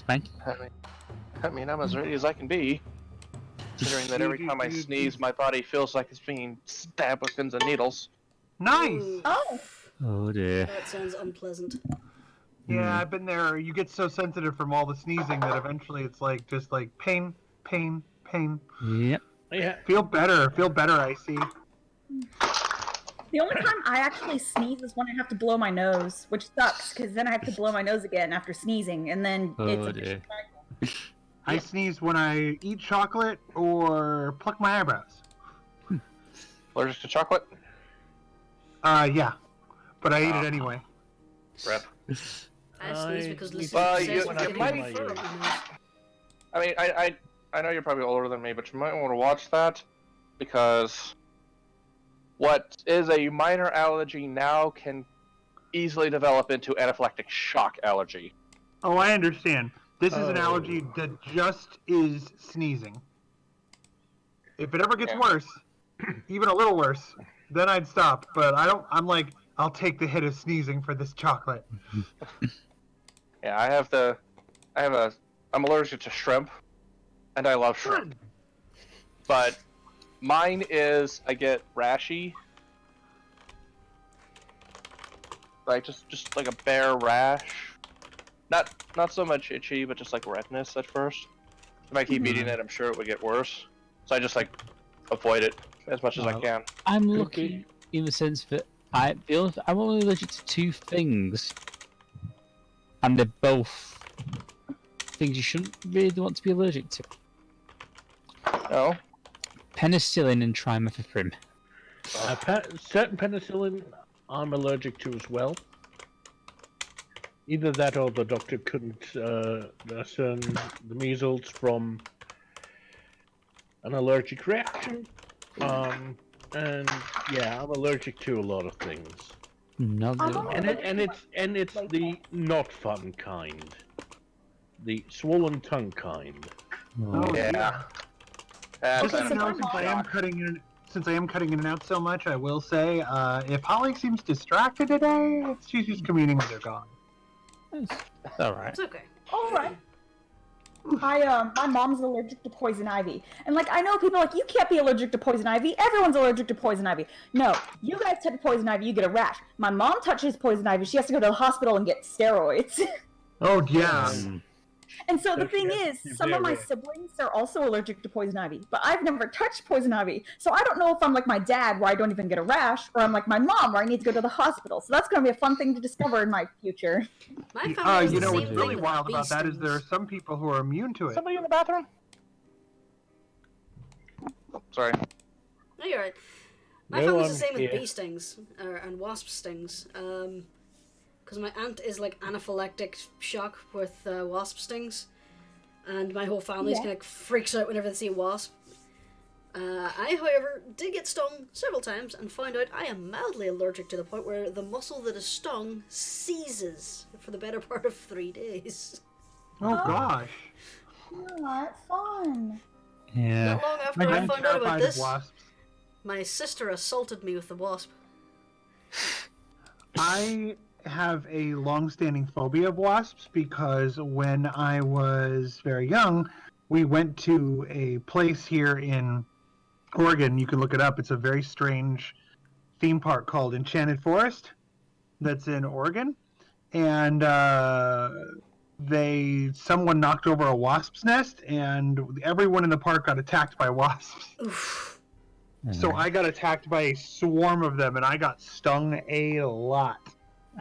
Thank you. I mean, I'm as ready as I can be. Considering that every time I sneeze, my body feels like it's being stabbed with pins and needles. Nice! Oh! Oh dear. That sounds unpleasant. Yeah, I've been there. You get so sensitive from all the sneezing that eventually it's like, just like, pain, pain, pain. Yep. Yeah. Feel better, Icy. The only time I actually sneeze is when I have to blow my nose, which sucks, because then I have to blow my nose again after sneezing, and then it's a vicious cycle. I sneeze when I eat chocolate or pluck my eyebrows. Allergic to chocolate? Yeah. But I eat it anyway. Rep. I sneeze because Lizzie Well, says you I'm getting might- my fur up my nose. I mean, I know you're probably older than me, but you might want to watch that, because what is a minor allergy now can easily develop into anaphylactic shock allergy. Oh, I understand. This is an allergy that just is sneezing. If it ever gets worse, even a little worse, then I'd stop. But I'm like, I'll take the hit of sneezing for this chocolate. Yeah, I'm allergic to shrimp, and I love shrimp. But mine is, I get rashy. Like, just like a bare rash. Not so much itchy, but just like redness at first. If I keep eating it, I'm sure it would get worse. So I just like avoid it as much as I can. I'm lucky in the sense that I'm only allergic to two things, and they're both things you shouldn't really want to be allergic to. No. Penicillin and trimethoprim. Certain penicillin I'm allergic to as well. Either that or the doctor couldn't discern the measles from an allergic reaction. And yeah, I'm allergic to a lot of things. No, And it's the not fun kind. The swollen tongue kind. Oh, Yeah. Just so you know, since I am cutting in and out so much, I will say, if Holly seems distracted today, she's just communing with her god. It's alright. It's okay. Alright. My mom's allergic to poison ivy. And like, I know people are like, you can't be allergic to poison ivy. Everyone's allergic to poison ivy. No, you guys touch poison ivy, you get a rash. My mom touches poison ivy, she has to go to the hospital and get steroids. Oh, yeah. And so the thing is, some of my siblings are also allergic to poison ivy, but I've never touched poison ivy. So I don't know if I'm like my dad, where I don't even get a rash, or I'm like my mom, where I need to go to the hospital. So that's going to be a fun thing to discover in my future. My family is You the know same what's thing really with wild bee about that is there are stings. some people who are immune to it. Somebody in the bathroom? Sorry. No, you're right. My No, family's the I'm same with here. bee stings and wasp stings. Because my aunt is like anaphylactic shock with wasp stings, and my whole family's kind of freaks out whenever they see a wasp. I, however, did get stung several times and found out I am mildly allergic to the point where the muscle that is stung seizes for the better part of 3 days. Oh, gosh. Not fun. Yeah. Not long after I I'm found out about terrified of this, wasps. my sister assaulted me with the wasp. I have a long-standing phobia of wasps because when I was very young, we went to a place here in Oregon. You can look it up. It's a very strange theme park called Enchanted Forest that's in Oregon. And someone knocked over a wasp's nest, and everyone in the park got attacked by wasps. Oof. So I got attacked by a swarm of them, and I got stung a lot.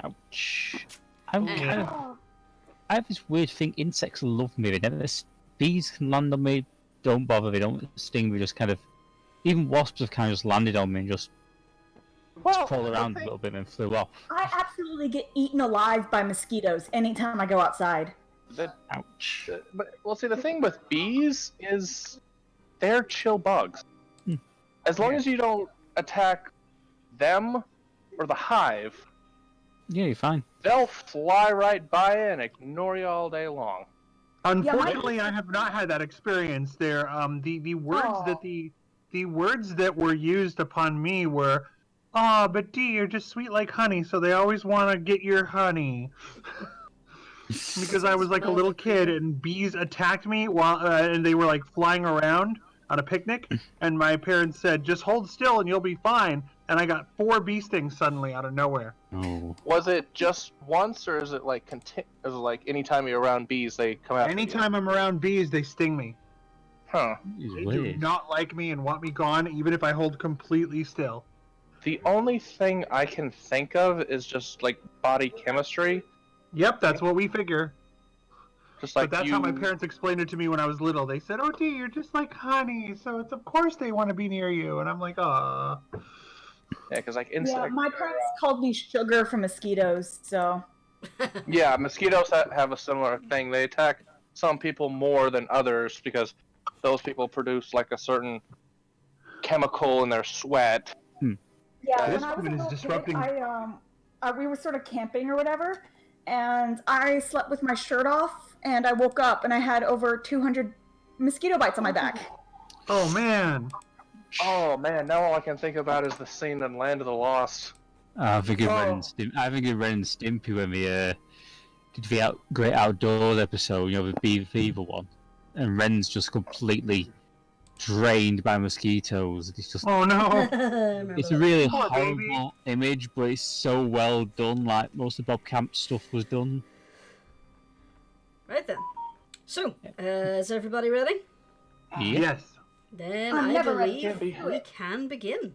Ouch. Yeah. I have this weird thing, insects love me. Bees can land on me, don't bother, they don't sting me, just kind of... Even wasps have kind of just landed on me and just crawled around a little bit and flew off. I absolutely get eaten alive by mosquitoes anytime I go outside. Ouch. But see, the thing with bees is they're chill bugs. As long as you don't attack them or the hive, Yeah, you're fine. they'll fly right by you and ignore you all day long. Unfortunately, I have not had that experience. There, the words that the words that were used upon me were, "Ah, but Dee, you're just sweet like honey, so they always want to get your honey." because I was like a little kid and bees attacked me while and they were like flying around on a picnic, and my parents said, "Just hold still and you'll be fine." And I got 4 bee stings suddenly out of nowhere. Oh. Was it just once, or is it like is it like anytime you're around bees, they come out? Anytime I'm around bees, they sting me. Huh. It's They do weird. not like me and want me gone, even if I hold completely still. The only thing I can think of is just like body chemistry. Yep, that's what we figure. Just like But that's how my parents explained it to me when I was little. They said, "Oh, dear, you're just like honey, so it's of course they want to be near you." And I'm like, "Ah." Yeah, because like Yeah, insect. my parents called me sugar for mosquitoes, so. Yeah, mosquitoes have a similar thing. They attack some people more than others because those people produce like a certain chemical in their sweat. Yeah, This when I was a food is little disrupting- kid, we were sort of camping or whatever, and I slept with my shirt off, and I woke up and I had over 200 mosquito bites on my back. Oh man. Oh man, now all I can think about is the scene in Land of the Lost. I think of Ren Oh. and Stimpy when we did the Great Outdoors episode, the Beaver Fever one, and Ren's just completely drained by mosquitoes. It's just Oh no. it's a really Poor baby. horrible image, but it's so well done. Like most of Bob Camp's stuff was done. Right then. So, is everybody ready? Yeah. Yes. Then I'm I never ready believe to do we it. can begin.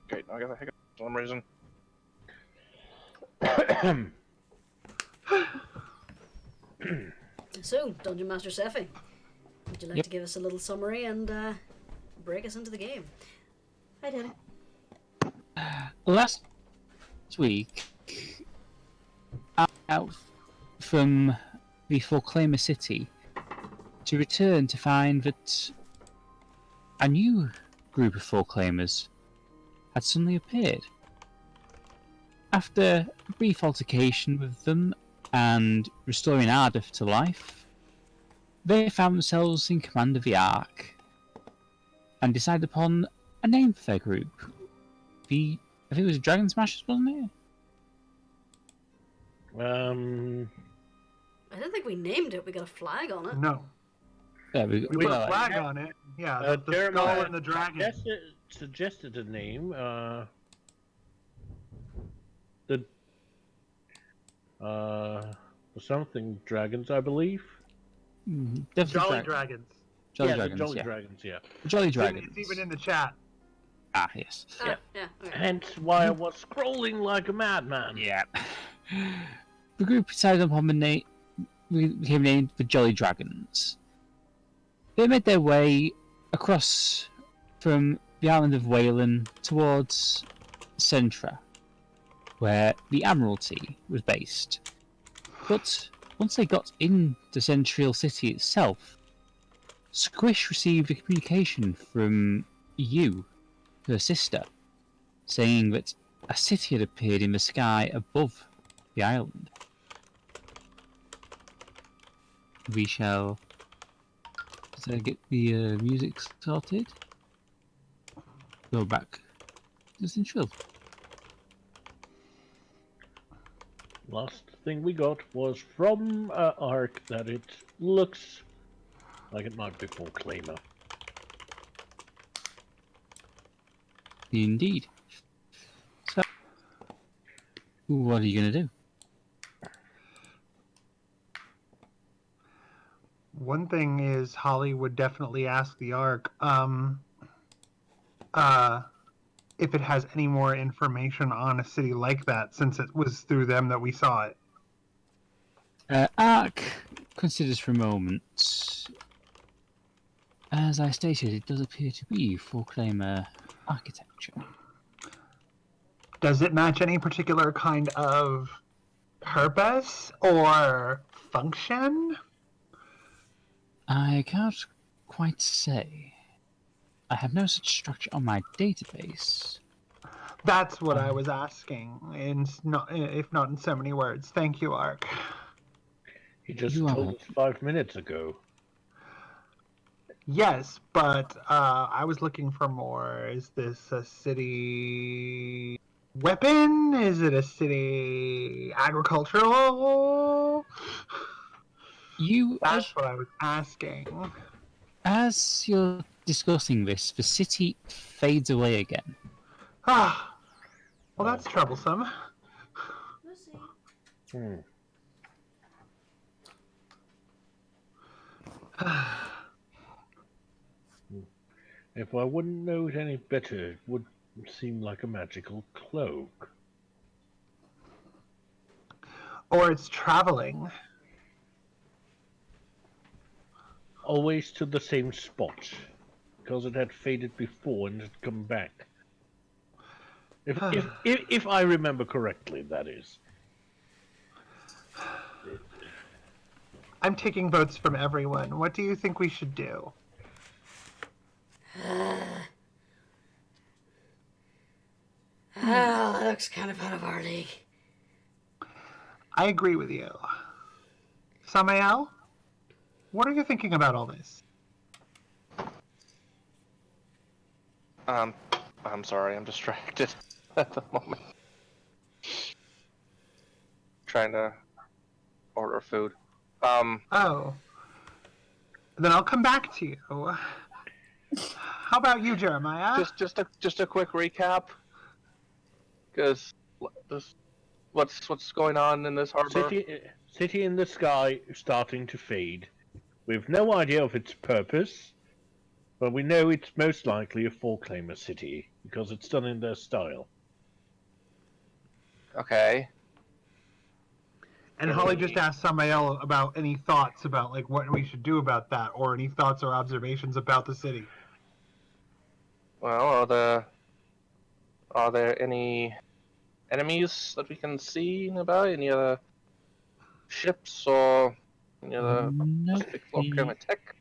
Great, now I got a hiccup for some reason. So, Dungeon Master Seph, would you like Yep. to give us a little summary and break us into the game? Hi, Danny. Last week, out from the Proclaimer City to return to find that a new group of Proclaimers had suddenly appeared. After a brief altercation with them and restoring Ardeth to life, they found themselves in command of the Ark and decided upon a name for their group. I think it was Dragon Smashers, wasn't it? I don't think we named it. We got a flag on it. No. Yeah, We put a like- flag on it. Yeah, the skull Jeremiah and the dragon. suggested a name. Something dragons, I believe. Definitely Jolly Dragons. Jolly yeah, Dragons, the Jolly yeah. Dragons, yeah. Jolly Dragons. It's even in the chat. Ah, yes. Ah, yeah. Okay. Hence why I was scrolling like a madman. Yeah. The group decided upon the name, became named the Jolly Dragons. They made their way across from the island of Whalen towards Centra, where the Admiralty was based. But once they got into Central City itself, Squish received a communication from you, her sister, saying that a city had appeared in the sky above the island. We shall get the music sorted. Go back to Central. Last thing we got was from Ark that it looks like it might be Proclaimer. Indeed. So, what are you gonna do? One thing is Holly would definitely ask the Ark if it has any more information on a city like that, since it was through them that we saw it. Ark considers for a moment. As I stated, it does appear to be Proclaimer architecture. Does it match any particular kind of purpose or function? I can't quite say. I have no such structure on my database. That's what I was asking, if not in so many words. Thank you, Ark. He just You told are- us 5 minutes ago. Yes, but I was looking for more. Is this a city weapon? Is it a city agricultural? You, That's what I was asking. as you're discussing this, the city fades away again. Ah, well, that's troublesome. Lizzie. Hmm. If I wouldn't know it any better, it would seem like a magical cloak. Or it's traveling. Always to the same spot, because it had faded before and had come back. If I remember correctly, that is. I'm taking votes from everyone. What do you think we should do? That looks kind of out of our league. I agree with you. Samael, what are you thinking about all this? I'm sorry, I'm distracted at the moment. Trying to order food. Oh. Then I'll come back to you. How about you, Jeremiah? just a quick recap, because what's going on in this harbor? City in the sky starting to fade. We've no idea of its purpose, but we know it's most likely a four-claimer city, because it's done in their style. Okay. And Holly just asked Samael about any thoughts about like what we should do about that, or any thoughts or observations about the city. Well, are there any enemies that we can see about? Any other ships or any other No, specific kind of tech?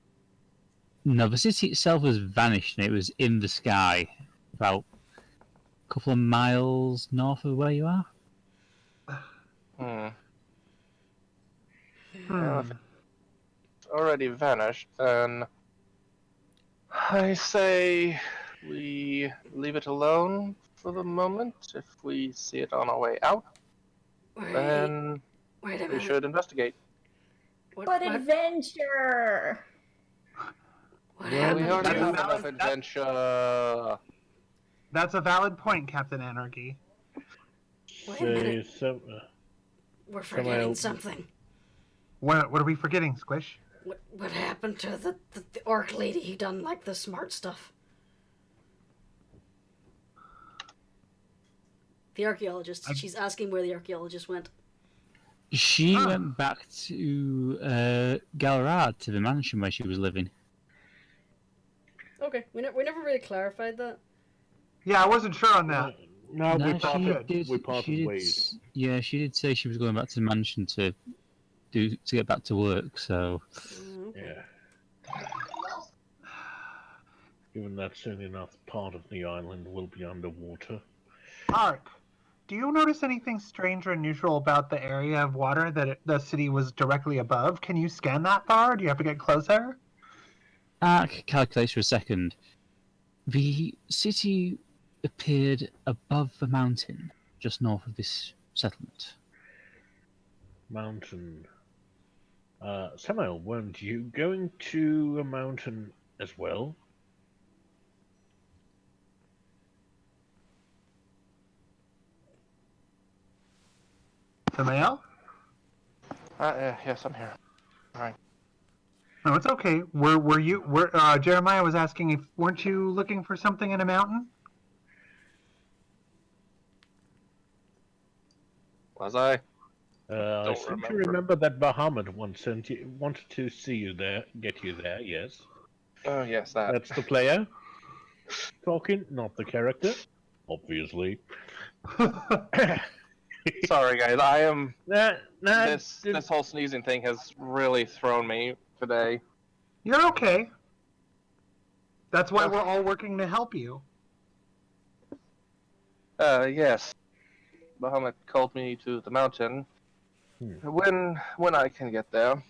no, the city itself has vanished and it was in the sky about a couple of miles north of where you are. Well, if it's already vanished, then I say we leave it alone for the moment. If we see it on our way out, then Wait a we minute. should investigate. But adventure! What We happened already to have the... enough adventure. That's a valid point, Captain Anarchy. Wait a minute. So, We're forgetting Samael. something. What are we forgetting, Squish? What happened to the orc lady who done like the smart stuff? The archaeologist. She's asking where the archaeologist went. She went back to Galrad, to the mansion where she was living. Okay, we never really clarified that. Yeah, I wasn't sure on that. no, we she parted did, ways. Yeah, she did say she was going back to the mansion to get back to work. So Yeah. Given that soon enough, part of the island will be underwater. Ark, do you notice anything strange or unusual about the area of water that the city was directly above? Can you scan that far? Do you have to get closer? Ark calculates for a second. The city appeared above the mountain, just north of this settlement. Mountain. Samael, weren't you going to a mountain as well? Samael? Yes, I'm here. All right. No, it's okay. Were you? Jeremiah was asking if weren't you looking for something in a mountain? Was I? I seem to remember that Bahamut once wanted to see you there, get you there. Yes. Oh, yes, that. That's the player talking, not the character, obviously. Sorry, guys. I am. This This whole sneezing thing has really thrown me today. You're okay. That's why we're all working to help you. Yes. Bahamut called me to the mountain. When I can get there.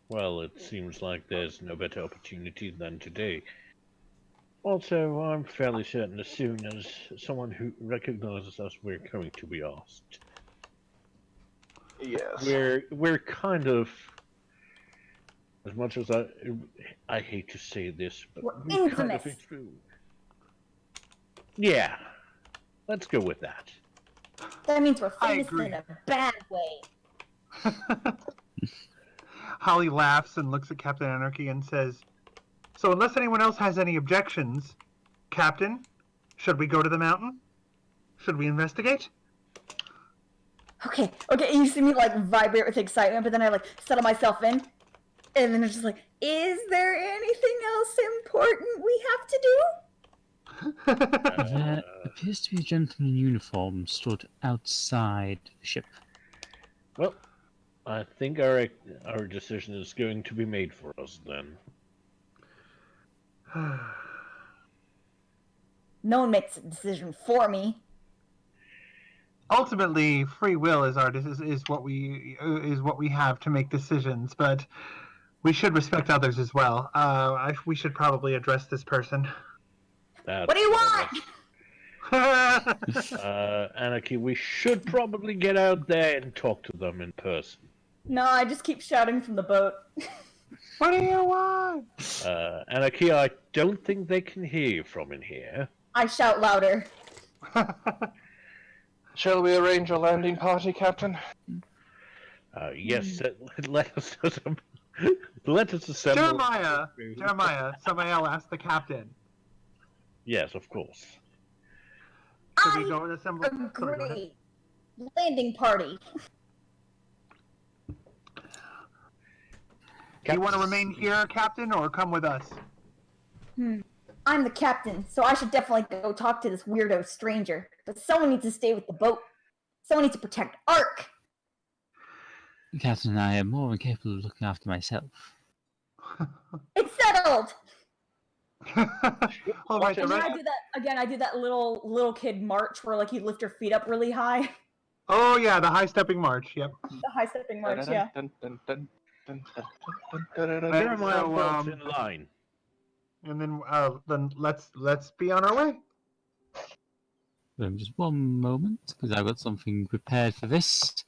Well, it seems like there's no better opportunity than today. Also, I'm fairly certain as soon as someone who recognizes us, we're going to be asked. Yes. We're kind of, as much as I hate to say this, but We're we're kind of infamous. Yeah, let's go with that. That means we're I famous agree. in a bad way. Holly laughs and looks at Captain Anarchy and says, "So unless anyone else has any objections, Captain, should we go to the mountain? Should we investigate?" Okay, you see me like vibrate with excitement, but then I like settle myself in, and then it's just like, is there anything else important we have to do? There appears to be a gentleman in uniform stood outside the ship. Well, I think our decision is going to be made for us then. No one makes a decision for me. Ultimately, free will is what we have to make decisions, but we should respect others as well. We should probably address this person. What do you want? Anarchy, we should probably get out there and talk to them in person. No, I just keep shouting from the boat. What do you want? Anarchy, I don't think they can hear you from in here. I shout louder. Shall we arrange a landing party, Captain? Yes, let us assemble. Jeremiah, Samael asked the captain. Yes, of course. Should we go and assemble? Sorry, go ahead. Agree. Landing party. Do you want to remain here, Captain, or come with us? I'm the captain, so I should definitely go talk to this weirdo stranger. But someone needs to stay with the boat. Someone needs to protect Ark. Captain and I am more than capable of looking after myself. It's settled. All right, And then I do that again. I do that little kid march where like you lift your feet up really high. Oh yeah, the high stepping march. Yep. The high stepping march, yeah. Jeremiah, so, in line. And then let's be on our way. Just one moment, because I've got something prepared for this.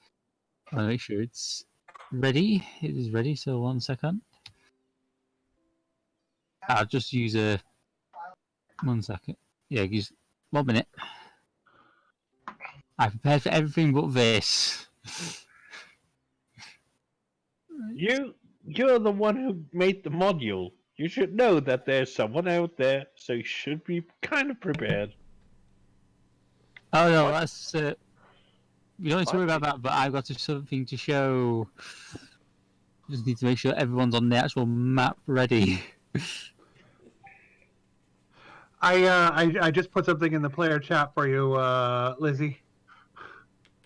I'll make sure it's ready. It is ready, so 1 second. I'll just use a... 1 second. Yeah, use 1 minute. I prepared for everything but this. You're the one who made the module. You should know that there's someone out there, so you should be kind of prepared. Oh no, that's... you don't need to worry about that, but I've got something to show. Just need to make sure everyone's on the actual map ready. I just put something in the player chat for you, Lizzie.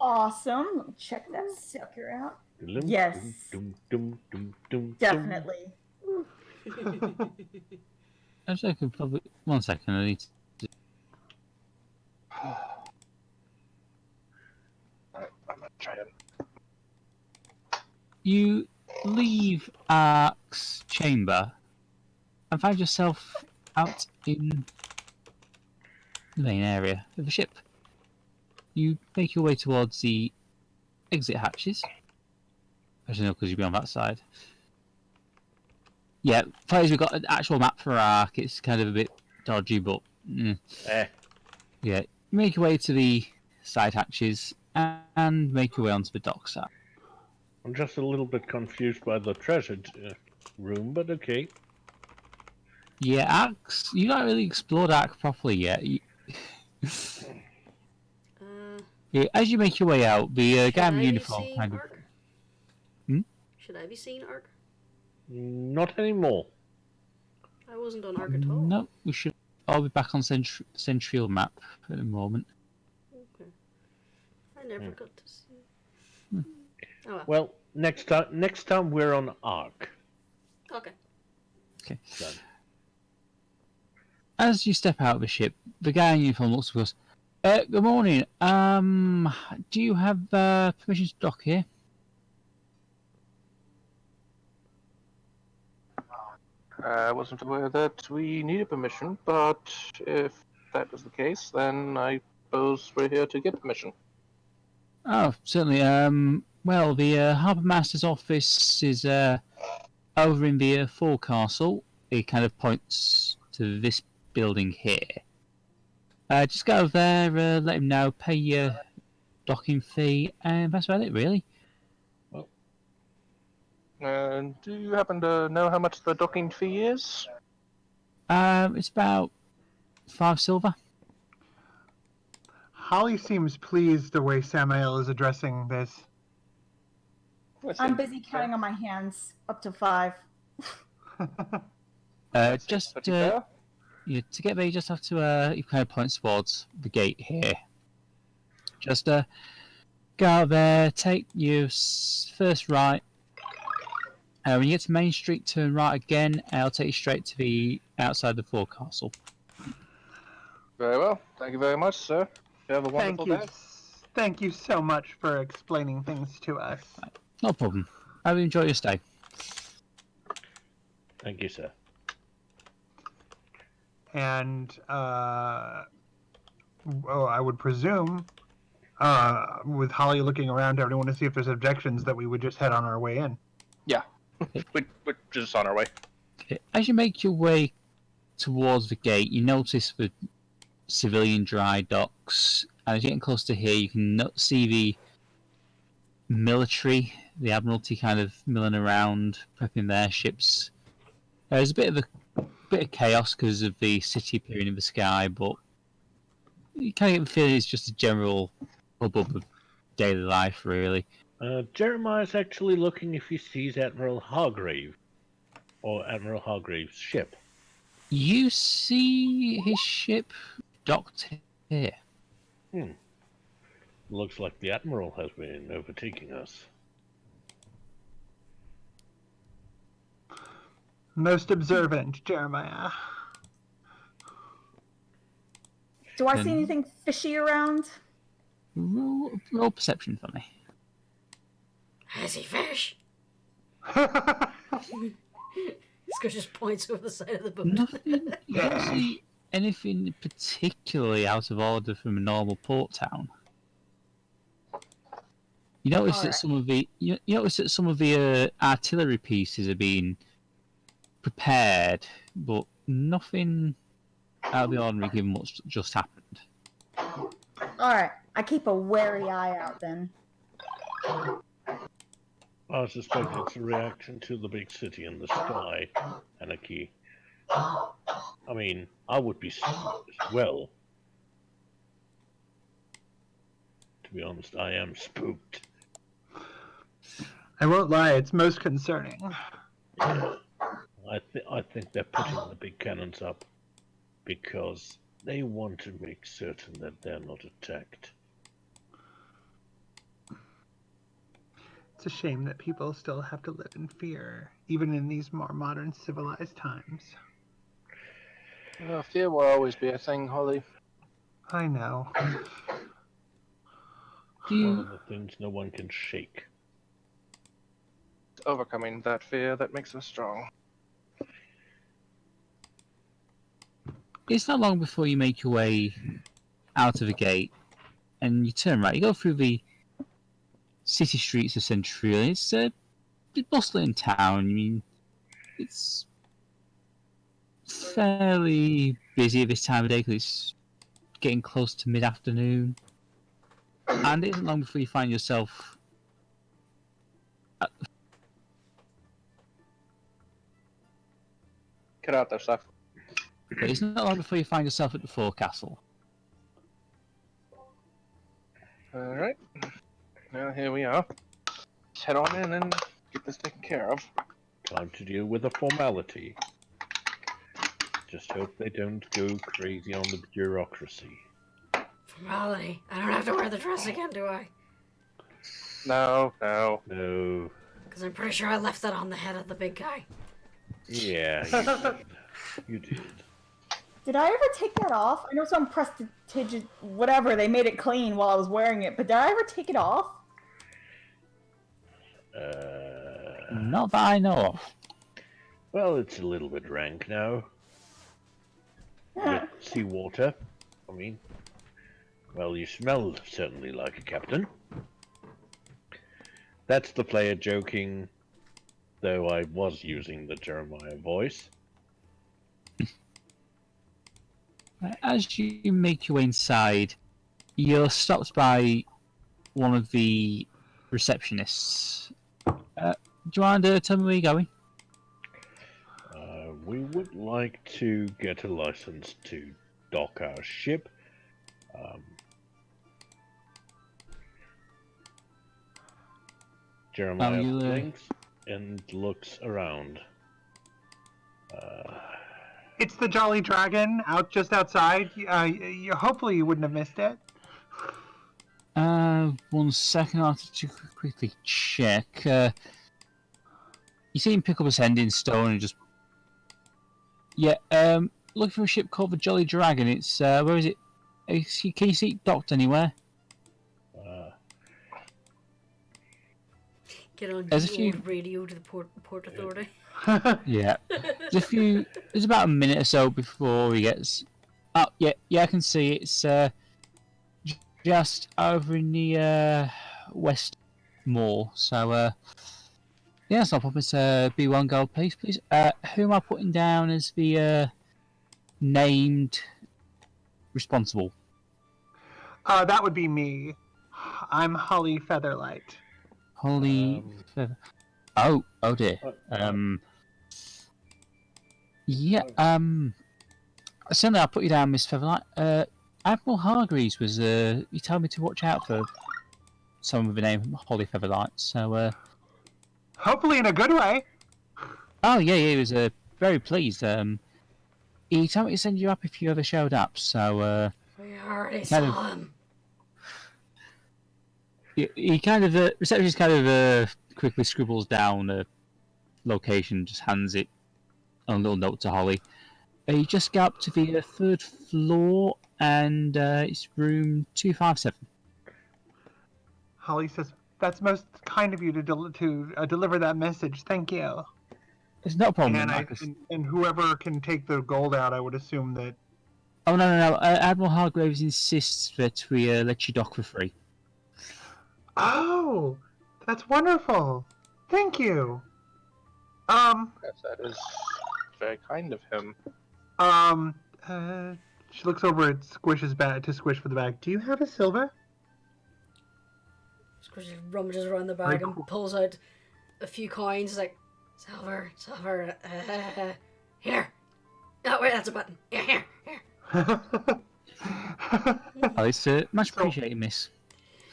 Awesome. Let me check that sucker out. Yes. Definitely. Actually, I could probably... 1 second, I need to... I'm gonna try it. You leave Ark's chamber and find yourself out in the main area of the ship. You make your way towards the exit hatches. Actually, no, because you'll be on that side. Yeah, players, we've got an actual map for Ark. It's kind of a bit dodgy, but... Yeah, make your way to the side hatches and make your way onto the dock side. I'm just a little bit confused by the treasure room, but okay. Yeah, Ark's... You haven't really explored Ark properly yet. Yeah, as you make your way out, the guy in uniform kind of... Should I be seeing Ark? Not anymore. I wasn't on Ark at all. No, we should all be back on Central map at the moment. Okay. I never got to see. Oh well. Next time we're on Ark. Okay. Okay. Done. As you step out of the ship, the guy in uniform looks to us. Good morning. Do you have permission to dock here? I wasn't aware that we needed permission, but if that is the case, then I suppose we're here to get permission. Oh, certainly. Well, the Harbour Master's office is over in the forecastle. It kind of points to this building here. Just go over there, let him know, pay your docking fee, and that's about it, really. Do you happen to know how much the docking fee is? It's about 5 silver. Holly seems pleased the way Samael is addressing this. I'm busy counting on my hands up to 5. Just pretty fair. to get there, you just have to you kind of point towards the gate here. Just go out there, take your first right. When you get to Main Street, turn right again, and I'll take you straight to the outside the forecastle. Very well. Thank you very much, sir. You have a wonderful day. Thank you so much for explaining things to us. No problem. I will enjoy your stay. Thank you, sir. And I would presume, with Holly looking around everyone to see if there's objections, that we would just head on our way in. Yeah. We're just on our way. As you make your way towards the gate, you notice the civilian dry docks. And as you're getting close to here, you can see the military, the Admiralty kind of milling around, prepping their ships. There's a bit of chaos because of the city appearing in the sky, but you kind of get the feeling it's just a general hubbub of daily life, really. Jeremiah's actually looking if he sees Admiral Hargrave, or Admiral Hargrave's ship. You see his ship docked here. Looks like the Admiral has been overtaking us. Most observant, Jeremiah. Do I see anything fishy around? Roll perception for me. Has he fish? Squish just points over the side of the boat. Nothing. You don't see anything particularly out of order from a normal port town. You notice that some of the artillery pieces are being prepared, but nothing out of the ordinary given what's just happened. Alright, I keep a wary eye out then. I suspect it's a reaction to the big city in the sky, Anarchy. I mean, I would be spooked as well. To be honest, I am spooked. I won't lie, it's most concerning. Yeah. I think they're putting the big cannons up because they want to make certain that they're not attacked. It's a shame that people still have to live in fear, even in these more modern civilized times. Well, fear will always be a thing, Holly. I know. One of the things no one can shake. It's overcoming that fear that makes us strong. It's not long before you make your way out of the gate, and you turn right. You go through the city streets of Centurion. It's a bustling town. I mean, it's fairly busy at this time of day because it's getting close to mid-afternoon. And it isn't long before you find yourself Get out there, Seph. It's not long before you find yourself at the forecastle. Alright. Now here we are. Let's head on in and get this taken care of. Time to deal with a formality. Just hope they don't go crazy on the bureaucracy. Formality. I don't have to wear the dress again, do I? No. No. Because I'm pretty sure I left that on the head of the big guy. Yeah, you did. Did I ever take that off? I know some prestigious whatever, they made it clean while I was wearing it, but did I ever take it off? Not that I know of. Well, it's a little bit rank now. With seawater. I mean, well, you smell certainly like a captain. That's the player joking, though I was using the Jeremiah voice. As you make your way inside, you're stopped by one of the receptionists. Do you want to tell me where you're going? We would like to get a license to dock our ship. Jeremiah blinks and looks around. It's the Jolly Dragon just outside. Hopefully you wouldn't have missed it. 1 second, I'll have to quickly check. You see him pick up his hand in stone and just... Yeah, looking for a ship called the Jolly Dragon. It's, where is it? Can you see it docked anywhere? Get on There's the old radio to the port authority. Yeah. There's about a minute or so before he gets... Oh, yeah, I can see it. It's just over in the west mall. So, yeah, it's no problem. It's B1 gold piece, please. Who am I putting down as the named responsible? That would be me. I'm Holly Featherlight. Holly Feather. Oh dear. Yeah. Certainly, I'll put you down, Miss Featherlight. Admiral Hargreaves was. He told me to watch out for someone with the name Holly Featherlight. So. Hopefully, in a good way. Oh yeah, he was very pleased. He told me to send you up if you ever showed up. So. We already saw him. He kind of receptionist kind of quickly scribbles down a location, just hands it on a little note to Holly. You just go up to the third floor, and it's room 257. Holly says, "That's most kind of you to deliver that message. Thank you." It's no problem. And whoever can take the gold out, I would assume that. Oh no! Admiral Hargraves insists that we let you dock for free. Oh, that's wonderful. Thank you. Yes, that is very kind of him. She looks over at Squish's bag to Squish for the bag. Do you have a silver? Squish rummages around the bag and pulls out a few coins. He's like, silver. Here. Oh wait, that's a button. Yeah, here. Oh, it's much appreciated, miss.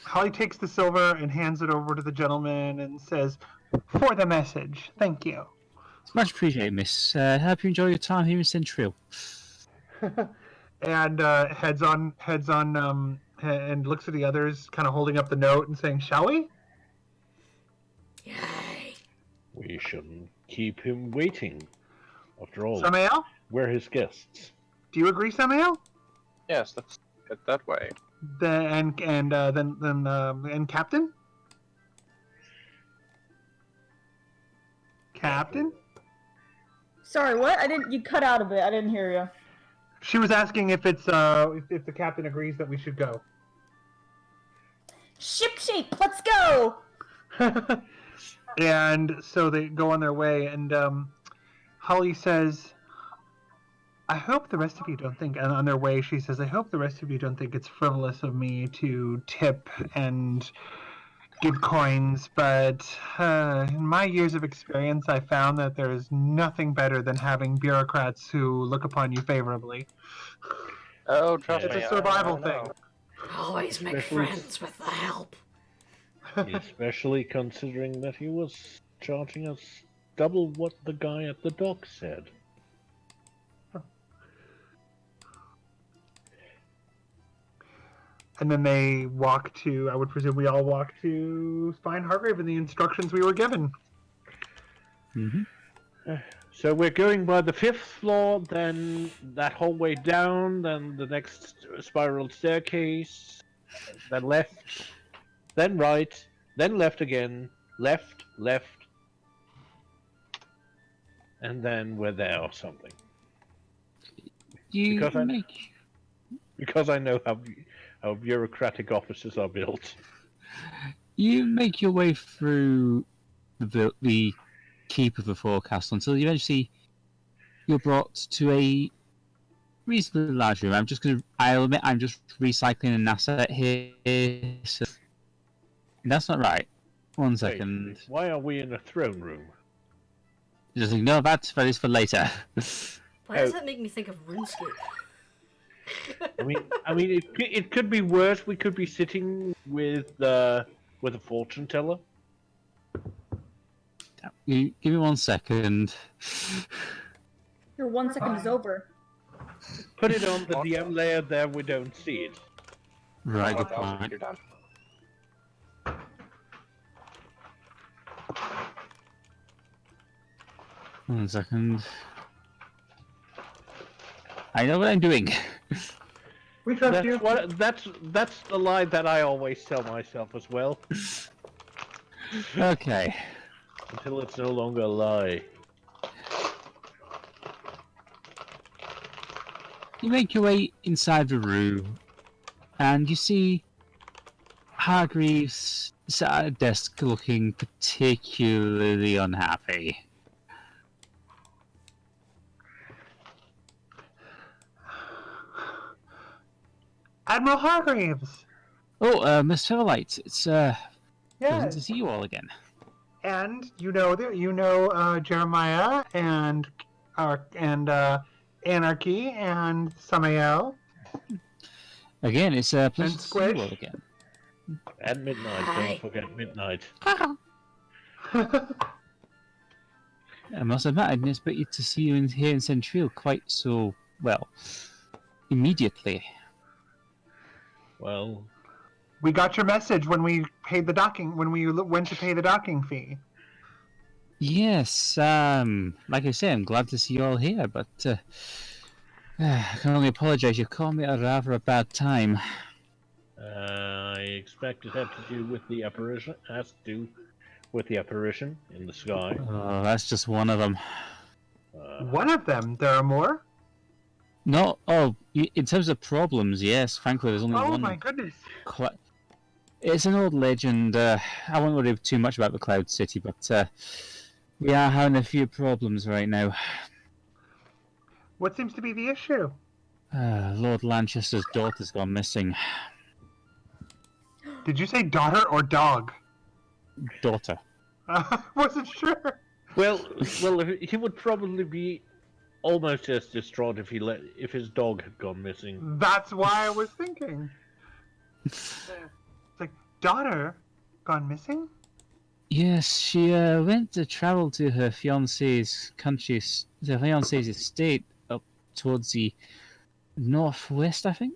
Holly takes the silver and hands it over to the gentleman and says, "For the message, thank you." It's much appreciated, miss. Hope you enjoy your time here in Central. And heads on, and looks at the others, kind of holding up the note and saying, "Shall we?" Yay! We shouldn't keep him waiting. After all, Samael, we're his guests. do you agree, Samael? Yes, let's get that way. Then Captain? Captain? Sorry, what? You cut out a bit. I didn't hear you. She was asking if it's if the captain agrees that we should go. Ship shape, let's go! And so they go on their way, and Holly says, "I hope the rest of you don't think," and on their way she says, "I hope the rest of you don't think it's frivolous of me to tip and give coins, but in my years of experience, I found that there is nothing better than having bureaucrats who look upon you favorably." Oh, trust It's me. a survival I thing. know. Always make friends with the help. Especially considering that he was charging us double what the guy at the dock said. And then they walk to, I would presume we all walk to Spine Hargrave in the instructions we were given. Mm-hmm. So we're going by the 5th floor, then that hallway down, then the next spiral staircase, then left, then right, then left again, left. and then we're there or something. You Because I know how bureaucratic offices are built. You make your way through the keep of the forecast until you're brought to a reasonably large room. I'll admit I'm just recycling an asset here. So that's not right. One second. Wait, why are we in a throne room? Just ignore that is for later. Why does that make me think of RuneScape? I mean, it could be worse. We could be sitting with a fortune teller. Give me 1 second. Your 1 second is over. Put it on the DM layer there. We don't see it. Right, good I'll point. you're done. One second. I know what I'm doing. We trust you. That's the lie that I always tell myself as well. Okay. Until it's no longer a lie. You make your way inside the room, and you see Hargreaves sat at a desk looking particularly unhappy. Admiral Hargreaves. Oh, Miss Featherlight, it's pleasant Yes. to see you all again. And Jeremiah and Anarchy and Samael. Again, it's a pleasure And to see you all Squish. again. At midnight, Hi. don't forget midnight. I must admit, I didn't expect you to see you here in Central quite so well. Immediately. Well, We got your message when we paid the docking. When we went to pay the docking fee. Yes, like I say, I'm glad to see you all here, but I can only apologise. You caught me at rather a bad time. I expect it had to do with the apparition. Has to do with the apparition in the sky. Oh, that's just one of them. One of them. There are more. No, in terms of problems, yes. Frankly, there's only Oh one. my goodness. It's an old legend. I won't worry too much about the Cloud City, but we are having a few problems right now. What seems to be the issue? Lord Lanchester's daughter's gone missing. Did you say daughter or dog? Daughter. Wasn't sure. Well, he would probably be almost as distraught if his dog had gone missing. That's why I was thinking. It's like, daughter gone missing? Yes, she went to travel to her fiance's estate up towards the northwest, I think.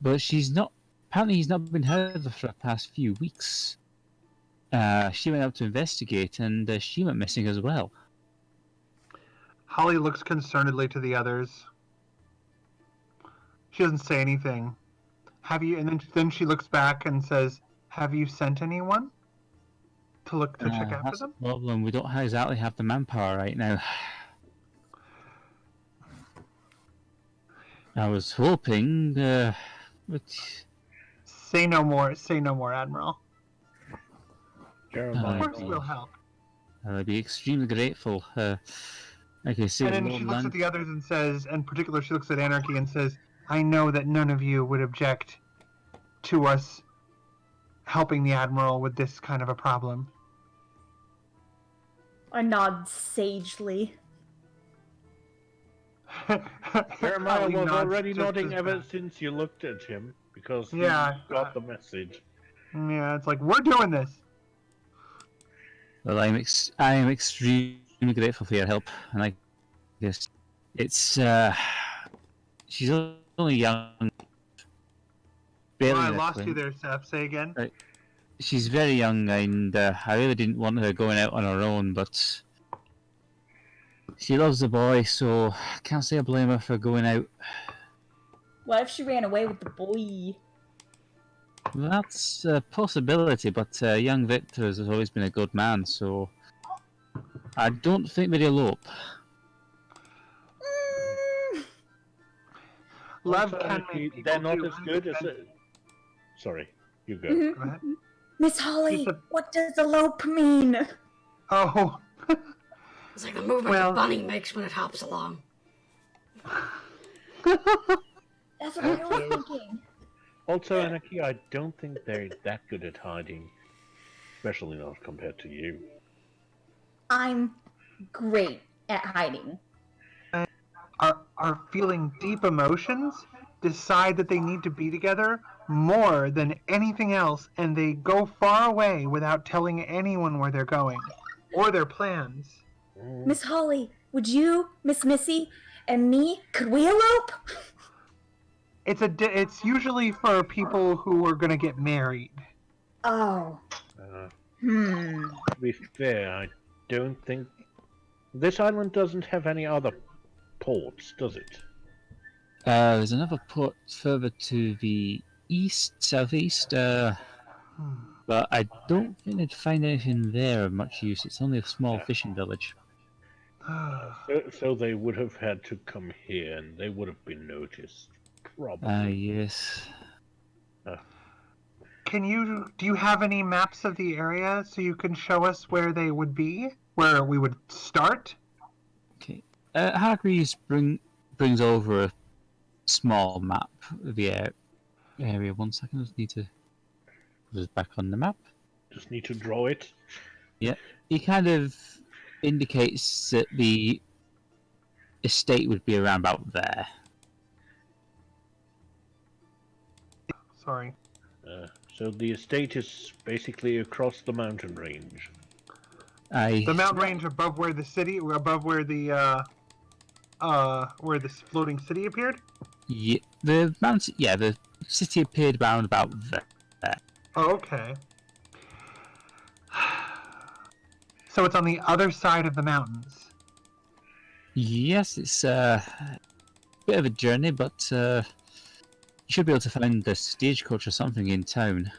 But she's not. Apparently, he's not been heard of for the past few weeks. She went out to investigate, and she went missing as well. Holly looks concernedly to the others. She doesn't say anything. Have you? And then she looks back and says, "Have you sent anyone to check after That's them?" the problem. We don't exactly have the manpower right now. I was hoping, but Say no more. Say no more, Admiral. Jeremiah, Of course we'll help. I'd be extremely grateful. Like I say, And then Lord she looks Lan- at the others and says, in particular, she looks at Anarchy and says, "I know that none of you would object to us helping the Admiral with this kind of a problem." I nod sagely. Jeremiah Holly was nods already just nodding as ever fast. since you looked at him because he Yeah, got the message. Yeah, it's like, we're doing this. Well, I am extremely grateful for your help, and I guess it's she's only young. Barely I in her lost you twen- there, Seph. Say again. She's very young, and I really didn't want her going out on her own, but she loves the boy, so I can't say I blame her for going out. What if she ran away with the boy? That's a possibility, but young Victor has always been a good man, so I don't think they'd elope. Love Also, can make people they're not do as good as. independent- Sorry, you go. Mhm. Go ahead. Miss Holly, Just a- what does elope mean? Oh, It's like the movement Well- the bunny makes when it hops along. That's what I was thinking. Also, Anarchy, I don't think they're that good at hiding, especially not compared to you. I'm great at hiding. are feeling deep emotions, decide that they need to be together more than anything else, and they go far away without telling anyone where they're going or their plans. Miss Holly, would you, Miss Missy, and me, could we elope? It's usually for people who are going to get married. Oh. To be fair, I don't think this island doesn't have any other ports, does it? There's another port further to the east, southeast, but I don't think they'd find anything there of much use. It's only a small fishing village. So they would have had to come here, and they would have been noticed. Probably. Yes. Do you have any maps of the area so you can show us where they would be? Where we would start? Okay. Hargreaves brings over a small map of the area. 1 second, I just need to put this back on the map. Just need to draw it. Yeah. He kind of indicates that the estate would be around about there. Sorry. So the estate is basically across the mountain range. The mountain range above where the floating city appeared? Yeah, the city appeared around about there. Oh, okay. So it's on the other side of the mountains. Yes, it's a bit of a journey, but you should be able to find the stagecoach or something in town.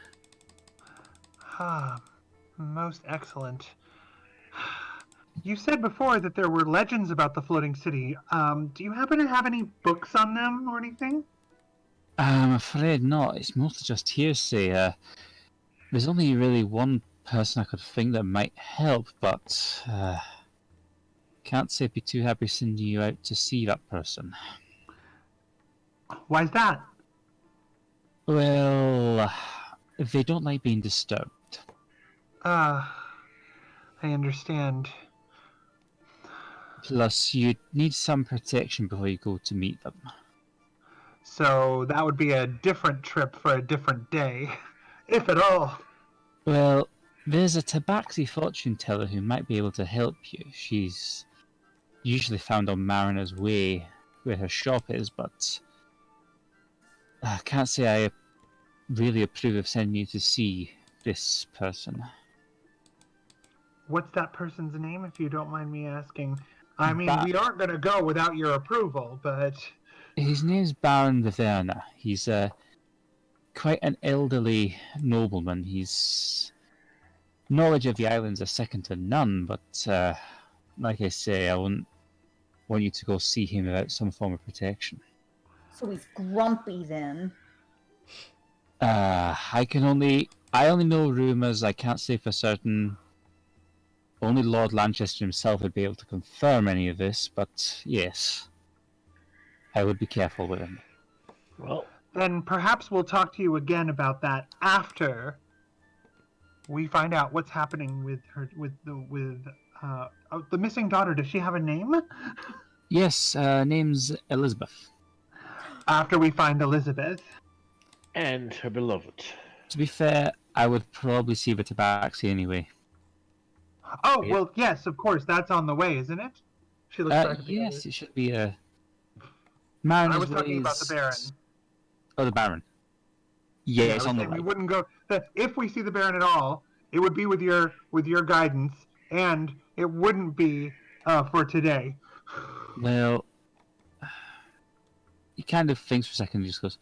Most excellent. You said before that there were legends about the floating city. Do you happen to have any books on them or anything? I'm afraid not. It's mostly just hearsay. There's only really one person I could think that might help, but can't say I'd be too happy sending you out to see that person. Why's that? Well, they don't like being disturbed. I understand. Plus, you'd need some protection before you go to meet them. So that would be a different trip for a different day, if at all. Well, there's a Tabaxi fortune teller who might be able to help you. She's usually found on Mariner's Way, where her shop is, but I can't say I really approve of sending you to see this person. What's that person's name, if you don't mind me asking? I mean, Ba- we aren't going to go without your approval, but... His name's Baron de Verna. He's quite an elderly nobleman. His knowledge of the islands is second to none, but like I say, I wouldn't want you to go see him without some form of protection. So he's grumpy then. I only know rumours. I can't say for certain. Only Lord Lanchester himself would be able to confirm any of this, but yes, I would be careful with him. Well, Then perhaps we'll talk to you again about that after we find out what's happening with her, with the missing daughter. Does she have a name? Yes, name's Elizabeth. After we find Elizabeth. and her beloved. To be fair, I would probably see the Tabaxi anyway. Oh, Yeah. well, yes, of course, that's on the way, isn't it? She looks back at the Yes, others. it should be a. I was talking about the Baron. Oh, the Baron. Yeah, I it's was on the saying way. we wouldn't go. That if we see the Baron at all, it would be with your guidance, and it wouldn't be for today. Well, he kind of thinks for a second and just goes,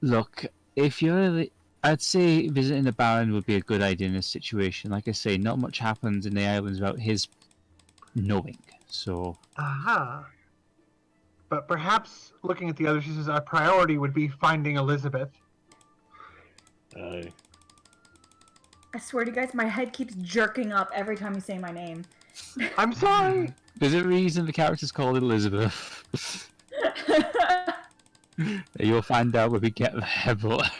"Look, if you're I'd say visiting the Baron would be a good idea in this situation. Like I say, not much happens in the islands without his knowing. So. Aha. But perhaps looking at the others, she says our priority would be finding Elizabeth. I swear to you guys, my head keeps jerking up every time you say my name. I'm sorry. There's a reason the character's called Elizabeth. You'll find out when we get there, but...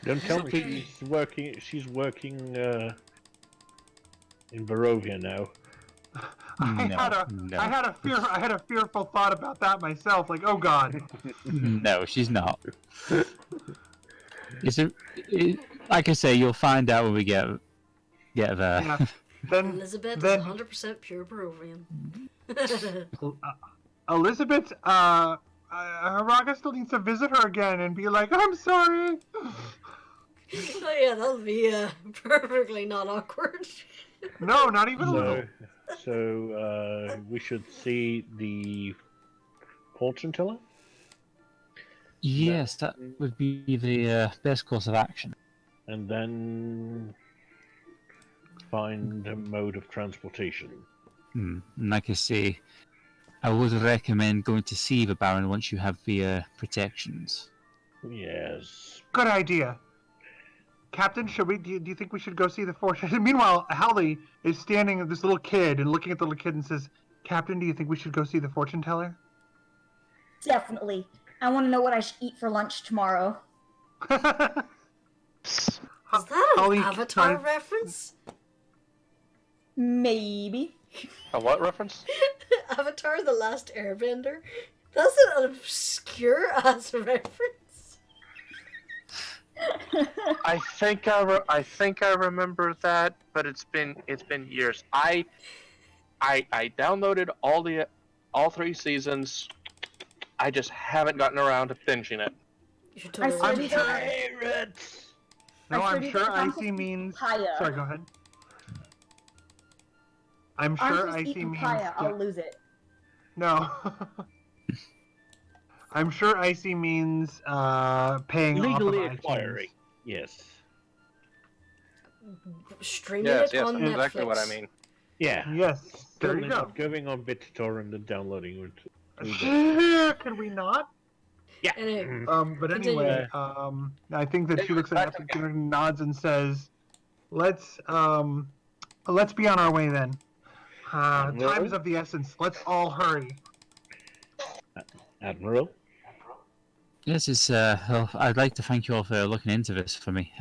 Don't tell me she's working in Barovia now. I had a fearful thought about that myself, like, oh god. No, she's not. Like I say, you'll find out when we get there. Yeah. Then Elizabeth is 100% pure Barovian. Elizabeth, Haraga still needs to visit her again and be like, I'm sorry. Oh yeah, that'll be perfectly not awkward. No, not even a little. So we should see the fortune teller? Yes, that would be the best course of action. And then find a mode of transportation. Like I say, I would recommend going to see the Baron once you have the protections. Yes. Good idea. Captain, should we? Do you think we should go see the fortune? Meanwhile, Hallie is standing at this little kid and looking at the little kid and says, Captain, do you think we should go see the fortune teller? Definitely. I want to know what I should eat for lunch tomorrow. Is that an Avatar reference? Maybe. A what reference? Avatar: The Last Airbender? That's an obscure-ass reference. I think I remember that, but it's been years. I downloaded all 3 seasons. I just haven't gotten around to binging it. You should totally watch it. No, I'm sure icy means... Papaya. Sorry, go ahead. I'm sure icy means... papaya, I'll lose it. No. I'm sure icy means paying Legally off of acquiring. Yes. Streaming it on that's Netflix. exactly what I mean. Yeah. Yes, there you go. Going on BitTorrent and downloading would... Can we not? Yeah. Anyway, But anyway, I think that she looks at Epic and nods and says, "Let's be on our way then. Time is of the essence. Let's all hurry." Admiral? Yes, it's. Well, I'd like to thank you all for looking into this for me.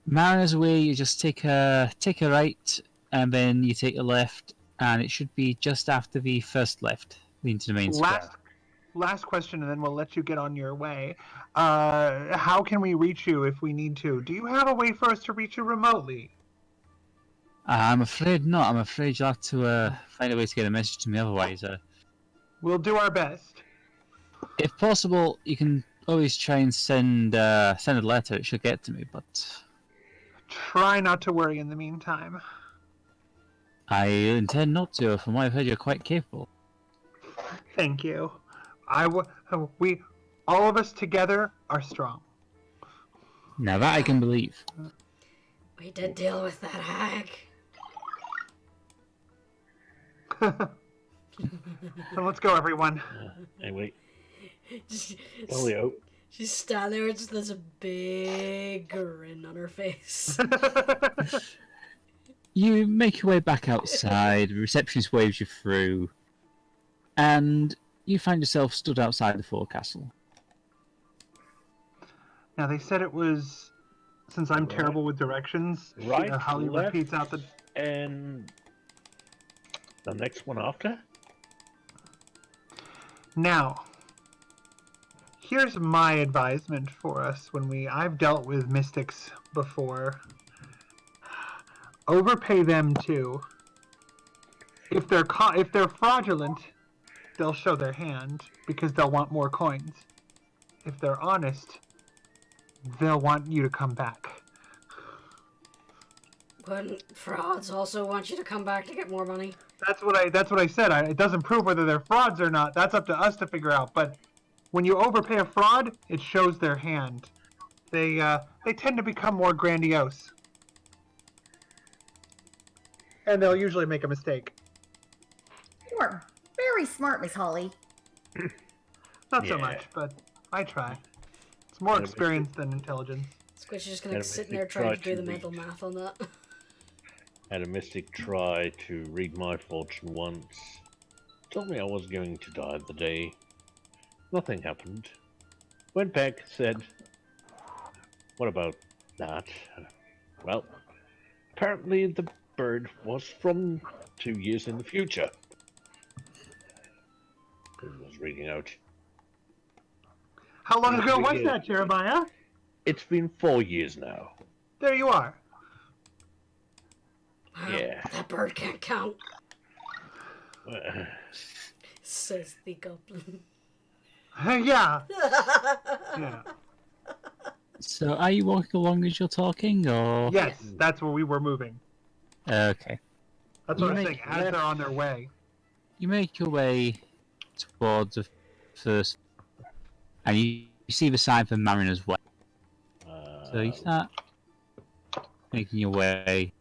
Mariner's Way, you just take a right, and then you take a left, and it should be just after the first left, leading to the main square. Last question, and then we'll let you get on your way. How can we reach you if we need to? Do you have a way for us to reach you remotely? I'm afraid not. I'm afraid you'll have to find a way to get a message to me otherwise. We'll do our best. If possible, you can always try and send a letter. It should get to me, but... Try not to worry in the meantime. I intend not to. From what I've heard, you're quite capable. Thank you. We, all of us together, are strong. Now that I can believe. we did deal with that hag. So let's go, everyone. Anyway. Just, Elio. she's standing there with just this big grin on her face. You make your way back outside, the receptionist waves you through, and you find yourself stood outside the forecastle. Now, they said it was, since I'm terrible with directions, Right, Holly left, repeats out the... and the next one after? Now, here's my advisement for us when I've dealt with mystics before. Overpay them too. If they're fraudulent, they'll show their hand because they'll want more coins. If they're honest, they'll want you to come back. Wouldn't frauds also want you to come back to get more money? That's what I said. It doesn't prove whether they're frauds or not. That's up to us to figure out. But when you overpay a fraud, it shows their hand. They tend to become more grandiose. And they'll usually make a mistake. You are very smart, Miss Holly. Not so Yeah. much, but I try. It's more experience than intelligence. Squish is just gonna Yeah, sit but there they trying to try do to the mental read. math on that. Had a mystic try to read my fortune once. Told me I was going to die the day. Nothing happened. Went back, said, what about that? Well, apparently the bird was from 2 years in the future. It was reading out. How long Yeah, ago we was get- that, Jeremiah? It's been 4 years now. There you are. Yeah. That bird can't count, Uh, says the goblin. Yeah. Yeah. So, are you walking along as you're talking, or? Yes, that's where we were moving. Okay. That's what You I'm make saying. As left. they're on their way. You make your way towards the first, and you see the sign for Mariner's Way. So you start making your way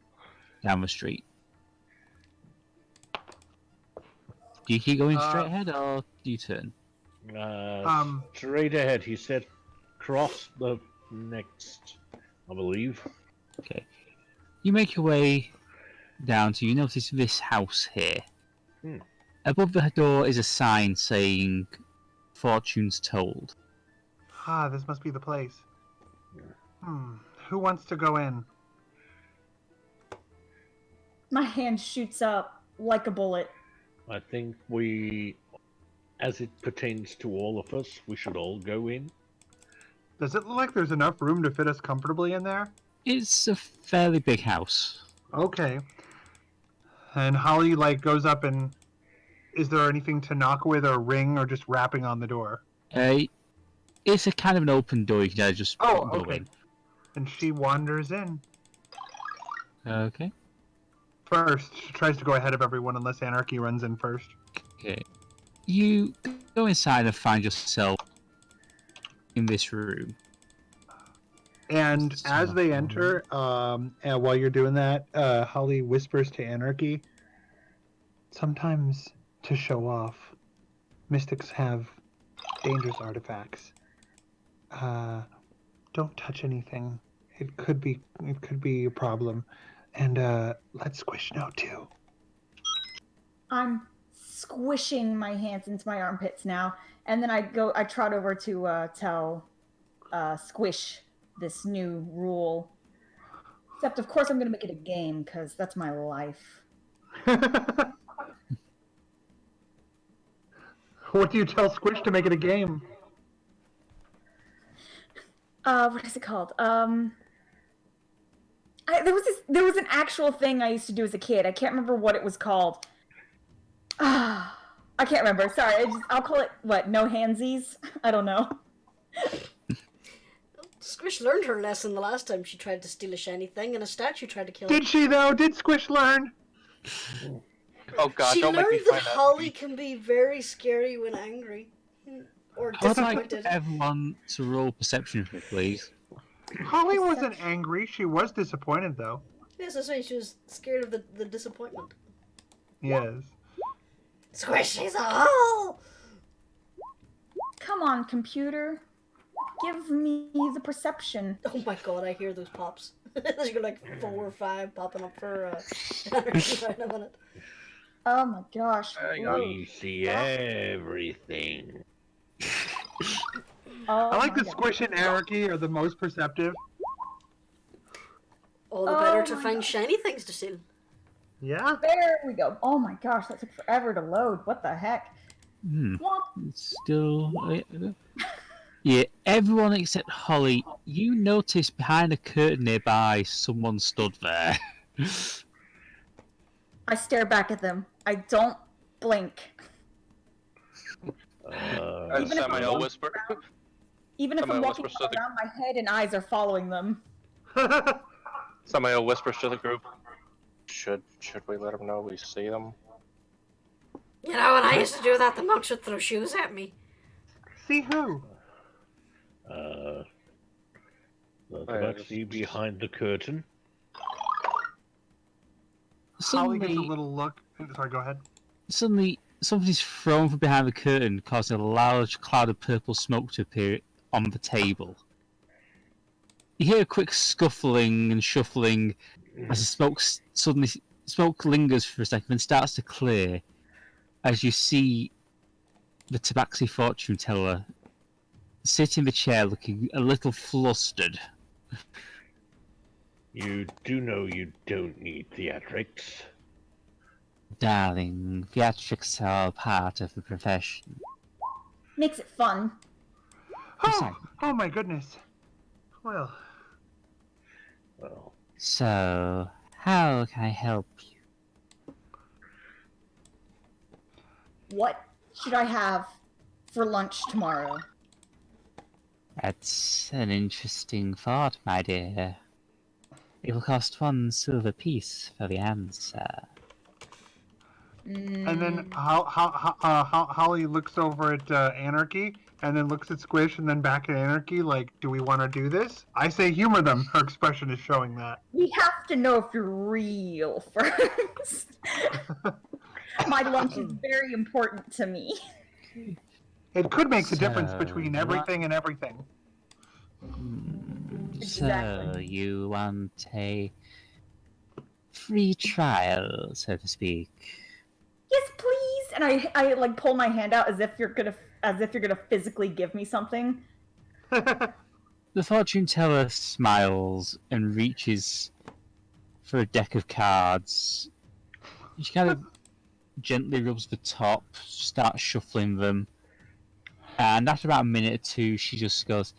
down the street. Do you keep going straight ahead, or do you turn? Straight ahead, he said, cross the next, I believe. Okay. You make your way down to, you notice this house here. Above the door is a sign saying, Fortunes Told. Ah, this must be the place. Who wants to go in? My hand shoots up like a bullet. I think we, as it pertains to all of us, we should all go in. Does it look like there's enough room to fit us comfortably in there? It's a fairly big house. Okay. And Holly, goes up and... Is there anything to knock with or ring or just rapping on the door? It's a kind of an open door, you can just go okay. in. And she wanders in. Okay. First, she tries to go ahead of everyone unless Anarchy runs in first. Okay. You go inside and find yourself in this room. And as they enter, and while you're doing that, Holly whispers to Anarchy, sometimes to show off, mystics have dangerous artifacts. Don't touch anything. It could be a problem. And let Squish know too. I'm squishing my hands into my armpits now, and then I trot over to tell Squish this new rule. Except, of course, I'm going to make it a game, because that's my life. What do you tell Squish to make it a game? What is it called? There was an actual thing I used to do as a kid. I can't remember what it was called. I can't remember. Sorry. I'll call it, no handsies? I don't know. Squish learned her lesson the last time she tried to steal a shiny thing, and a statue tried to kill her. Did she, though? Did Squish learn? Oh god, She don't make me learned that find that. Holly can be very scary when angry. Or I would like disappointed. everyone to roll perception for me, please. Holly wasn't angry. She was disappointed, though. Yes, that's right. She was scared of the disappointment. Yes. Squishy's a hole! Come on, computer. Give me the perception. Oh my god, I hear those pops. There's like 4 or 5 popping up for Anarchy right in a minute. Oh my gosh. We see everything. Oh I like my the God. Squish and Anarchy are the most perceptive. All the better to my find God. shiny things to steal. Yeah? There we go. Oh my gosh, that took forever to load. What the heck? Womp. It's still... Yeah, everyone except Holly, you notice behind a curtain nearby someone stood there. I stare back at them. I don't blink. And Even if I'm Samael walking whisper. Even if I'm Samael walking whispers to the- around, my head and eyes are following them. Samael whispers to the group. Should we let them know we see them? You know, when I used to do that, the monks would throw shoes at me. See who? The I tabaxi behind the curtain. Holly gets a Suddenly, little look. Sorry, go ahead. suddenly, something's thrown from behind the curtain, causing a large cloud of purple smoke to appear on the table. You hear a quick scuffling and shuffling as the smoke lingers for a second, then starts to clear. As you see the Tabaxi fortune teller sit in the chair, looking a little flustered. You do know you don't need theatrics. Darling, theatrics are part of the profession. Makes it fun. Oh, oh my goodness. Well, Well, So, how can I help you? What should I have for lunch tomorrow? That's an interesting thought, my dear. It will cost 1 silver piece for the answer. and then Holly looks over at Anarchy, and then looks at Squish, and then back at Anarchy. Like, do we want to do this? I say humor them. Her expression is showing that. We have to know if you're real first. My lunch is very important to me. It could make the difference So, between what- everything and everything. So, Exactly. you want a free trial, so to speak? Yes, please. And I like pull my hand out as if you're gonna physically give me something. The fortune teller smiles and reaches for a deck of cards. She kind of gently rubs the top, starts shuffling them, and after about a minute or two, she just goes,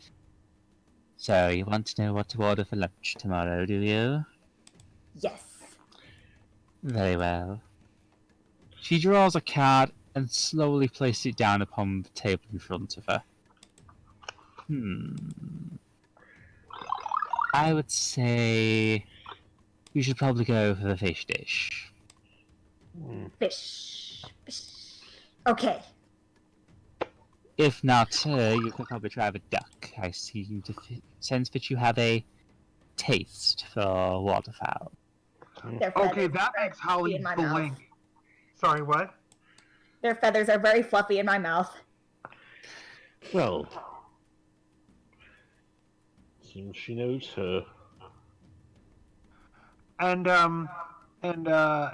"So, you want to know what to order for lunch tomorrow, do you?" Yes. Very well. She draws a card and slowly places it down upon the table in front of her. I would say you should probably go for the fish dish. Fish. Fish. Okay. If not, you can probably try the duck. I seem to sense that you have a taste for waterfowl. Their Okay, feathers that are makes very Holly fluffy in my blink. mouth. Sorry, what? Their feathers are very fluffy in my mouth. well. Seems she knows her. And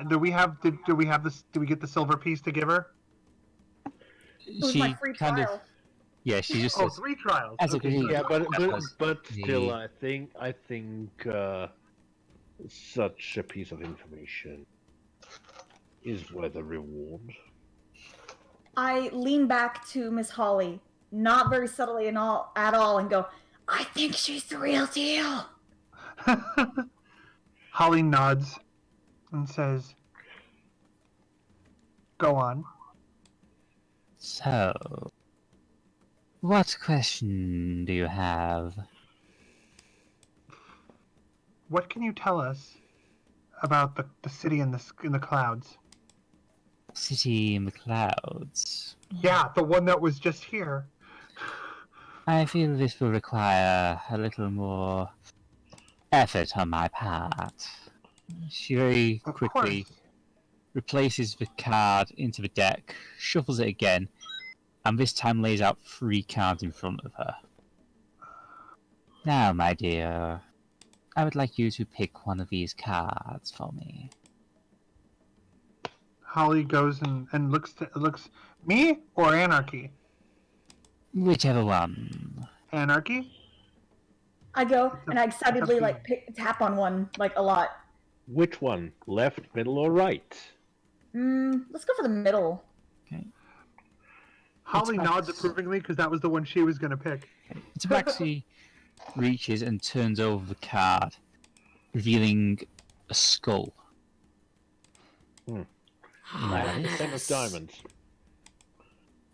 do we have this? Do we get the silver piece to give her? It was She my free kind trial. of, yeah, she just Oh, says, 3 trials. as Okay, agreed. Yeah, but the- still, I think such a piece of information is worth a reward. I lean back to Miss Holly, not very subtly at all, and go, I think she's the real deal. Holly nods and says, "Go on." So, what question do you have? What can you tell us about the city in the clouds? City in the clouds. Yeah, the one that was just here. I feel this will require a little more effort on my part. She very Of quickly course. replaces the card into the deck, shuffles it again, and this time lays out 3 cards in front of her. Now, my dear, I would like you to pick one of these cards for me. Holly goes and looks me or Anarchy. Whichever one. Anarchy. I go It's a- and I excitedly it's a tap on one a lot. Which one? Left, middle, or right? Let's go for the middle. Holly It's nods Max. approvingly because that was the one she was going to pick. Tabaxi reaches and turns over the card, revealing a skull. Now The this, 10 of diamonds.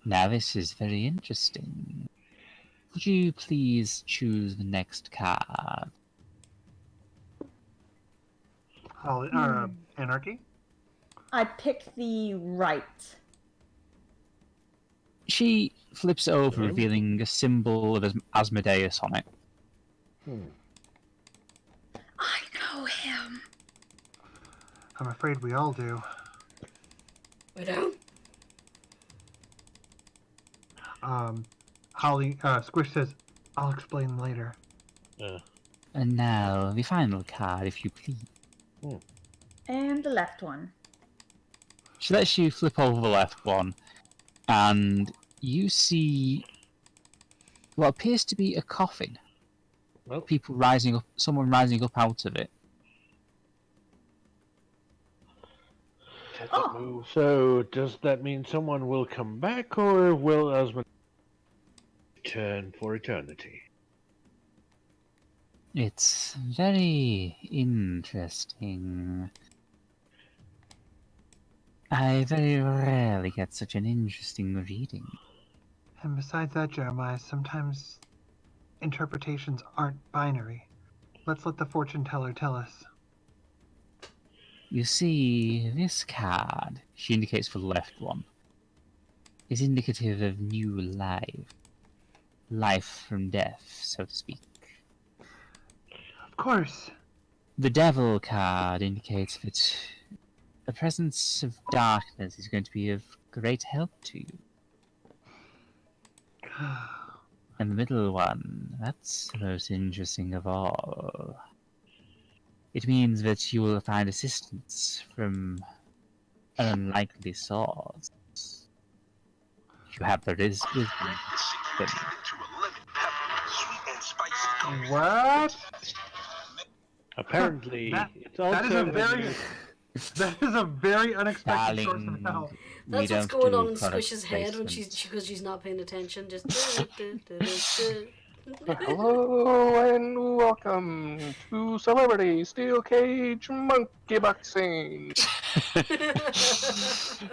now this is very interesting. Would you please choose the next card? Holly, Anarchy. I picked the right. She flips it over, revealing a symbol of Asmodeus on it. I know him. I'm afraid we all do. We don't? Squish says, I'll explain later. And now, the final card, if you please. And the left one. She lets you flip over the left one, and you see what appears to be a coffin. Well, People rising up, someone rising up out of it. Oh, so does that mean someone will come back, or will Asmund return for eternity? It's very interesting. I very rarely get such an interesting reading. And besides that, Jeremiah, sometimes interpretations aren't binary. Let's let the fortune teller tell us. You see, this card, she indicates for the left one, is indicative of new life. Life from death, so to speak. Of course. The devil card indicates that the presence of darkness is going to be of great help to you. And the middle one, that's the most interesting of all. It means that you will find assistance from an unlikely source. You have the wisdom. What? Apparently, it's That is also that is a very unexpected source of Darling, help. we That's what's don't going do on in product Squish's head when placement. because she's not paying attention. Just. Hello and welcome to Celebrity Steel Cage Monkey Boxing.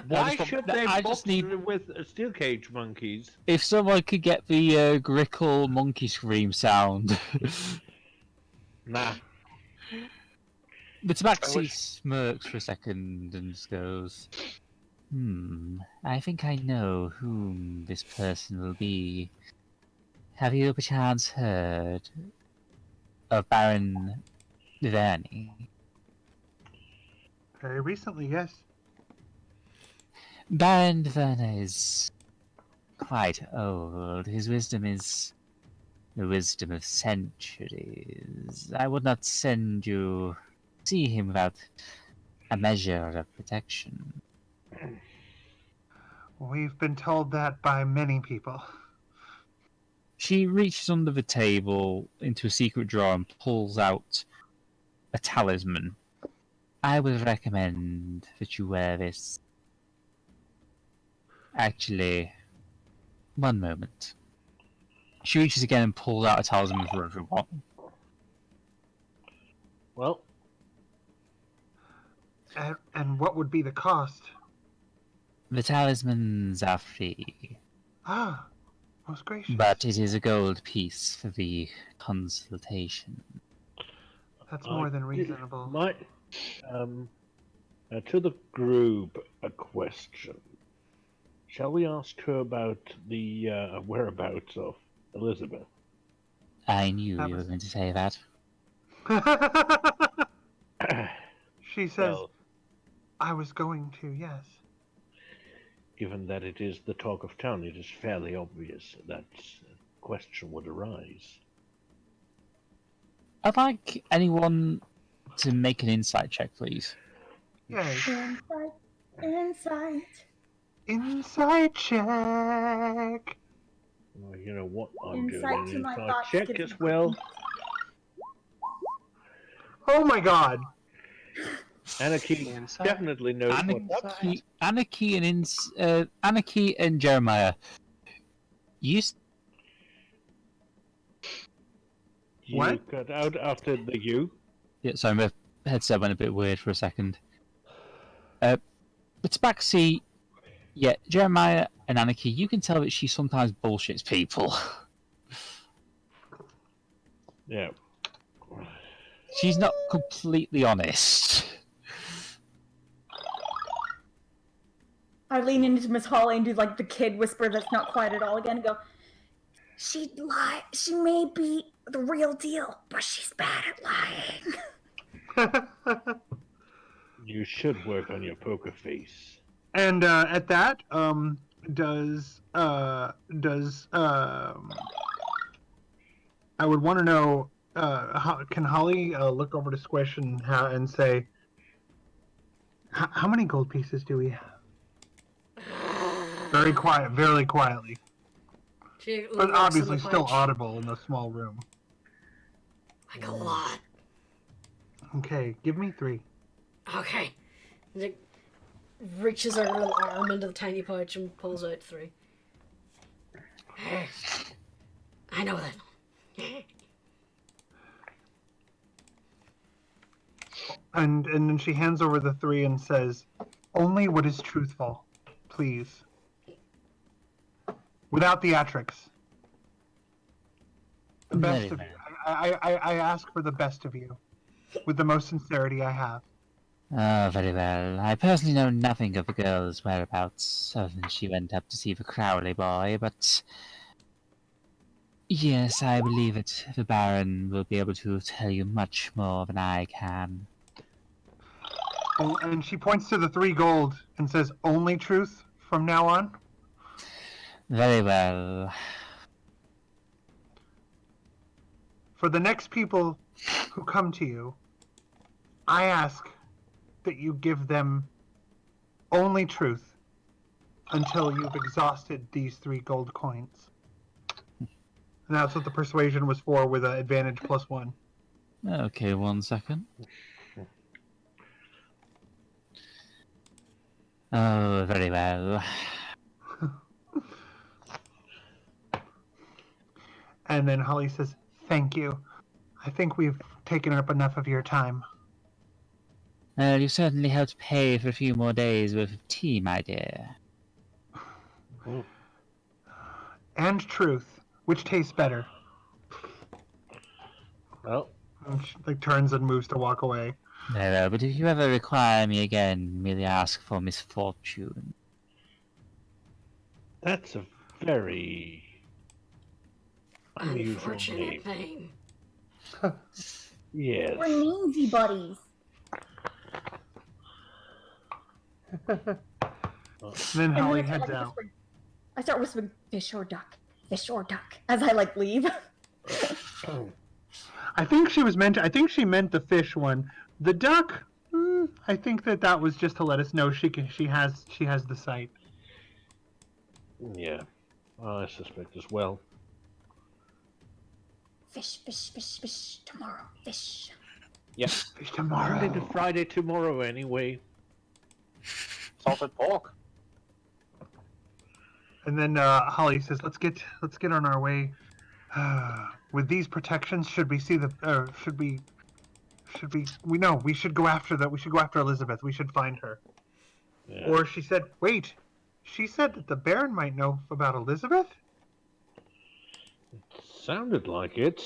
Why just- should they I box just need- with steel cage monkeys? If someone could get the Grickle monkey scream sound. Nah. The tabaxi wish- smirks for a second and just goes, I think I know whom this person will be. Have you perchance heard of Baron Verney? Very recently, yes. Baron Verney is quite old. His wisdom is the wisdom of centuries. I would not send you see him without a measure of protection. We've been told that by many people. She reaches under the table into a secret drawer and pulls out a talisman. I would recommend that you wear this. Actually, one moment. She reaches again and pulls out a talisman for everyone. Well, And what would be the cost? The talismans are free, Ah, most gracious. but it is a gold piece for the consultation. That's more than reasonable. To the group, a question. Shall we ask her about the whereabouts of Elizabeth? I knew That you were was- going to say that. She says, Well, I was going to, yes. given that it is the talk of town, it is fairly obvious that a question would arise. I'd like anyone to make an insight check, please. Yay. Insight. Insight check. Well, you know what? I'm Insight doing to an my inside thoughts check gives as me well. Oh my god. Anarchy Inside. definitely knows what's up. Anarchy and Jeremiah. You You cut out after the you. Yeah, sorry, my headset went a bit weird for a second. But Tabaxi, yeah, Jeremiah and Anarchy, you can tell that she sometimes bullshits people. Yeah. She's not completely honest. I lean into Miss Holly and do like the kid whisper that's not quiet at all again and go, she'd lie. She may be the real deal, but she's bad at lying. You should work on your poker face. And at that, does I would want to know, can Holly look over to Squish and say, how many gold pieces do we have? Very quietly. But obviously still audible in the small room. Like a lot. Okay, give me 3. Okay. And it reaches her little arm into the tiny pouch and pulls out 3. I know that. And then she hands over the 3 and says, only what is truthful, please. Without theatrics. The best of you. I ask for the best of you. With the most sincerity I have. Oh, very well. I personally know nothing of the girl's whereabouts, other than she went up to see the Crowley boy, but... Yes, I believe it. The Baron will be able to tell you much more than I can. And she points to the 3 gold and says, only truth from now on? Very well. For the next people who come to you, I ask that you give them only truth until you've exhausted these 3 gold coins. And that's what the persuasion was for, with an advantage +1. Okay, 1 second. Oh, very well. And then Holly says, thank you. I think we've taken up enough of your time. You certainly helped pay for a few more days worth of tea, my dear. And truth. Which tastes better? Well, And she turns and moves to walk away. Very well, but if you ever require me again, merely ask for misfortune. that's a very unusual Unfortunate name. name. Yes. We're meansy buddies. Then And Holly then I heads start, out. I start whispering, fish or duck, as I leave. I think she meant the fish one. The duck, I think that was just to let us know she has the sight. Yeah, I suspect as well. Fish, tomorrow, fish. Yeah. Fish tomorrow. Monday to Friday tomorrow anyway. Salted pork. And then Holly says, "Let's get on our way. With these protections, should we see the? We should go after that. We should go after Elizabeth. We should find her." Yeah. Or she said, "Wait, she said that the Baron might know about Elizabeth. Sounded like it.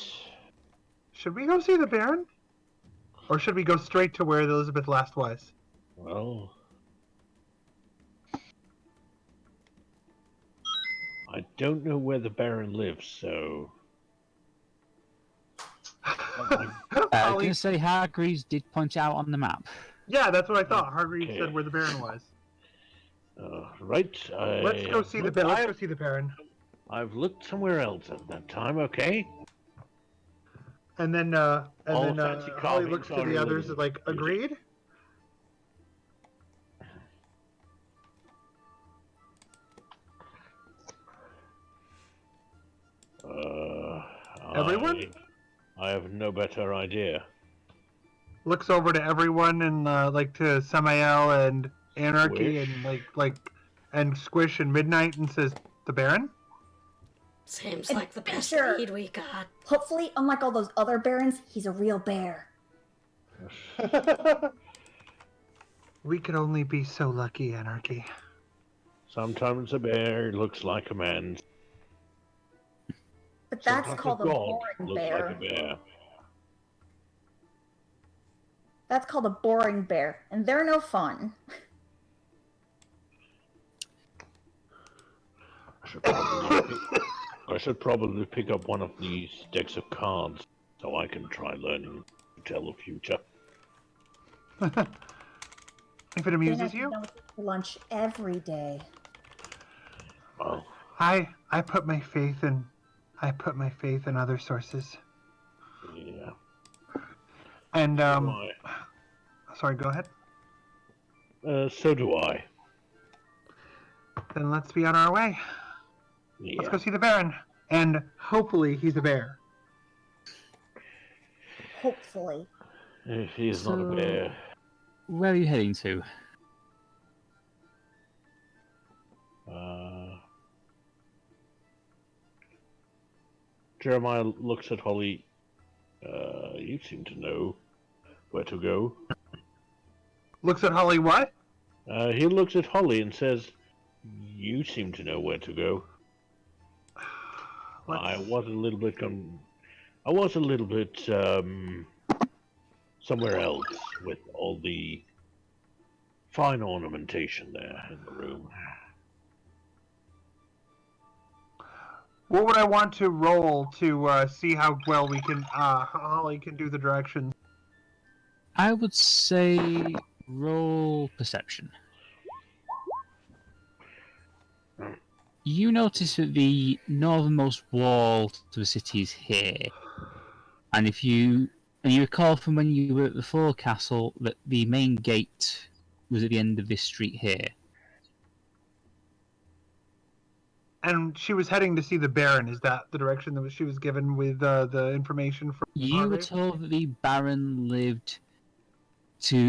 Should we go see the Baron, or should we go straight to where Elizabeth last was?" Well, I don't know where the Baron lives, so I was Holly, going to say Hargreaves did point out on the map. yeah, that's what I thought. Hargreaves Okay. said where the Baron was. right. Let's go see the Baron. Let's go see the Baron. I've looked somewhere else at that time. Okay. And then All fancy Holly carvings looks to are the others illegal. like, agreed? Everyone? I have no better idea. Looks over to everyone and like to Samael and Anarchy Squish. and and Squish and Midnight and says, "The Baron?" Seems And like the best Fisher. lead we got. Hopefully, unlike all those other barons, he's a real bear. We could only be so lucky, Anarchy. Sometimes a bear looks like a man. But that's Sometimes called a god boring looks bear. like a bear. That's called a boring bear, and they're no fun. I should probably pick up one of these decks of cards so I can try learning to tell the future. If it Then I amuses can you, go for lunch every day. Well, I put my faith in other sources. yeah. And So do I. sorry, go ahead. So do I. Then let's be on our way. Yeah. Let's go see the Baron, and hopefully he's a bear. Hopefully. If he's not a So- bear. Where are you heading to? Jeremiah looks at Holly. You seem to know where to go. Looks at Holly. What? He looks at Holly and says, "You seem to know where to go." I was a little bit somewhere else with all the fine ornamentation there in the room. What would I want to roll to see how well we can Holly can do the directions? I would say roll perception. You notice that the northernmost wall to the city is here, and you recall from when you were at the forecastle that the main gate was at the end of this street here. And she was heading to see the Baron. Is that the direction that she was given with the information from? You were Ardeth? told that the Baron lived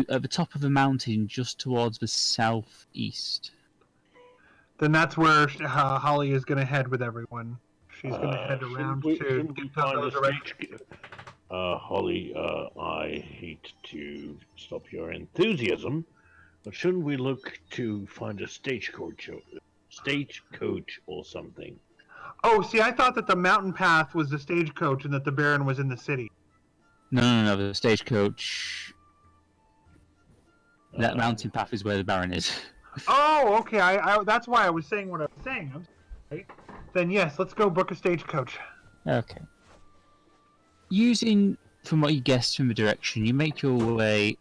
at the top of the mountain, just towards the southeast. Then that's where Holly is going to head with everyone. She's going to head Shouldn't around we to find those a directions. stage? Holly, I hate to stop your enthusiasm, but shouldn't we look to find a stagecoach or something? Oh, see, I thought that the mountain path was the stagecoach and that the Baron was in the city. No, the stagecoach. That mountain path is where the Baron is. Oh, okay. I that's why I was saying what I was saying. I'm sorry. Then yes, let's go book a stagecoach. Okay. Using, from what you guessed from the direction, you make your way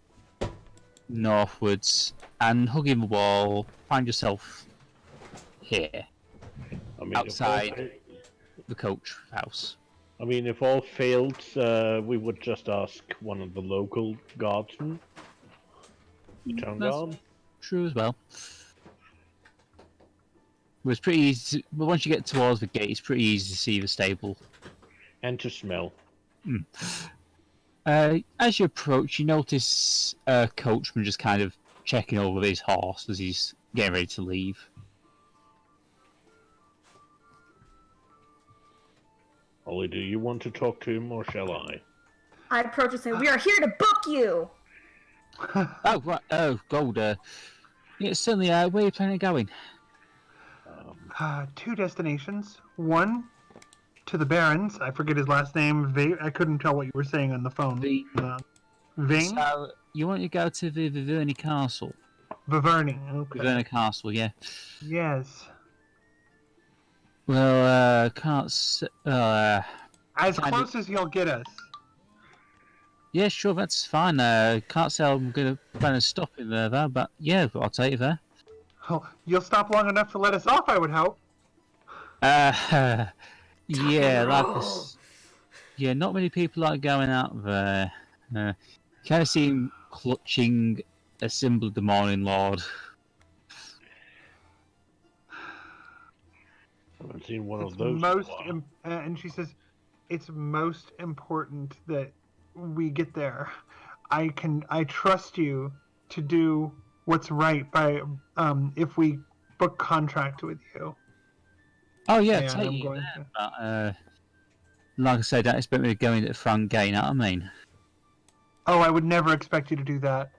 northwards and hugging the wall, find yourself here, I mean, outside the coach house. I mean, if all failed, we would just ask one of the local guardsmen, the town That's guard. true as well. It was pretty easy, but once you get towards the gate, it's pretty easy to see the stable. And to smell. As you approach, you notice a coachman just kind of checking over his horse as he's getting ready to leave. Holly, do you want to talk to him, or shall I? I approach and say, "We are here to book you." Oh, right. Oh, Gold. Yeah, certainly. Where are you planning on going? 2 destinations. One to the Baron's. I forget his last name. I couldn't tell what you were saying on the phone. Vane? So, you want to go to the Viverny Castle? Viverny. Okay. Viverny Castle, yeah. Yes. Well, can't. As Kind close as you'll get us. Yeah, sure, that's fine. Can't say I'm going to plan on stopping there, though, but yeah, I'll take you there. Oh, you'll stop long enough to let us off, I would hope. Yeah, like roll. this. Yeah, not many people are going out there. Kind of see him clutching a symbol of the Morning Lord. I haven't seen one It's of those. most in a while. and she says, it's most important that we get there. I trust you to do what's right by if we book contract with you. Oh yeah, And take I'm you going there, to- but like I said, don't expect me to go in at the front gate, you know what I mean? Oh, I would never expect you to do that.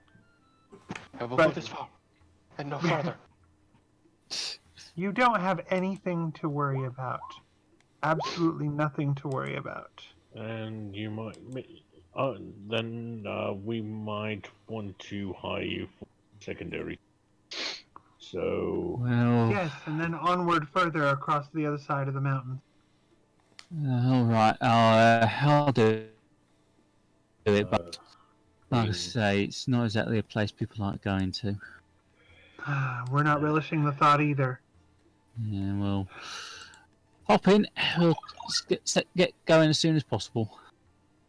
I will But- go this far, and no further. You don't have anything to worry about. Absolutely nothing to worry about. And you might. Then we might want to hire you for secondary So, Well, Yes, and then onward further across the other side of the mountain. all right. I'll do it, but like I say, it's not exactly a place people like going to. We're not relishing the thought either. Yeah, well, hop in. We'll get going as soon as possible.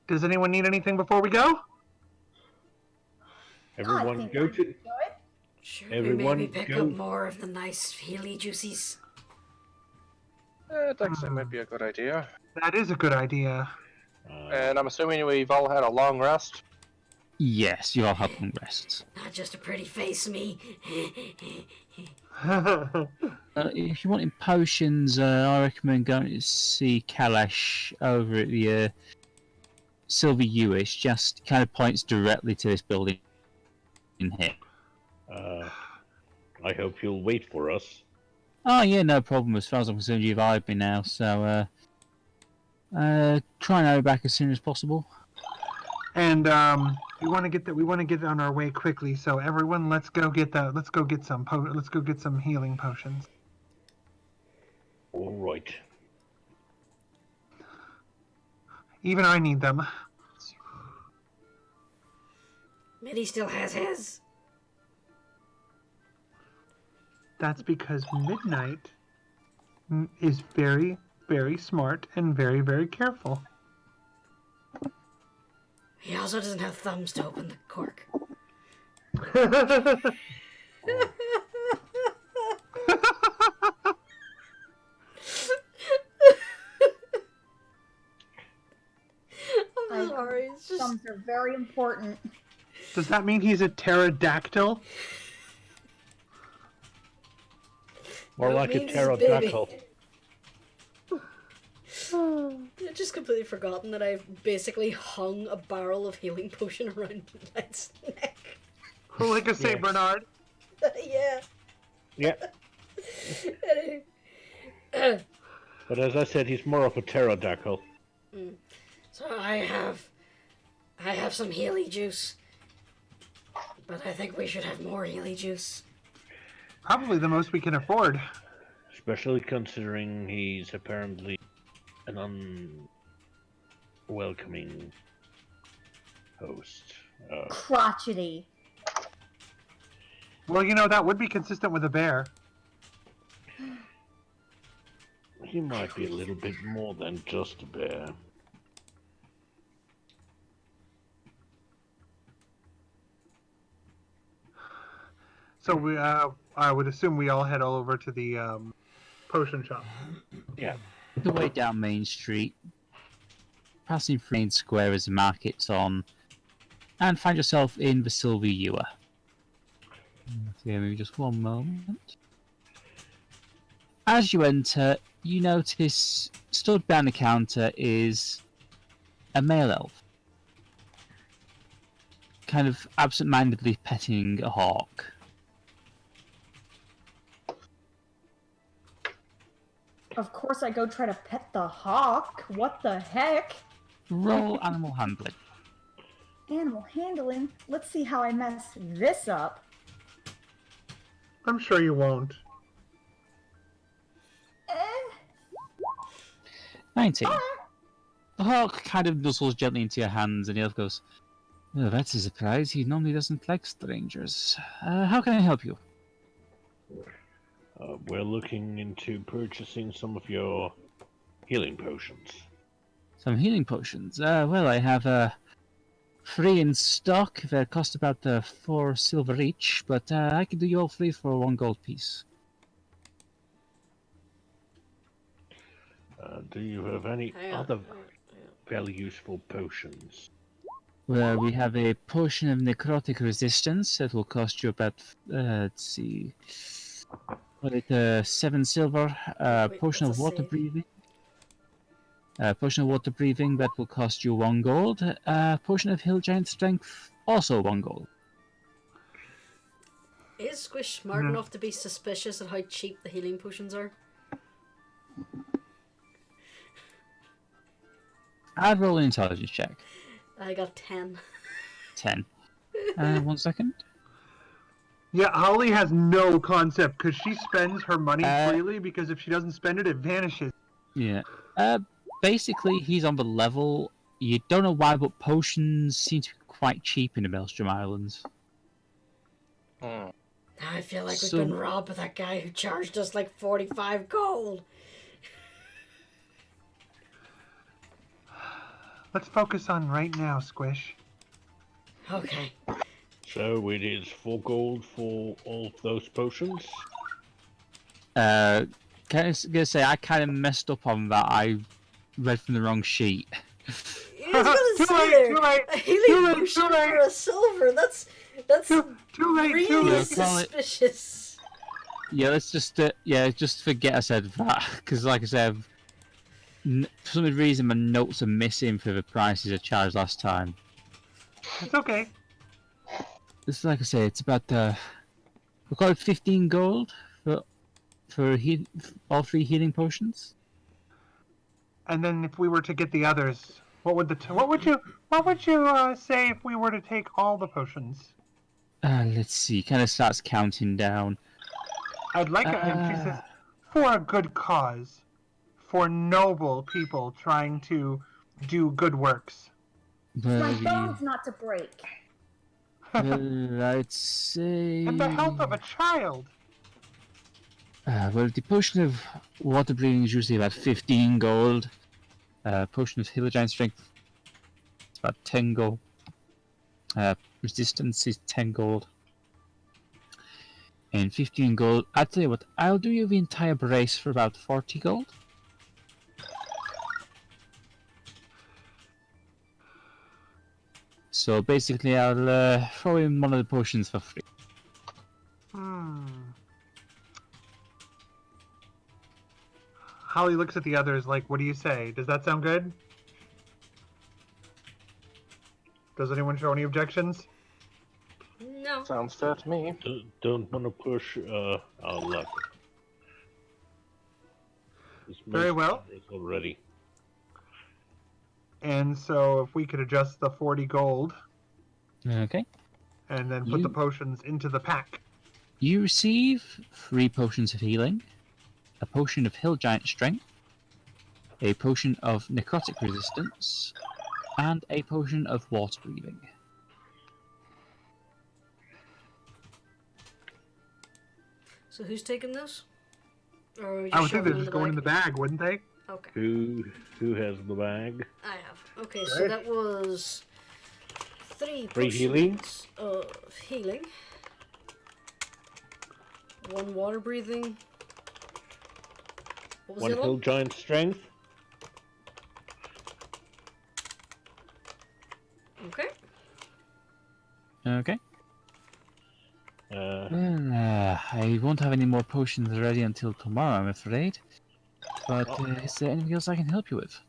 Does anyone need anything before we go? everyone think go I'm to. good. Should Everyone we maybe pick go- up more of the nice Healy juices? That actually might be a good idea. That is a good idea. And I'm assuming we've all had a long rest. Yes, you all have long rests. Not just a pretty face, me. If you want in potions, I recommend going to see Kalash over at the Silver Ewish. Just kind of points directly to this building in here. I hope you'll wait for us. Oh yeah, no problem. As far as I'm concerned, you've eyed me now. So try and hurry back as soon as possible. And we want to get that. We want to get on our way quickly. So everyone, let's go get that. Let's go get some. Let's go get some healing potions. All right. Even I need them. Mitty still has his. That's because Midnight is very, very smart and very, very careful. He also doesn't have thumbs to open the cork. I'm sorry, it's just... Thumbs are very important. Does that mean he's a pterodactyl? More No, it like a means he's a baby. pterodactyl. I've just completely forgotten that I've basically hung a barrel of healing potion around Midnight's neck. Like a Saint Bernard? Yeah. Yeah. But as I said, he's more of a pterodactyl. So I have some Healy juice. But I think we should have more Healy juice. Probably the most we can afford. Especially considering he's apparently an unwelcoming host. Crotchety. Well, you know, that would be consistent with a bear. He might be a little bit more than just a bear. So we, I would assume we all head all over to the potion shop. Yeah. The way down Main Street, passing through Main Square as the market's on, and find yourself in the Silver Ewer. Give me just one moment. As you enter, you notice stood behind the counter is a male elf, kind of absent-mindedly petting a hawk. Of course I go try to pet the hawk. What the heck? Roll animal handling. Animal handling? Let's see how I mess this up. I'm sure you won't. 19. The hawk kind of nuzzles gently into your hands, and the elf goes, "Well, that's a surprise. He normally doesn't like strangers. How can I help you?" We're looking into purchasing some of your healing potions. Some healing potions. Well, I have 3 in stock. They cost about 4 silver each, but I can do you all 3 for 1 gold piece. Do you have any other fairly useful potions? Well, we have a potion of necrotic resistance that will cost you about, let's see, 7 silver. Wait, Potion what's of a water save? breathing. Potion of water breathing that will cost you 1 gold. Potion of hill giant strength, also 1 gold. Is Squish smart enough to be suspicious of how cheap the healing potions are? I'd roll an intelligence check. I got 10. 10. 1 second. Yeah, Holly has no concept because she spends her money Uh, freely because if she doesn't spend it, it vanishes. Yeah. Basically, he's on the level. You don't know why, but potions seem to be quite cheap in the Maelstrom Islands. Hmm. I feel like we've So- been robbed by that guy who charged us like 45 gold. Let's focus on right now, Squish. Okay. So it is 4 gold for all of those potions. Can I gonna say I kind of messed up on that. I read from the wrong sheet. I was gonna Too say late, there, too late, a healing too late, potion too late. for a silver. That's Too late, really too late. Call it- suspicious. Yeah, let's just just forget I said that because, like I said, for some reason my notes are missing for the prices I charged last time. It's okay. This, like I say, it's about we call it 15 gold for all 3 healing potions. And then if we were to get the others, what would you say if we were to take all the potions? Let's see. Kind of starts counting down. I'd like and she says, for a good cause, for noble people trying to do good works. My But, bones not to break. I'd say. And the health of a child. Well, the potion of water breathing is usually about 15 gold. Potion of healer giant strength, it's about 10 gold. Resistance is 10 gold. And 15 gold. I'll tell you what, I'll do you the entire brace for about 40 gold. So basically, I'll throw in one of the potions for free. Holly looks at the others like, what do you say? Does that sound good? Does anyone show any objections? No. Sounds fair to me. Don't want to push our luck. This Very most well. is already. And so if we could adjust the 40 gold Okay. and then put the potions into the pack. You receive 3 potions of healing, a potion of hill giant strength, a potion of necrotic resistance, and a potion of water breathing. So who's taking this? Or are we just I would think shoving they're them just going in the bag, wouldn't they? Okay. Who has the bag? I have. Okay, so Right. that was 3 Three potions healing? of healing. 1 water breathing. What was 1 the other hill one? giant strength. Okay. Okay. Uh, Well, I won't have any more potions ready until tomorrow, I'm afraid. But is there anything else I can help you with?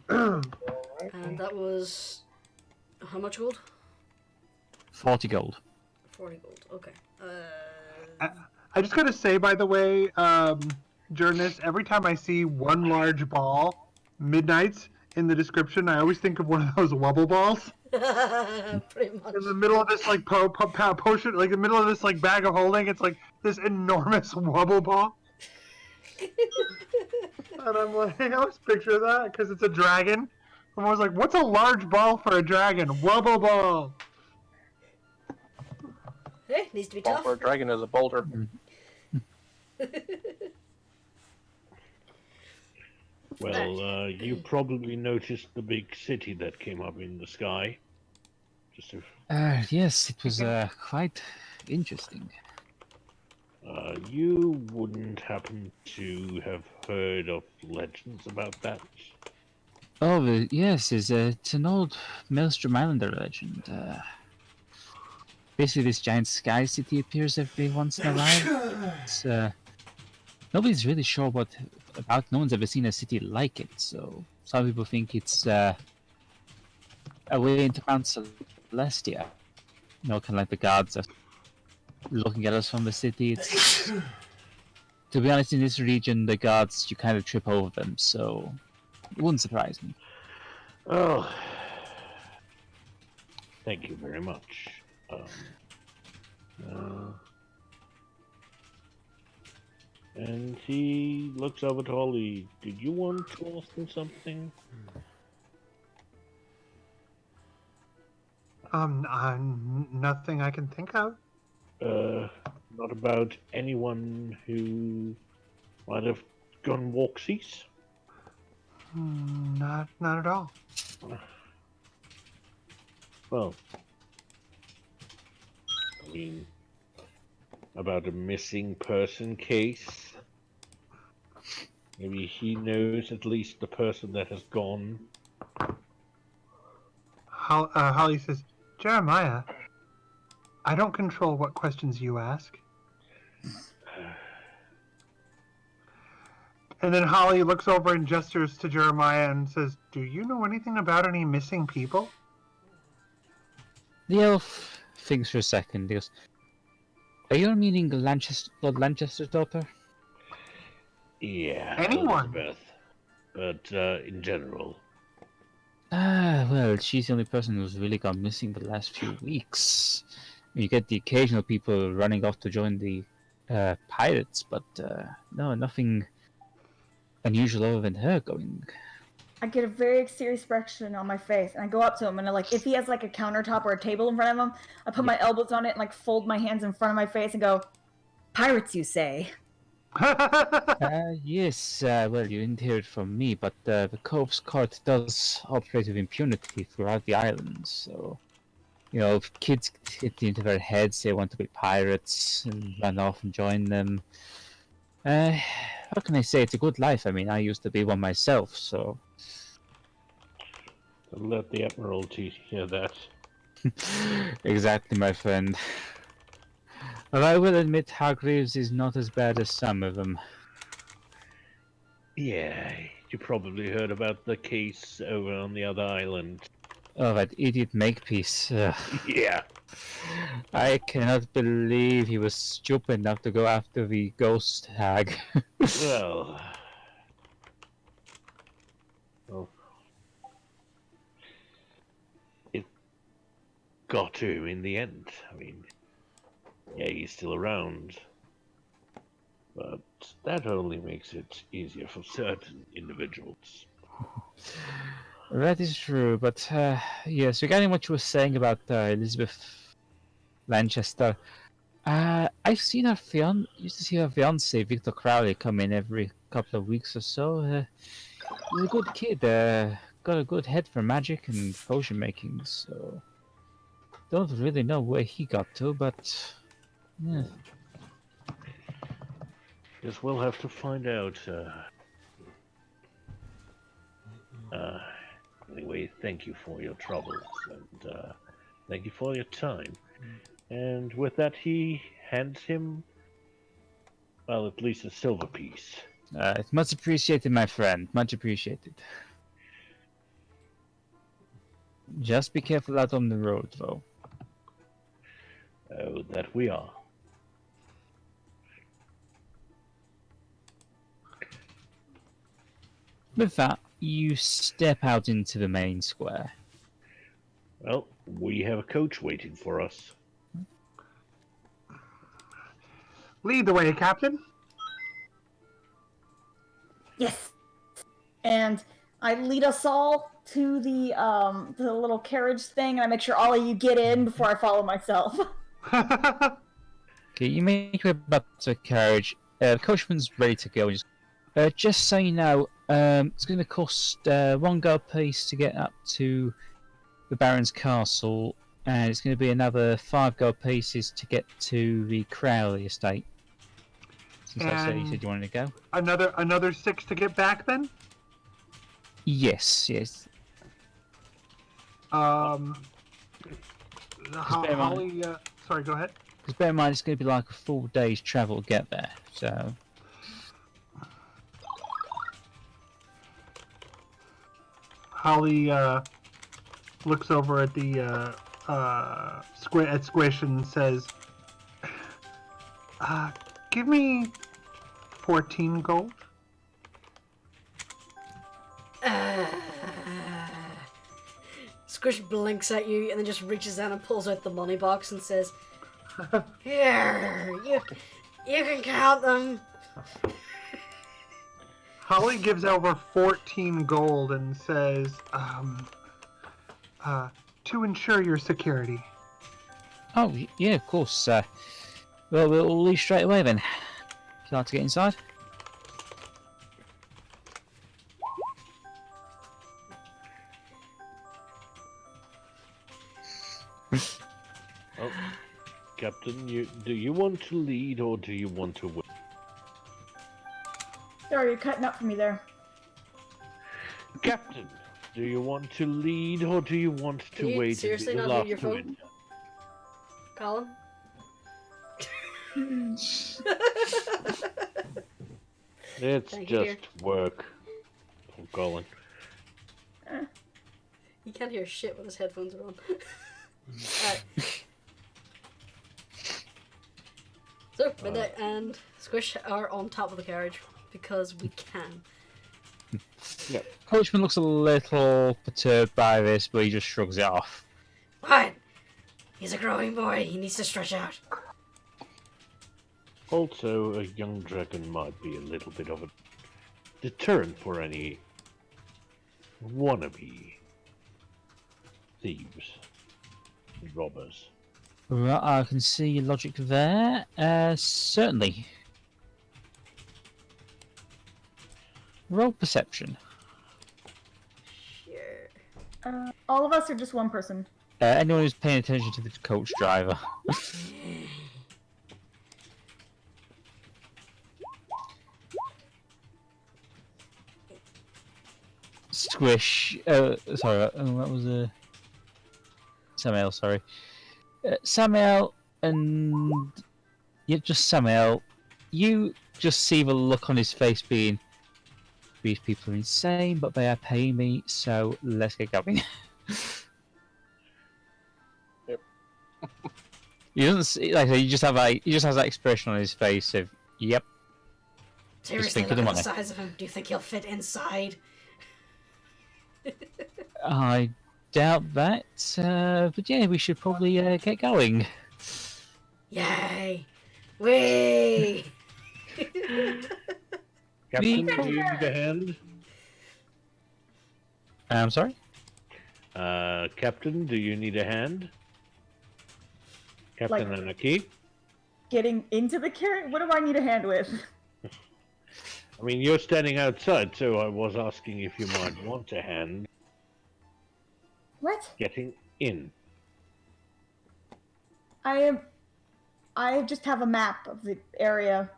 And that was how much gold? 40 gold. 40 gold. Okay. I just gotta say, by the way, Jurnis, every time I see one large ball, Midnights, in the description, I always think of one of those wobble balls. Pretty much. In the middle of this, like, potion, like, the middle of this, like, bag of holding, it's like this enormous wobble ball. And I'm like, I always picture that, because it's a dragon. I'm always like, what's a large ball for a dragon? Wobble ball! Hey, needs to be Ball tough. for a dragon is a boulder. well, you probably noticed the big city that came up in the sky. Just if Yes, it was quite interesting. you wouldn't happen to have heard of legends about that. Oh, yes, it's an old Maelstrom Islander legend. Basically, this giant sky city appears every once in a while. It's, nobody's really sure what about. No one's ever seen a city like it, so some people think it's a way into Mount Celestia. You know, kind of like the gods are looking at us from the city. It's, to be honest, in this region, the gods, you kind of trip over them, so it wouldn't surprise me. Oh, Thank you very much. And he looks over to Holly. Did you want to ask him something? Nothing I can think of. Not about anyone who might have gone walksies? Not at all. Well, I mean, about a missing person case. Maybe he knows at least the person that has gone. Holly says, Jeremiah, I don't control what questions you ask. And then Holly looks over and gestures to Jeremiah and says, do you know anything about any missing people? The elf thinks for a second. He goes, "Are you meaning Lord Lanchester's daughter?" Yeah, Anyone. Elizabeth. But in general. Ah, well, she's the only person who's really gone missing for the last few weeks. You get the occasional people running off to join the pirates, but no, nothing unusual other than her going. I get a very serious expression on my face, and I go up to him, and if he has a countertop or a table in front of him, I put my elbows on it and fold my hands in front of my face and go, "Pirates, you say?" Yes, well, you didn't hear it from me, but the Cove's court does operate with impunity throughout the island, so, if kids get it into their heads they want to be pirates and run off and join them, how can I say it's a good life? I mean, I used to be one myself, so... Don't let the Admiralty hear that. Exactly, my friend. But I will admit Hargreaves is not as bad as some of them. Yeah, you probably heard about the case over on the other island. Oh, that idiot Makepeace. Ugh. Yeah. I cannot believe he was stupid enough to go after the ghost hag. Well, it got to him in the end. I mean, yeah, he's still around. But that only makes it easier for certain individuals. That is true, but yes, regarding what you were saying about Elizabeth Lanchester, I've seen her used to see her fiance Victor Crowley come in every couple of weeks or so. He's a good kid, got a good head for magic and potion making, so don't really know where he got to, but yeah. Guess we'll have to find out. Anyway, thank you for your troubles, and thank you for your time. And with that, he hands him, well, at least a silver piece. It's much appreciated, my friend. Much appreciated. Just be careful out on the road, though. Oh, that we are. With that, you step out into the main square. Well, we have a coach waiting for us. Lead the way, Captain. Yes. And I lead us all to the little carriage thing, and I make sure all of you get in before I follow myself. Okay, you make your way back to the carriage. The coachman's ready to go. Just so you know, it's going to cost 1 gold piece to get up to the Baron's castle, and it's going to be another 5 gold pieces to get to the Crowley estate. Since I said you said you wanted to go. Another 6 to get back, then? Yes. Holly, sorry, go ahead. Because bear in mind, it's going to be like a full day's travel to get there, so... Holly looks over at the Squish and says, "Give me 14 gold." Squish blinks at you and then just reaches down and pulls out the money box and says, "Here, you can count them." Holly gives over 14 gold and says, to ensure your security. Oh, yeah, of course. Well, we'll leave straight away then. Would you like to get inside? Oh, Captain, do you want to lead or do you want to wait? Sorry, you're cutting up for me there. Captain, do you want to lead or do you want to Can you wait? seriously and be the not hear last your to phone? enter? Colin? It's Thank you, dear. just work. I'm calling. He can't hear shit when his headphones are on. Alright. So, Midnight and Squish are on top of the carriage because we can. Yep. Coachman looks a little perturbed by this, but he just shrugs it off. What? He's a growing boy. He needs to stretch out. Also, a young dragon might be a little bit of a deterrent for any wannabe thieves and robbers. Right, I can see your logic there. Certainly. Roll perception. Sure. All of us or just one person? Anyone who's paying attention to the coach driver. Squish. Sorry, what was Samael, sorry. Samael and... Yep, just Samael. You just see the look on his face being... These people are insane, but they are paying me, so let's get going. Yep. He doesn't see, like he just has that expression on his face of yep. Seriously, think look of the at the money. size of him. Do you think he'll fit inside? I doubt that, but yeah, we should probably get going. Yay! Whee! Captain, do you need a hand? I'm sorry. Captain, do you need a hand? Captain Like- Anarchy? Getting into the carriage? What do I need a hand with? I mean, you're standing outside, so I was asking if you might want a hand What? getting in. I just have a map of the area.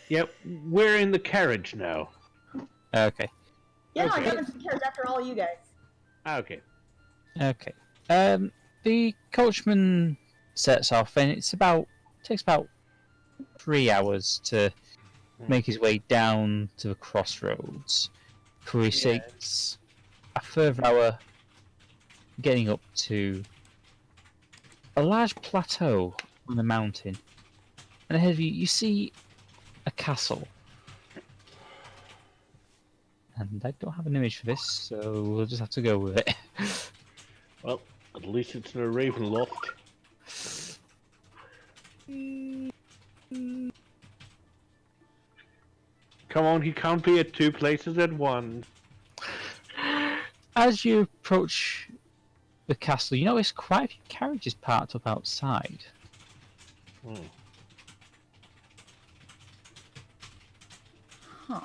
Yep, we're in the carriage now. Okay. Yeah, no, I Okay. got into the carriage after all you guys. Okay. Okay. The coachman sets off, and takes about 3 hours to make his way down to the crossroads. Before he takes a further hour getting up to a large plateau on the mountain. And ahead of you, you see a castle. And I don't have an image for this, so we'll just have to go with it. Well, at least it's in a raven loft. Come on, he can't be at two places at once. As you approach the castle, you notice quite a few carriages parked up outside. Hmm. Huh.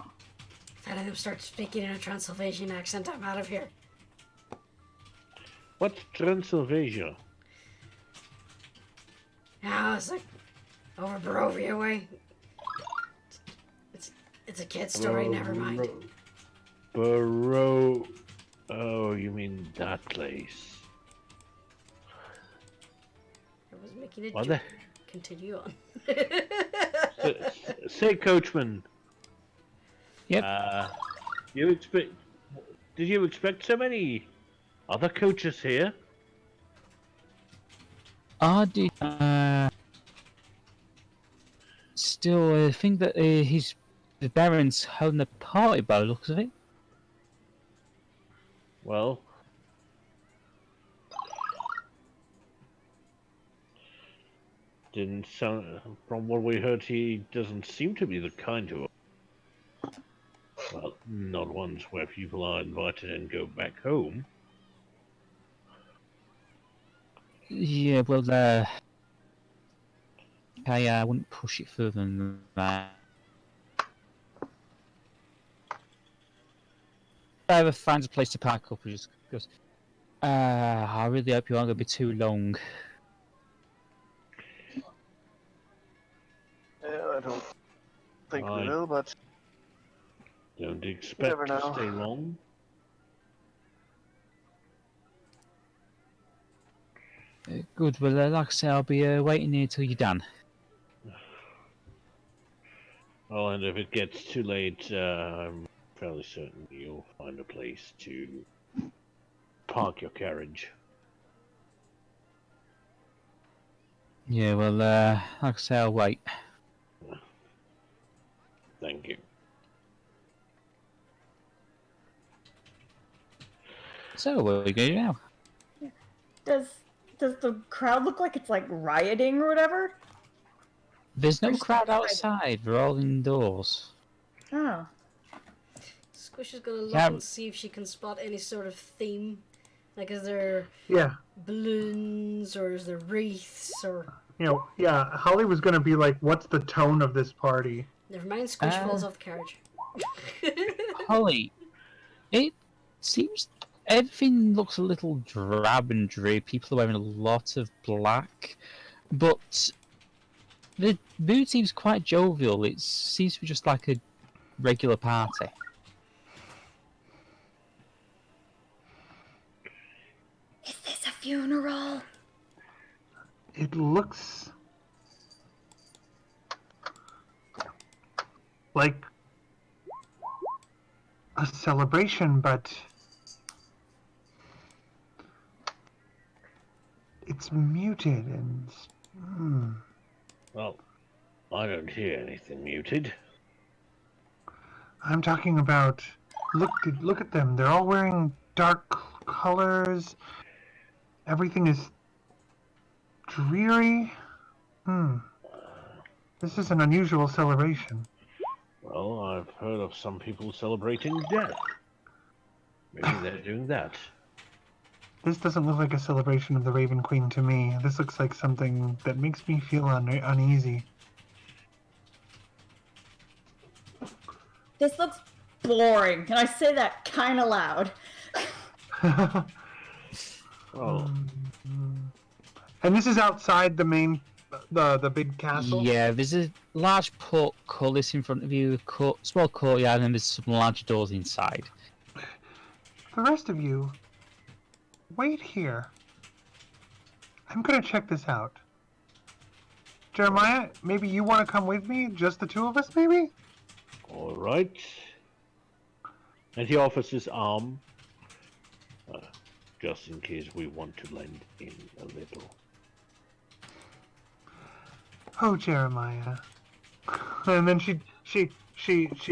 If any of them start speaking in a Transylvanian accent, I'm out of here. What's Transylvania? Yeah, it's like over Barovia way. It's a kid's story, never mind. Oh, you mean that place? I was making a What joke. Continue on. Say, coachman. Yep. Did you expect so many other coaches here? Still, I think that the Baron's holding a party by the looks of it. Well, Didn't sound, from what we heard, he doesn't seem to be the kind who. Well, not ones where people are invited and go back home. Yeah, well, I wouldn't push it further than that. If I ever finds a place to park up, he just goes, I really hope you aren't going to be too long. Yeah, I don't think we I- will, but Don't never expect to know. stay long. Good, well, like I say, I'll be waiting here till you're done. Well, and if it gets too late, I'm fairly certain you'll find a place to park your carriage. Yeah, well, like I say, I'll wait. Thank you. So, what are we going to do now? Does the crowd look like it's like rioting or whatever? There's no There's crowd no crowd. outside, we're all indoors. Oh. Squish is gonna look Yeah. and see if she can spot any sort of theme. Like, is there Yeah. balloons or is there wreaths or? Yeah, Holly was gonna be like, what's the tone of this party? Never mind. Squish falls off the carriage. Holly, it seems everything looks a little drab and dreary. People are wearing a lot of black, but the mood seems quite jovial. It seems to be just like a regular party. Is this a funeral? It looks like a celebration, but it's muted and Well, I don't hear anything muted. I'm talking about look at them. They're all wearing dark colors. Everything is dreary. This is an unusual celebration. Well, I've heard of some people celebrating death. Maybe they're doing that. This doesn't look like a celebration of the Raven Queen to me. This looks like something that makes me feel uneasy. This looks boring. Can I say that kind of loud? Oh, And this is outside the main, the big castle. Yeah, there's a large portcullis in front of you, small courtyard, and there's some large doors inside. The rest of you, wait here. I'm gonna check this out. Jeremiah, maybe you want to come with me? Just the two of us, maybe? all right. And he offers his arm, just in case we want to blend in a little. Oh, Jeremiah. And then she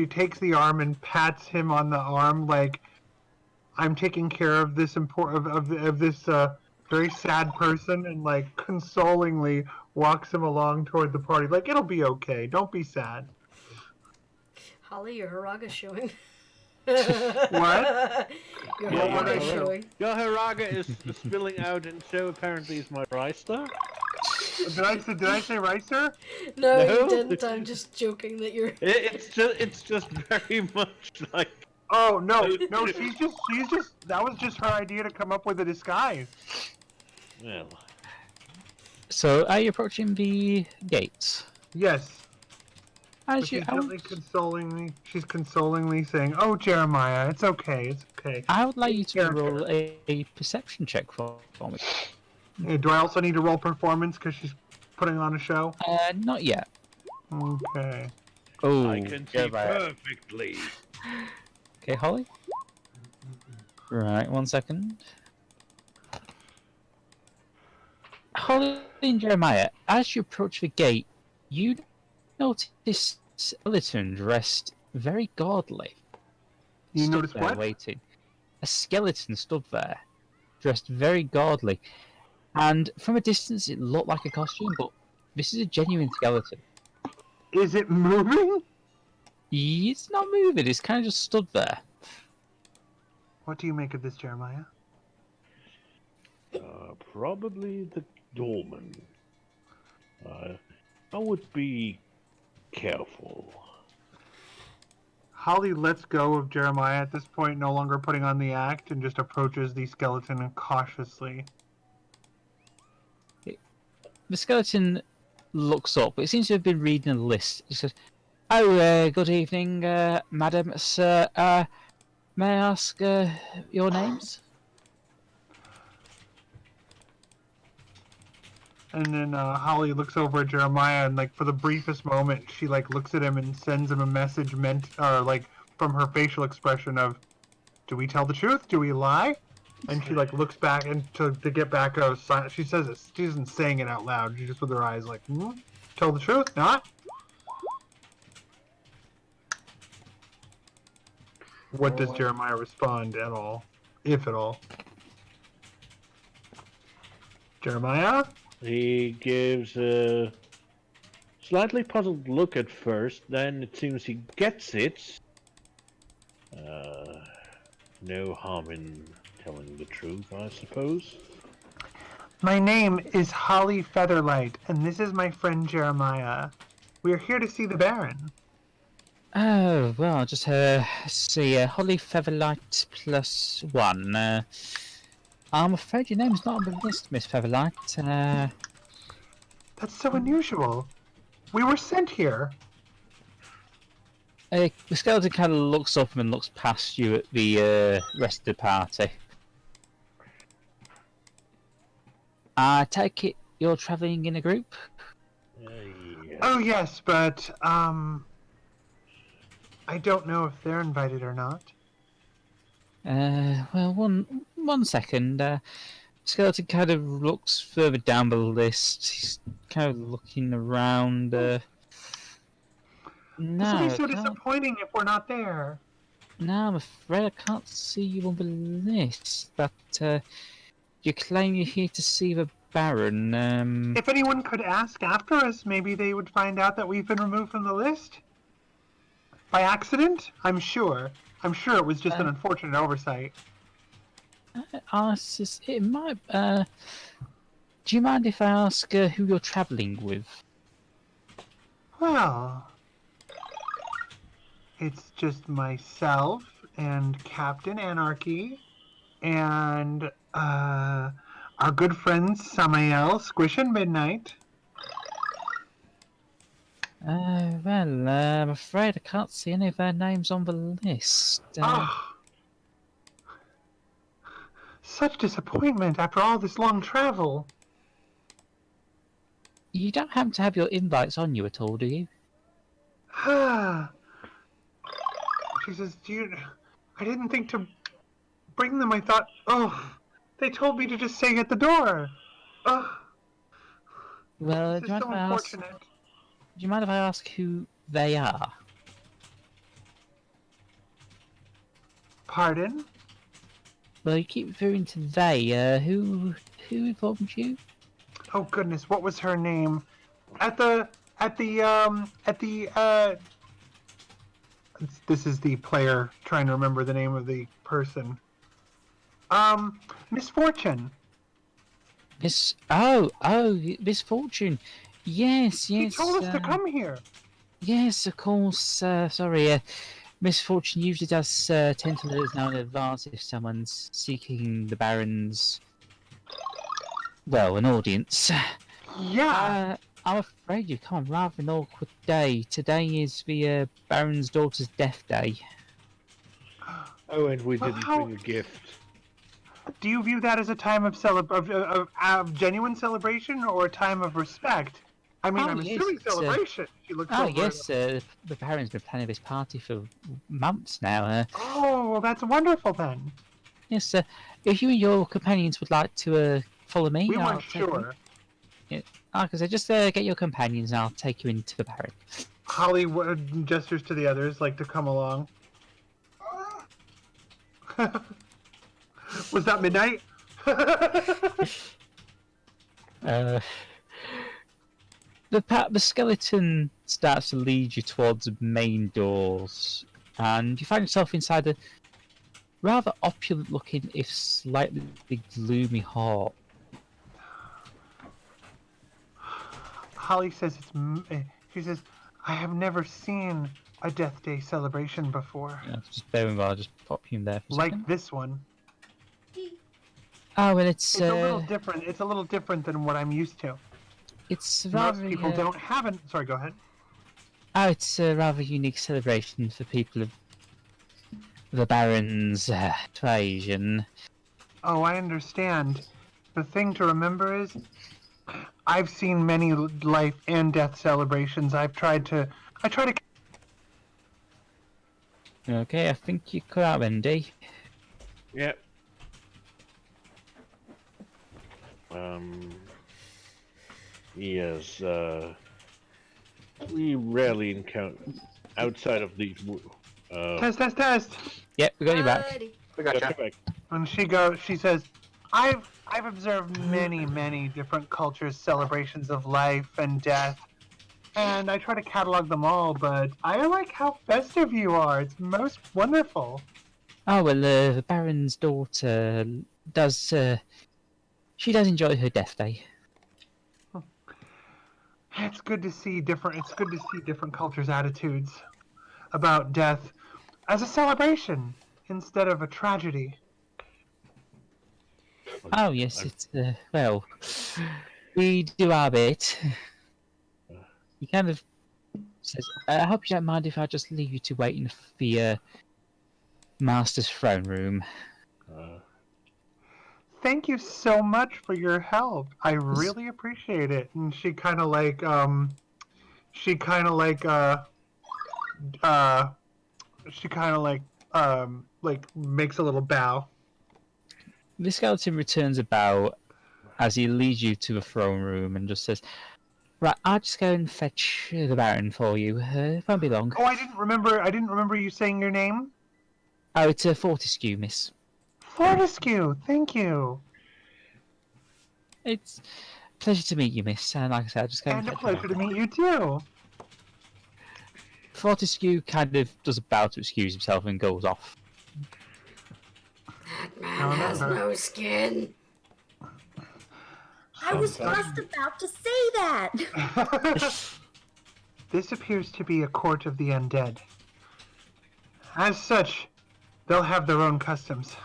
takes the arm and pats him on the arm like, I'm taking care of this of this very sad person, and like consolingly walks him along toward the party. Like, it'll be okay. Don't be sad. Holly, your Haraga's showing. What? Your Yeah, Haraga's yeah. showing. Your Haraga is spilling out, and so apparently is my Reister. Did I say right, sir? No, you No. didn't. I'm just joking that you're. It's just very much like. Oh no, she's just that was just her idea to come up with a disguise. Well, So, are you approaching the gates? Yes. As She's you, gently consolingly saying, "Oh, Jeremiah, it's okay, it's okay." I would like you to Character. roll a perception check for me. Do I also need to roll performance because she's putting on a show? Not yet. Okay. Oh, I can see Jeremiah. perfectly. Okay, Holly. Right, 1 second. Holly and Jeremiah, as you approach the gate, you notice skeleton dressed very godly. You Stood notice there what? waiting. A skeleton stood there, dressed very godly. And from a distance, it looked like a costume, but This is a genuine skeleton. Is it moving? It's not moving. It's kind of just stood there. What do you make of this, Jeremiah? Probably the doorman. I would be careful. Holly lets go of Jeremiah at this point, no longer putting on the act, and just approaches the skeleton cautiously. The skeleton looks up. It seems to have been reading a list. It says, "Oh, good evening, madam, sir. May I ask your names?" And then Holly looks over at Jeremiah, and like for the briefest moment, she like looks at him and sends him a message meant, or like from her facial expression of, "Do we tell the truth? Do we lie?" And she like looks back and to get back out of silence. She says it. She isn't saying it out loud. She just with her eyes like, "Tell the truth? Not?" What does Jeremiah respond at all, if at all? Jeremiah? He gives a slightly puzzled look at first, then it seems he gets it. No harm in telling the truth, I suppose. My name is Holly Featherlight, and this is my friend Jeremiah. We are here to see the Baron. Oh, well, just see, Holly Featherlight +1. I'm afraid your name's not on the list, Miss Featherlight. That's so unusual. We were sent here. The skeleton kind of looks up and looks past you at the rest of the party. I take it you're travelling in a group? Yeah. Oh yes, but I don't know if they're invited or not. Well, one second. Skeleton kind of looks further down the list. He's kind of looking around. This will No, be so I can't- disappointing if we're not there. no, I'm afraid I can't see you on the list. But you claim you're here to see the Baron. If anyone could ask after us, maybe they would find out that we've been removed from the list. By accident? I'm sure. I'm sure it was just an unfortunate oversight. It might. Do you mind if I ask who you're travelling with? Well, it's just myself and Captain Anarchy and our good friends Samael, Squish, and Midnight. Well, I'm afraid I can't see any of their names on the list. Such disappointment after all this long travel. You don't happen to have your invites on you at all, do you? She says, I didn't think to bring them. I thought, they told me to just say at the door. Well, This is so unfortunate. Do you mind if I ask who they are? Pardon? Well, you keep referring to they. Who informed you? Oh goodness, what was her name? This is the player trying to remember the name of the person. Misfortune. Misfortune. Yes. He told us to come here. Yes, of course. Sorry. Misfortune usually does tend to let us know in advance if someone's seeking the Baron's, well, an audience. Yeah. I'm afraid you've come on rather an awkward day. Today is the Baron's daughter's death day. Oh, and we Well, didn't how- bring a gift. Do you view that as a time of genuine celebration or a time of respect? I mean, Oh, I'm yes, assuming it's, celebration. She looks Oh over yes, the Baron's been planning this party for months now. Oh, well, that's wonderful then. Yes, if you and your companions would like to follow me, We I'll weren't take you- sure. Like I said, just get your companions and I'll take you into the Baron. Holly gestures to the others, like to come along. Was that midnight? the skeleton starts to lead you towards the main doors, and you find yourself inside a rather opulent-looking, if slightly gloomy hall. Holly says she says, I have never seen a Death Day celebration before. Yeah, just bear with me while I just pop you in there for a Like second. this one. Oh, well, it's a little different. It's a little different than what I'm used to. It's Most rather people don't have it. Sorry, go ahead. Oh, it's a rather unique celebration for people of the Baron's invasion. Oh, I understand. The thing to remember is, I've seen many life and death celebrations. I try to. Okay, I think you cut out, Wendy. Yep. Yes, we rarely encounter outside of these. Test. Yep, we got you back. Alrighty. We got you. Back. When she says, I've observed many different cultures' celebrations of life and death, and I try to catalog them all, but I like how festive you are. It's most wonderful. Oh, well, the Baron's daughter does, she does enjoy her death day. It's good to see different cultures' attitudes about death as a celebration instead of a tragedy. Oh, yes, it's, well, we do our bit. He kind of says, I hope you don't mind if I just leave you to wait in the Master's throne room. Thank you so much for your help. I really appreciate it. And she kind of like makes a little bow. The skeleton returns a bow as he leads you to the throne room and just says, right, I'll just go and fetch the Baron for you. It won't be long. Oh, I didn't remember you saying your name. Oh, it's a Fortescue, miss. Fortescue, thank you. It's a pleasure to meet you, miss. And like I said, I'll just go And a fetch pleasure the to meet you too. Fortescue kind of does a bow to excuse himself and goes off. That man has no skin. I was just about to say that. This appears to be a court of the undead. As such, they'll have their own customs.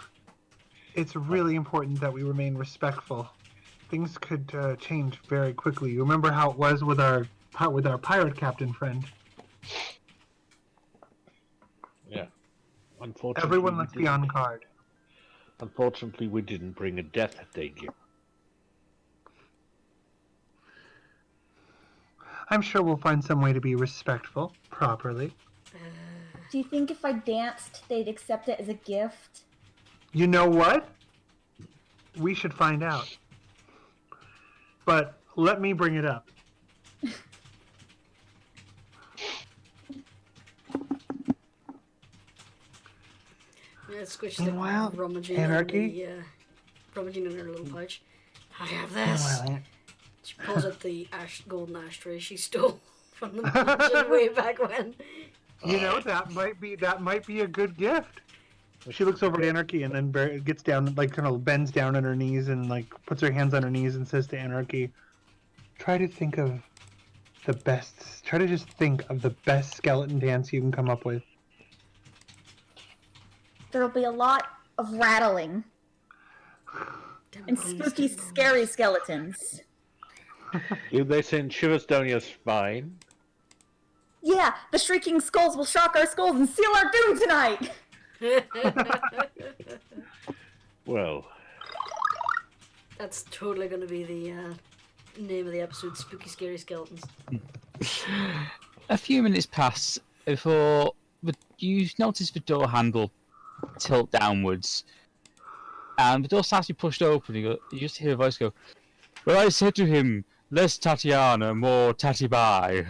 It's really important that we remain respectful. Things could change very quickly. You remember how it was with our pirate captain friend? Yeah. Unfortunately, Everyone, let's be on guard. Unfortunately, we didn't bring a death day gift. I'm sure we'll find some way to be respectful, properly. Do you think if I danced, they'd accept it as a gift? You know what? We should find out. But let me bring it up. Yeah, Squish Meanwhile, rummaging Anarchy? rummaging in her little pouch. I have this. She pulls out the golden ashtray she stole from the dungeon way back when. You know, that might be a good gift. She looks over at Anarchy and then gets down, like kind of bends down on her knees and like puts her hands on her knees and says to Anarchy, try to just think of the best skeleton dance you can come up with. There'll be a lot of rattling. And spooky, scary skeletons. If they send shivers down your spine. Yeah, the shrieking skulls will shock our skulls and seal our doom tonight! Well, That's totally going to be the name of the episode, Spooky Scary Skeletons. A few minutes pass before you notice the door handle tilt downwards, and the door starts to be pushed open. You just hear a voice go, well, I said to him, less Tatiana, more Tatibai.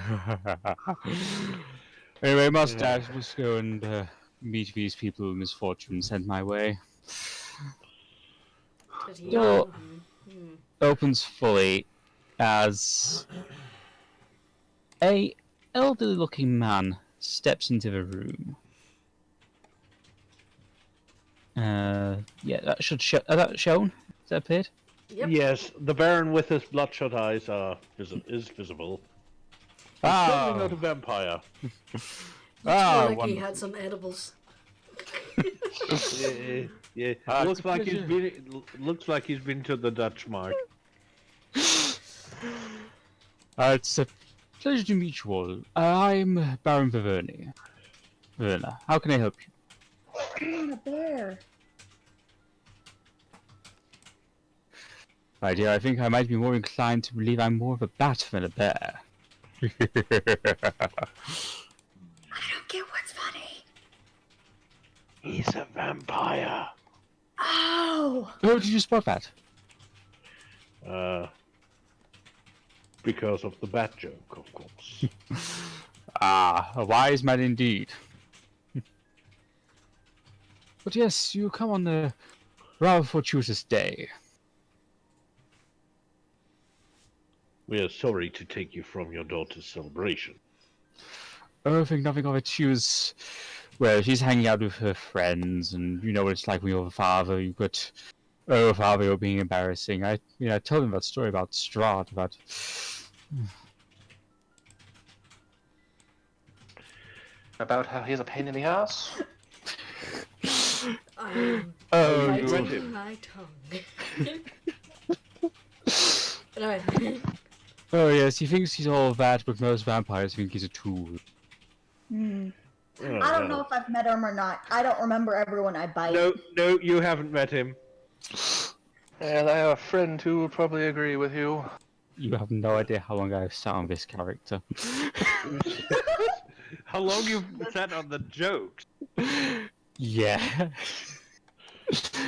Anyway, mustache, must go and meet these people of misfortune sent my way. Door opens fully as A elderly-looking man steps into the room. Yeah, that should show. That shown? Has that appeared? Yep. Yes, the Baron with his bloodshot eyes is visible. He's certainly not a vampire. Looks more like he wonderful. had some edibles. Yeah. It's a pleasure. Looks like he's been to the Dutch Mark. It's a pleasure to meet you all. I'm Baron Viverni. Verna, how can I help you? I'm a bear. My dear, I think I might be more inclined to believe I'm more of a bat than a bear. I don't get what's funny. He's a vampire. Oh! Oh, did you spot that? Because of the bat joke, of course. Ah, a wise man indeed. But yes, you come on a rather fortuitous day. We are sorry to take you from your daughter's celebration. Oh, I think nothing of it. Well, she's hanging out with her friends, and you know what it's like when you're a father. You've got, oh, father, you're being embarrassing. I told him that story about Strahd, about... About how he's a pain in the ass? I'm Oh, biting my tongue. Anyway. Oh, yes, he thinks he's all that, but most vampires think he's a tool. Hmm. Oh, I don't know well. if I've met him or not. I don't remember everyone I bite. No, you haven't met him. And I have a friend who would probably agree with you. You have no idea how long I've sat on this character. How long you've sat on the jokes? Yeah.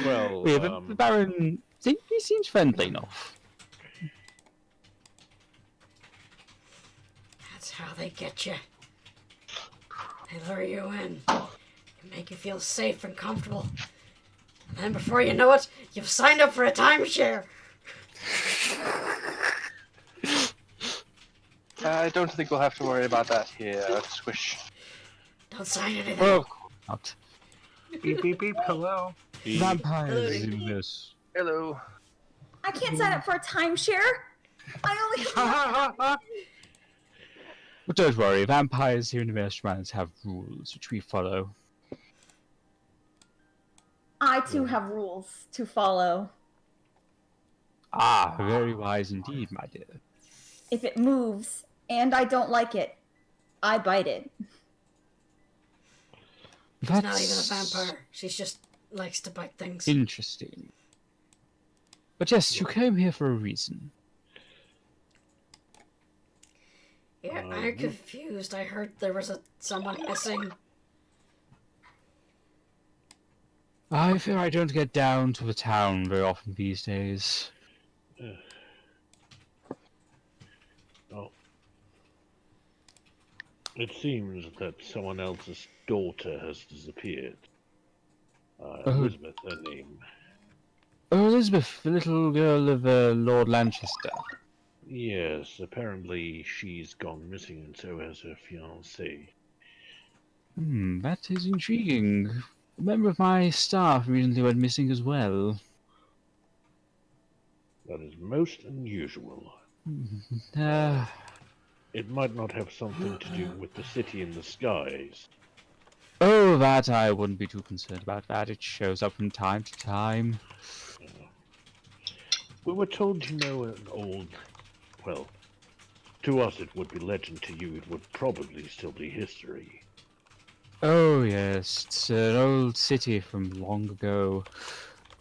Well, Yeah, but the Baron, he seems friendly enough. That's how they get you. They lure you in, and make you feel safe and comfortable. And then before you know it, you've signed up for a timeshare. I don't think we'll have to worry about that here, Squish. Don't sign anything. Oh, not. Beep beep beep. Hello. Vampires in this. Hello. I can't sign up for a timeshare. I only. But don't worry, vampires here in the Maelstrom have rules which we follow. I too have rules to follow. Ah, very wise indeed, my dear. If it moves and I don't like it, I bite it. She's not even a vampire. She just likes to bite things. Interesting. But yes, you came here for a reason. Yeah, I'm confused. I heard there was someone missing. I fear I don't get down to the town very often these days. Oh. It seems that someone else's daughter has disappeared. Elizabeth, her name. Oh, Elizabeth, the little girl of Lord Lanchester. Yes, apparently she's gone missing, and so has her fiancé. That is intriguing. A member of my staff recently went missing as well. That is most unusual. Uh, It might not have something to do with the city in the skies. oh, that I wouldn't be too concerned about that. It shows up from time to time. We were told you know an old... Well, to us it would be legend, to you it would probably still be history. Oh, yes, it's an old city from long ago.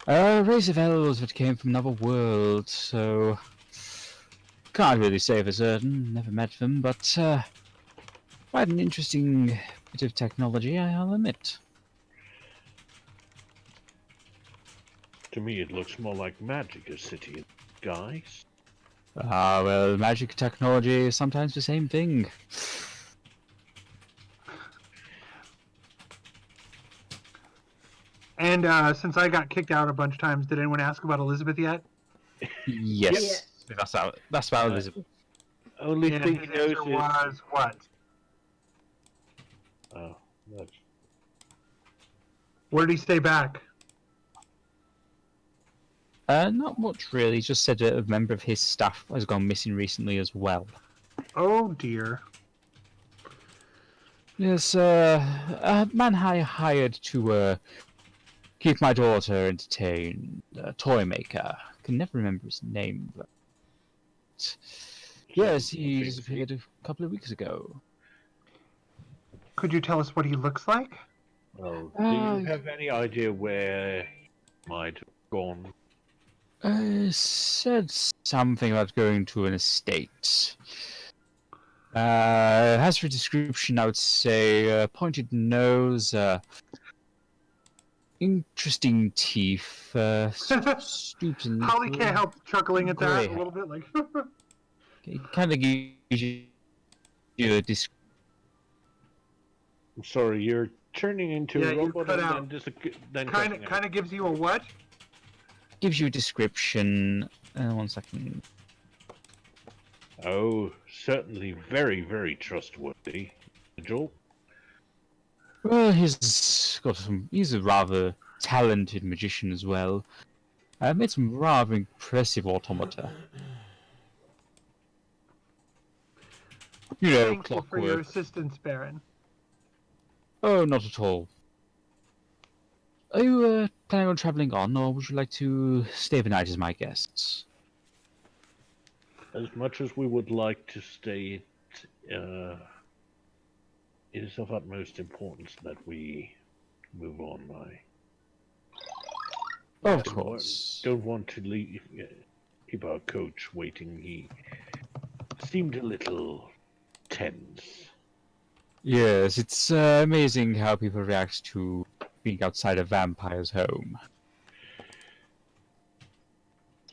A race of elves that came from another world, so... Can't really say for certain, never met them, but quite an interesting bit of technology, I'll admit. To me it looks more like magic, a city in the skies. Ah, well, magic technology is sometimes the same thing. And since I got kicked out a bunch of times, did anyone ask about Elizabeth yet? Yes, that's about Elizabeth. only And thing his he knows answer is... was what? Oh, that's... Where did he stay back? Not much really. He just said a member of his staff has gone missing recently as well. Oh dear. Yes, a man I hired to keep my daughter entertained, a toy maker. Can never remember his name, but yes, he disappeared a couple of weeks ago. Could you tell us what he looks like? Oh, do you have any idea where he might have gone? Said something about going to an estate. As for description, I would say pointed nose, interesting teeth, stoops and Holly can't help chuckling at grey that a little bit, like. It kind of gives you a I'm sorry, you're turning into Yeah, a you robot cut and out. then kind cutting out. of gives you a what? gives you a description. 1 second. Oh, certainly very, very trustworthy. Joel? Well, he's a rather talented magician as well. Made some rather impressive automata. You know, Thankful for your clockwork. assistance, Baron. Oh, not at all. Are you planning on travelling on, or would you like to stay the night as my guests? As much as we would like to stay, it is of utmost importance that we move on. Of course. Don't want to leave, keep our coach waiting. He seemed a little tense. Yes, it's amazing how people react to being outside a vampire's home.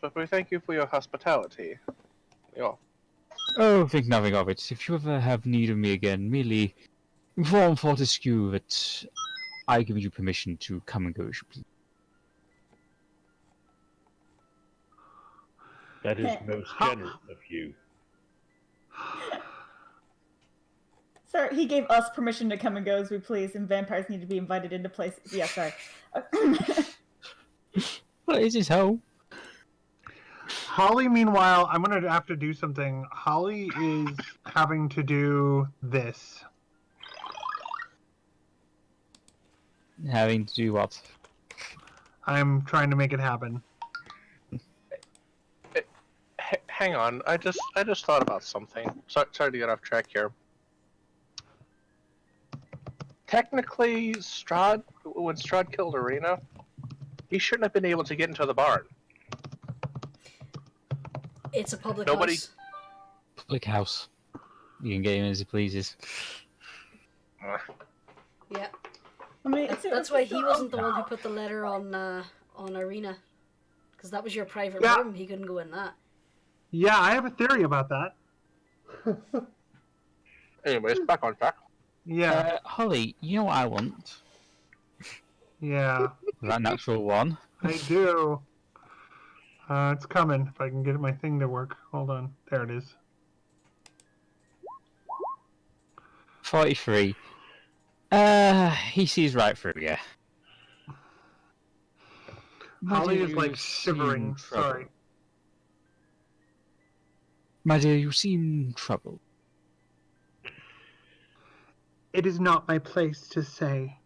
But we thank you for your hospitality. Yeah. Oh, think nothing of it. If you ever have need of me again, merely inform Fortescue that I give you permission to come and go as you please. That is most generous of you. Sir, he gave us permission to come and go as we please, and vampires need to be invited into places. Yeah, sorry. Well, it's his home. Holly, meanwhile, I'm going to have to do something. Holly is having to do this. Having to do what? I'm trying to make it happen. Hang on, I just thought about something. Sorry to get off track here. Technically, when Strahd killed Arena, he shouldn't have been able to get into the barn. It's a public Nobody- house. Public house. You can get him as he pleases. Yeah. I mean, That's why he wasn't the one who put the letter on Arena. Because that was your private Yeah. room. He couldn't go in that. Yeah, I have a theory about that. Anyways, back on track. Yeah, Holly, you know what I want? yeah, That natural one. I do. It's coming. If I can get my thing to work. Hold on. There it is. 43. He sees right through you. Holly dear, is you like seem shivering. troubled. Sorry. My dear, you seem troubled. It is not my place to say,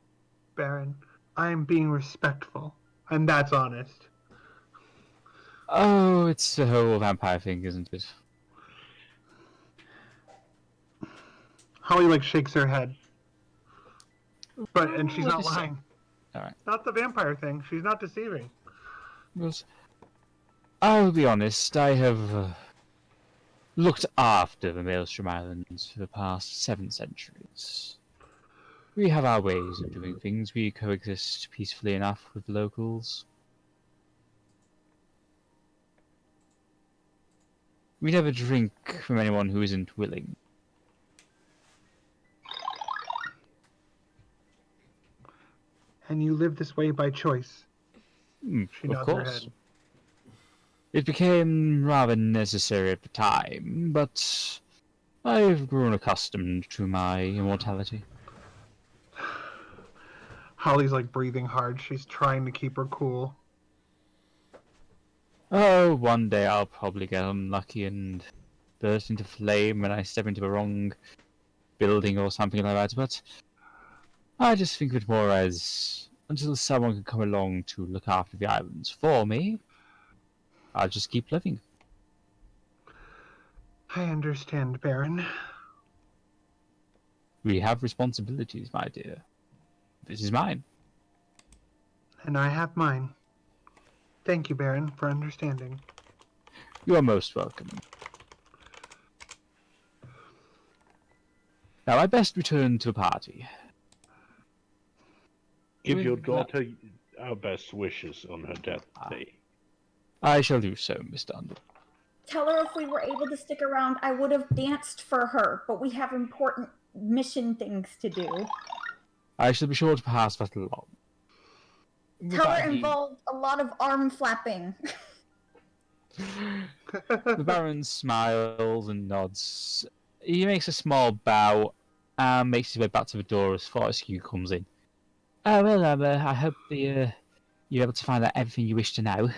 Baron. I am being respectful, and that's honest. Oh, it's the whole vampire thing, isn't it? Holly like shakes her head, and she's What not is it? lying. Alright. Not the vampire thing. She's not deceiving. Because I'll be honest, I have looked after the Maelstrom Islands for the past 7 centuries. We have our ways of doing things. We coexist peacefully enough with the locals. We never drink from anyone who isn't willing. And you live this way by choice. She Of nods her course. head. It became rather necessary at the time, but I've grown accustomed to my immortality. Holly's like breathing hard. She's trying to keep her cool. Oh, one day I'll probably get unlucky and burst into flame when I step into the wrong building or something like that, but I just think of it more as until someone can come along to look after the islands for me, I'll just keep living. I understand, Baron. We have responsibilities, my dear. This is mine. And I have mine. Thank you, Baron, for understanding. You are most welcome. Now I best return to the party. Give With your that- daughter our best wishes on her death day. I shall do so, Mr. Underwood. Tell her if we were able to stick around, I would have danced for her, but we have important mission things to do. I shall be sure to pass that along. With Tell that, her he- involved a lot of arm flapping. The Baron smiles and nods. He makes a small bow and makes his way back to the door as Fortescue comes in. Oh, well, I hope you're able to find out everything you wish to know.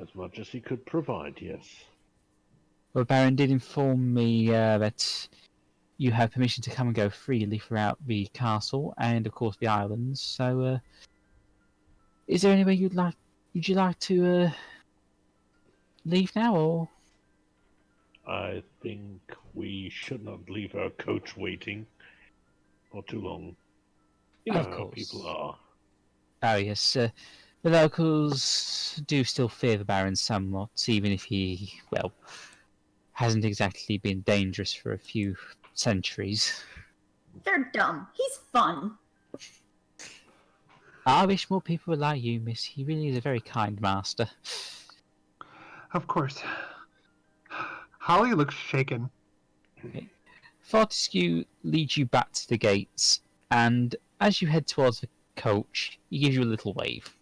As much as he could provide, yes. Well, the Baron did inform me that you have permission to come and go freely throughout the castle and, of course, the islands. So, is there anywhere would you like to leave now, or? I think we should not leave our coach waiting for too long. You know Of how course. people are. Oh yes, the locals do still fear the Baron somewhat, even if he, well, hasn't exactly been dangerous for a few centuries. They're dumb. He's fun. I wish more people were like you, miss. He really is a very kind master. Of course. Holly looks shaken. Fortescue leads you back to the gates, and as you head towards the coach, he gives you a little wave.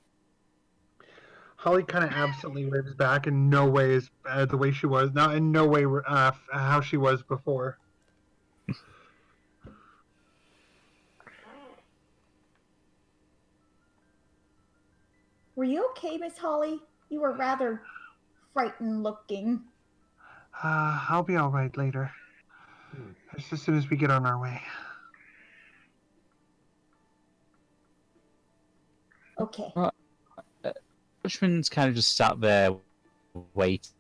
Holly kind of absently waves back. In no way is the way she was. Not in no way how she was before. Were you okay, Miss Holly? You were rather frightened looking. I'll be all right later. Just as soon as we get on our way. Okay. Bushman's kind of just sat there, waiting.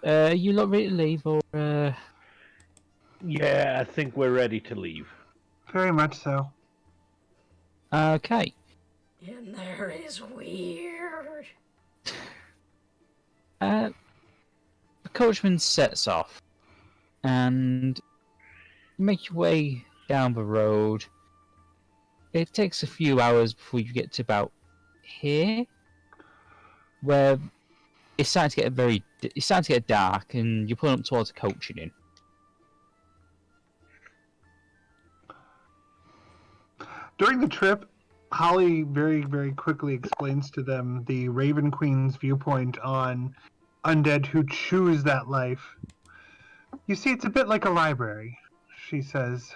You lot ready to leave, or? Yeah, I think we're ready to leave. Very much so. Okay. In there is weird. The coachman sets off, and you make your way down the road. It takes a few hours before you get to about here, where it's starting to get dark, and you're pulling up towards the coaching inn. During the trip, Holly very, very quickly explains to them the Raven Queen's viewpoint on undead who choose that life. You see, it's a bit like a library, she says.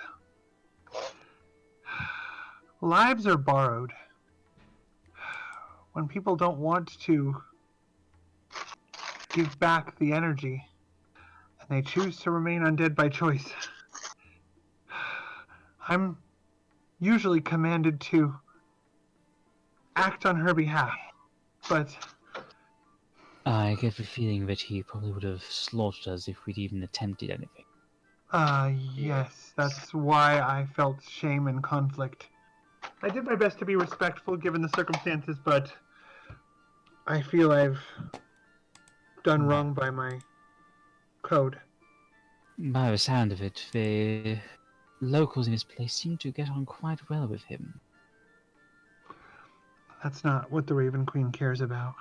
Lives are borrowed. When people don't want to give back the energy, and they choose to remain undead by choice, I'm usually commanded to act on her behalf, but I get the feeling that he probably would have slaughtered us if we'd even attempted anything. yes, that's why I felt shame and conflict. I did my best to be respectful given the circumstances, but I feel I've done wrong by my code. By the sound of it, the locals in his place seem to get on quite well with him. That's not what the Raven Queen cares about.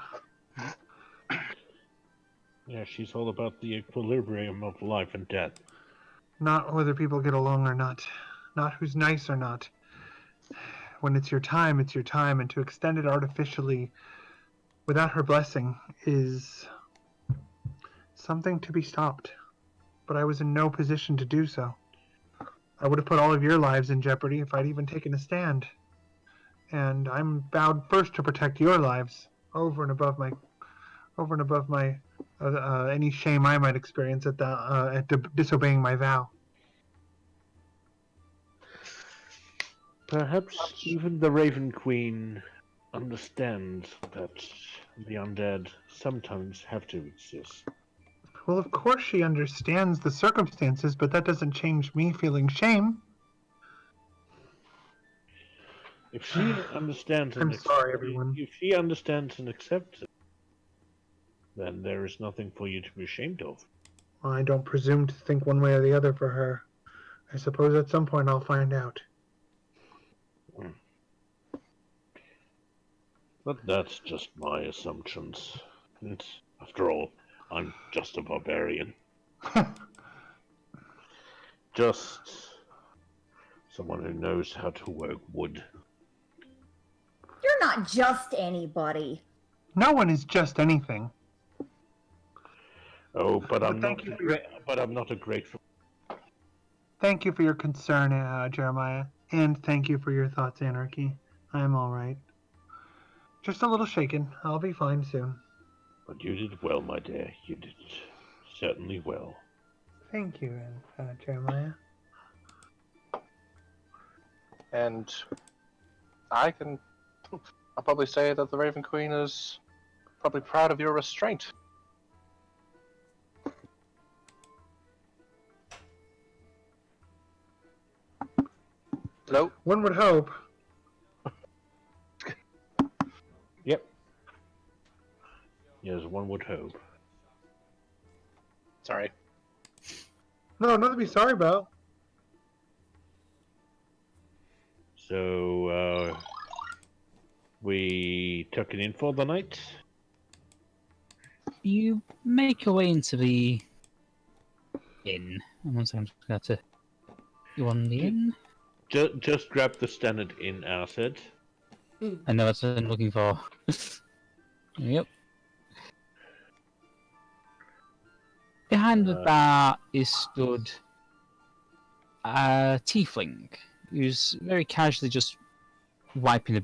Yeah, she's all about the equilibrium of life and death. Not whether people get along or not. Not who's nice or not. When it's your time, and to extend it artificially without her blessing is something to be stopped. But I was in no position to do so. I would have put all of your lives in jeopardy if I'd even taken a stand. And I'm bound first to protect your lives, over and above my any shame I might experience at disobeying my vow. Perhaps even the Raven Queen understands that the undead sometimes have to exist. Well, of course she understands the circumstances, but that doesn't change me feeling shame. If she understands and I'm sorry, everyone. if she understands and accepts it, then there is nothing for you to be ashamed of. Well, I don't presume to think one way or the other for her. I suppose at some point I'll find out. But that's just my assumptions. And after all, I'm just a barbarian. Just someone who knows how to work wood. You're not just anybody. No one is just anything. Oh, but I'm thank not. you But I'm not a grateful. Thank you for your concern, Jeremiah, and thank you for your thoughts, Anarchy. I'm all right. Just a little shaken. I'll be fine soon. But you did well, my dear. You did certainly well. Thank you, Jeremiah. And I'll probably say that the Raven Queen is probably proud of your restraint. Nope. One would hope. Yep. Yes, one would hope. Sorry. No, nothing to be sorry about. So, we tuck it in for the night? You make your way into the inn. One second, I'm just going to... You want the inn? Just grab the standard inn asset. I know that's what I'm looking for. Yep. Behind the bar is stood a tiefling who's very casually just wiping a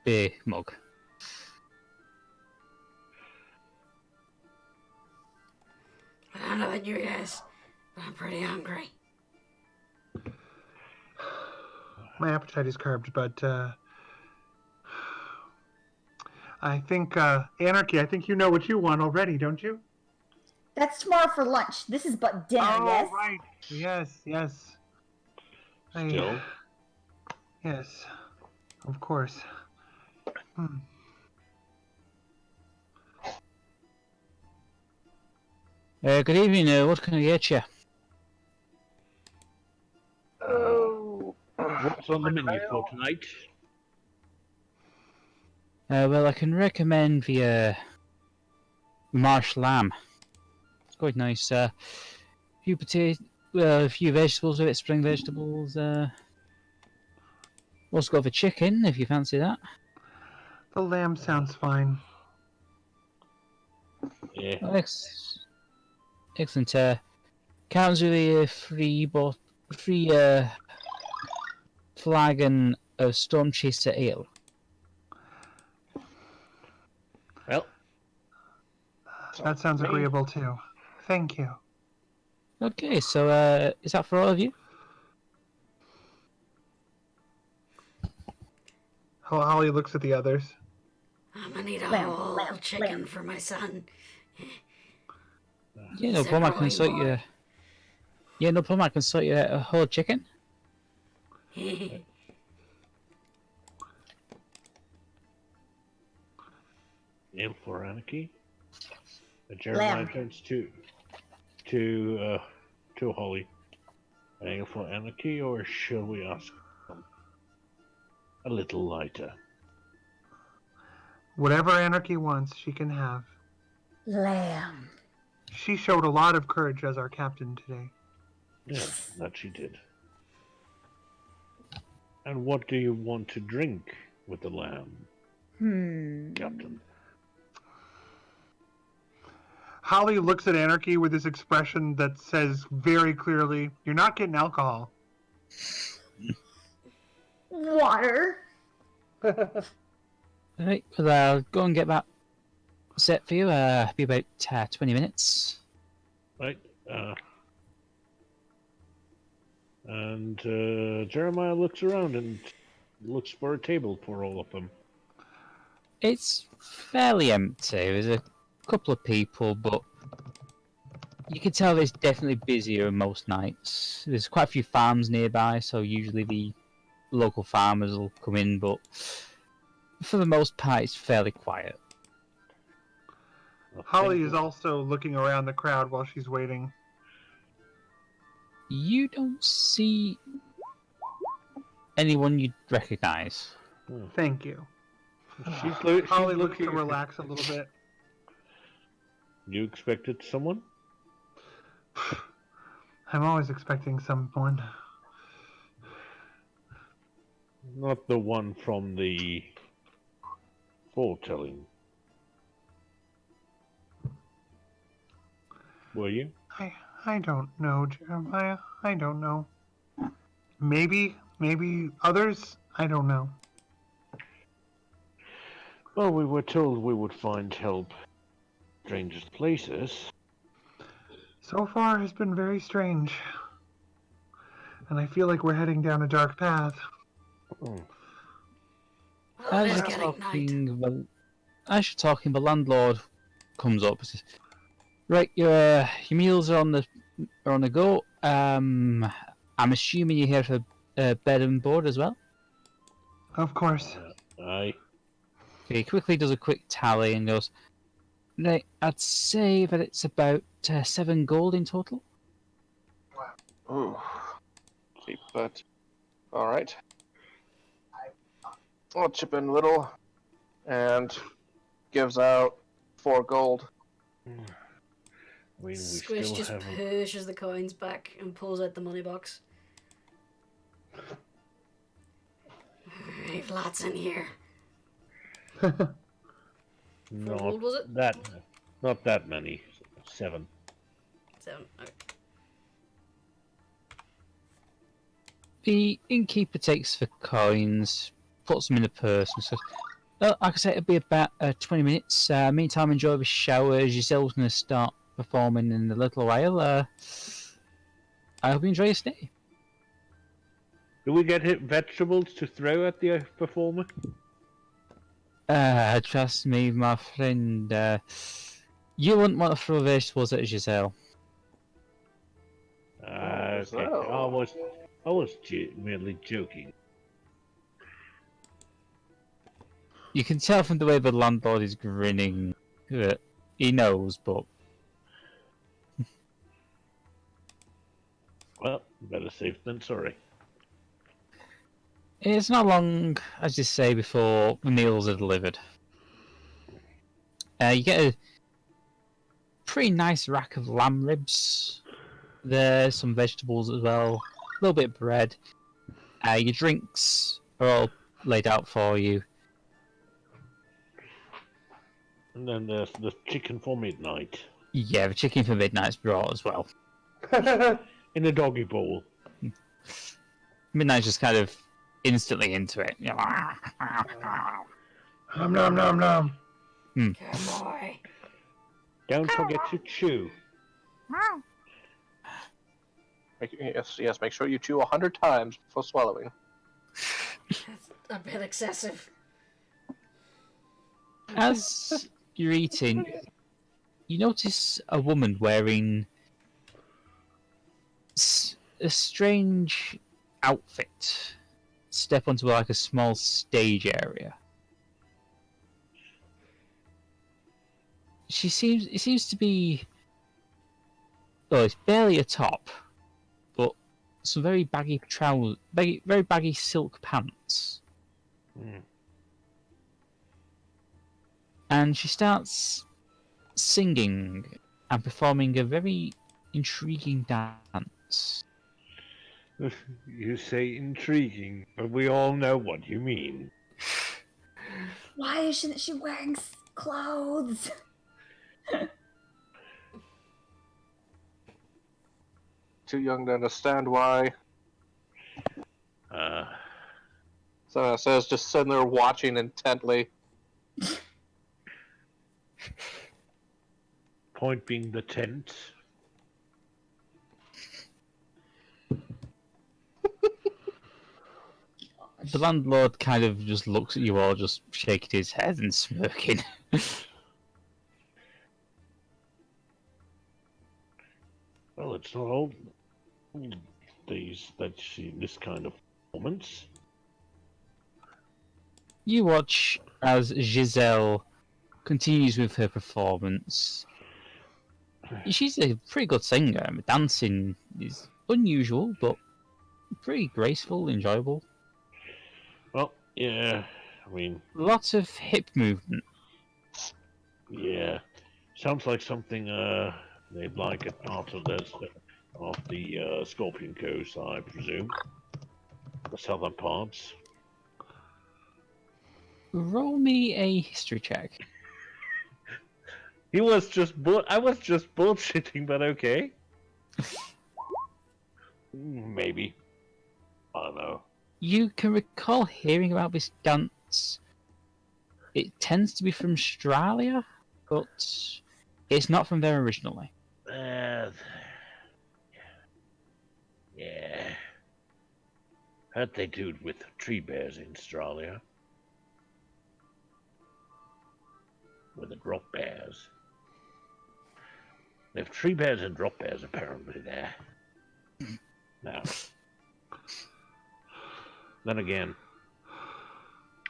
beer mug. I don't know about you guys, but I'm pretty hungry. My appetite is curbed, but I think, Anarchy, I think you know what you want already, don't you? That's tomorrow for lunch. This is but dinner, yes? Right. Yes. Still? Yes, of course. Good evening, what can I get you? Oh. What's on the menu for tonight? Well, I can recommend the marsh lamb. It's quite nice. A few a few vegetables with it, spring vegetables. Also got the chicken, if you fancy that. The lamb sounds fine. Yeah. Excellent. Comes with a free flagon of Storm Chaser ale. Well, That sounds agreeable too. Thank you. Okay, so is that for all of you? Holly looks at the others. I'm gonna need a Lamb, whole lamb, chicken lamb. for my son. Yeah, no problem. I can sort you. Yeah, no problem. I can sort you a whole chicken. Ale for Anarchy. Jeremiah turns to Holly. Ale for Anarchy, or shall we ask a little lighter? Whatever Anarchy wants, she can have. Lamb. She showed a lot of courage as our captain today. Yeah, that she did. And what do you want to drink with the lamb, Captain? Holly looks at Anarchy with this expression that says very clearly, "You're not getting alcohol." Water. Alright, well, I'll go and get that set for you. Be about 20 minutes. Right. And Jeremiah looks around and looks for a table for all of them. It's fairly empty. There's a couple of people, but you can tell it's definitely busier most nights. There's quite a few farms nearby, so usually the local farmers will come in, but for the most part, it's fairly quiet. Holly is also looking around the crowd while she's waiting. You don't see anyone you'd recognize. Thank you. She's Holly looks looking to relax a little bit. You expected someone? I'm always expecting someone. Not the one from the foretelling. Were you? I don't know, Jeremiah. I don't know. Maybe others? I don't know. Well, we were told we would find help in strangest places. So far has been very strange. And I feel like we're heading down a dark path. As you're talking, the landlord comes up and says, "Right, your meals are on the go. I'm assuming you're here for bed and board as well." Of course. Aye. He quickly does a quick tally and goes, "Right, I'd say that it's about 7 gold in total." Ooh. Cheap, but alright. I'll chip in a little, and gives out 4 gold. We Squish still just haven't... pushes the coins back and pulls out the money box. We've lots in here. Not gold, was it? Not that many. 7. 7. Okay. The innkeeper takes the coins, puts them in the purse, and says, "Well, like I said, it'll be about 20 minutes. Meantime, enjoy the showers. Yourselves going to start performing in a little while. I hope you enjoy your stay." Do we get vegetables to throw at the performer? Trust me, my friend. You wouldn't want to throw vegetables at Giselle. Okay. So. I was merely joking. You can tell from the way the landlord is grinning that he knows, but Well, better safe than sorry. it's not long, as you say, before the meals are delivered. You get a pretty nice rack of lamb ribs. There's some vegetables as well, a little bit of bread. Your drinks are all laid out for you. And then there's the chicken for midnight. Yeah, the chicken for midnight's brought as well. In a doggy bowl. Midnight's just kind of instantly into it. Nom nom nom nom. Good boy. Don't forget to chew. Yes, make sure you chew 100 times before swallowing. That's a bit excessive. As you're eating, you notice a woman wearing a strange outfit step onto like a small stage area. It seems to be, well, it's barely a top, but some very baggy trousers, very baggy silk pants. And she starts singing and performing a very intriguing dance. You say intriguing, but we all know what you mean. Why isn't she wearing clothes? too young to understand why. So it says just sitting there watching intently. Point being the tent. The landlord kind of just looks at you all, just shaking his head and smirking. Well, it's not all days that you see this kind of performance. You watch as Giselle continues with her performance. She's a pretty good singer. Dancing is unusual, but pretty graceful, enjoyable. Well, yeah, I mean, Lots of hip movement. yeah, sounds like something they'd like at part of the Scorpion Coast, I presume. The southern parts. Roll me a history check. I was just bullshitting, but okay. Maybe. I don't know. You can recall hearing about this dance. It tends to be from Australia, but it's not from there originally. Yeah. Heard they do it with tree bears in Australia. With the drop bears. They have tree bears and drop bears apparently there. Now. Then again,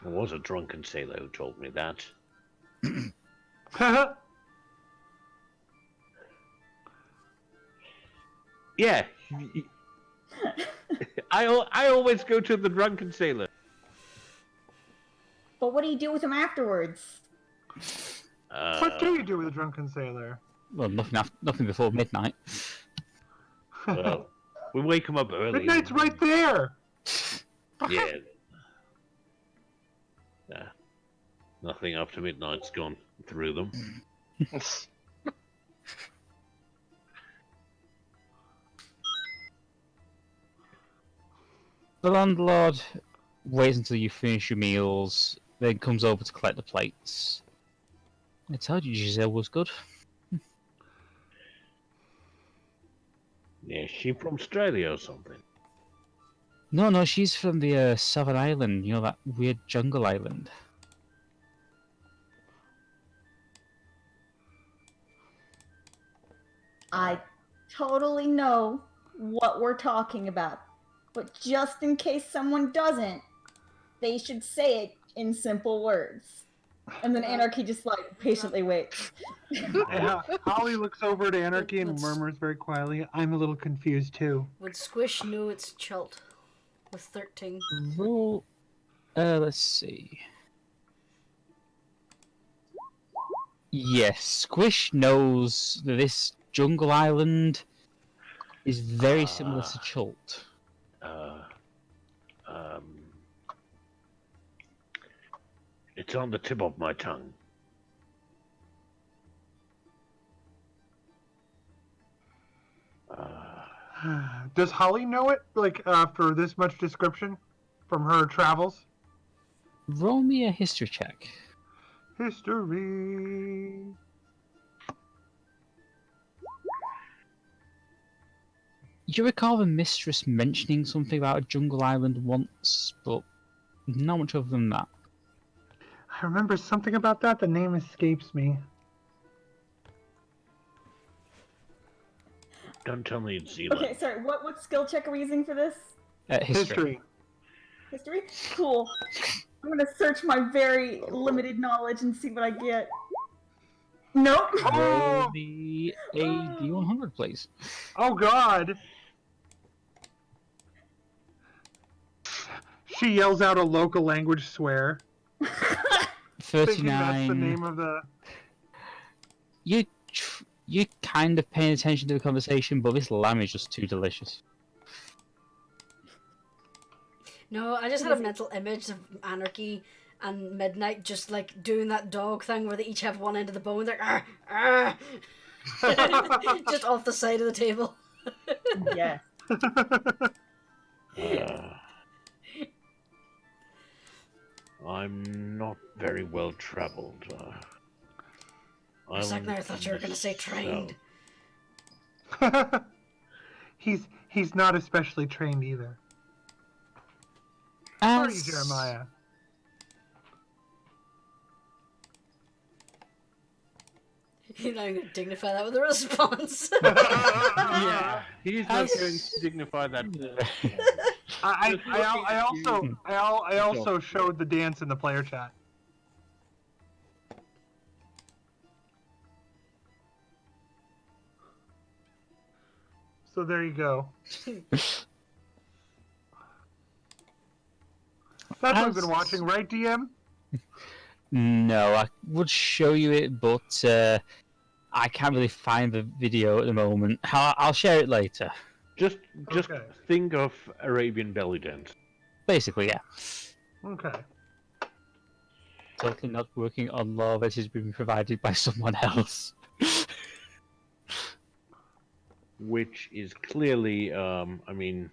there was a drunken sailor who told me that. Yeah. I always go to the drunken sailor. But what do you do with him afterwards? What do you do with a drunken sailor? Well, nothing before midnight. Well, we wake him up early. Midnight's right there! Yeah. Nah. Nothing after midnight's gone through them. The landlord waits until you finish your meals, then comes over to collect the plates. I told you Giselle was good. Yeah, she from Australia or something. No, she's from the Southern Island. You know, that weird jungle island. I totally know what we're talking about. But just in case someone doesn't, they should say it in simple words. And then Anarchy just like patiently waits. Holly looks over at Anarchy and Let's- murmurs very quietly, I'm a little confused too. Would Squish know it's Chult with 13? Roll. Let's see. Yes, Squish knows that this jungle island is very similar to Chult. It's on the tip of my tongue. Does Holly know it, like, after this much description from her travels? Roll me a history check. History. You recall the mistress mentioning something about a jungle island once, but not much other than that. I remember something about that. The name escapes me. Don't tell me it's Zealand. Okay, sorry, what skill check are we using for this? History. History? Cool. I'm gonna search my very limited knowledge and see what I get. Nope. Roll me a D100, please. Oh God! She yells out a local language swear, thinking that's the 39. name of the... You're kind of paying attention to the conversation, but this lamb is just too delicious. No, I just had a mental image of Anarchy and Midnight just like doing that dog thing where they each have one end of the bone. They're just off the side of the table. Yes. I'm not very well traveled. For a second there, I thought you were going to say trained. He's not especially trained either. Sorry, As Jeremiah. You're not even going to dignify that with a response. Yeah, he's not As- going to dignify that. I also showed the dance in the player chat. So there you go. That's what we've been watching, right, DM? No, I would show you it, but I can't really find the video at the moment. I'll share it later. Just Okay. think of Arabian belly dance. Basically, yeah. Okay. Totally not working on law that has been provided by someone else. Which is clearly, I mean,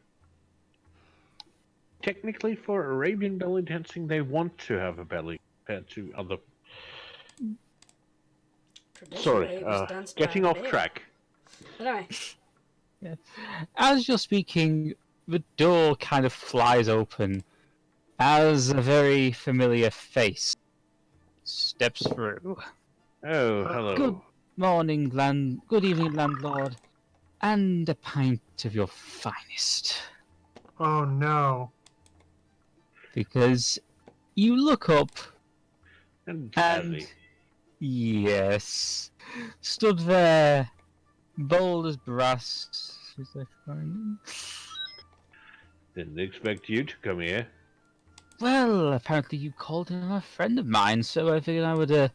technically for Arabian belly dancing, they want to have a belly compared to other. Sorry, Traditionally, it was danced getting by a off male. track. Anyway, As you're speaking, the door kind of flies open as a very familiar face steps through. Oh, hello. Good morning, good evening, landlord, and a pint of your finest. Oh no. Because you look up And and jazzy. yes, stood there, bold as brass. Didn't expect you to come here. Well, apparently you called him a friend of mine, so I figured I would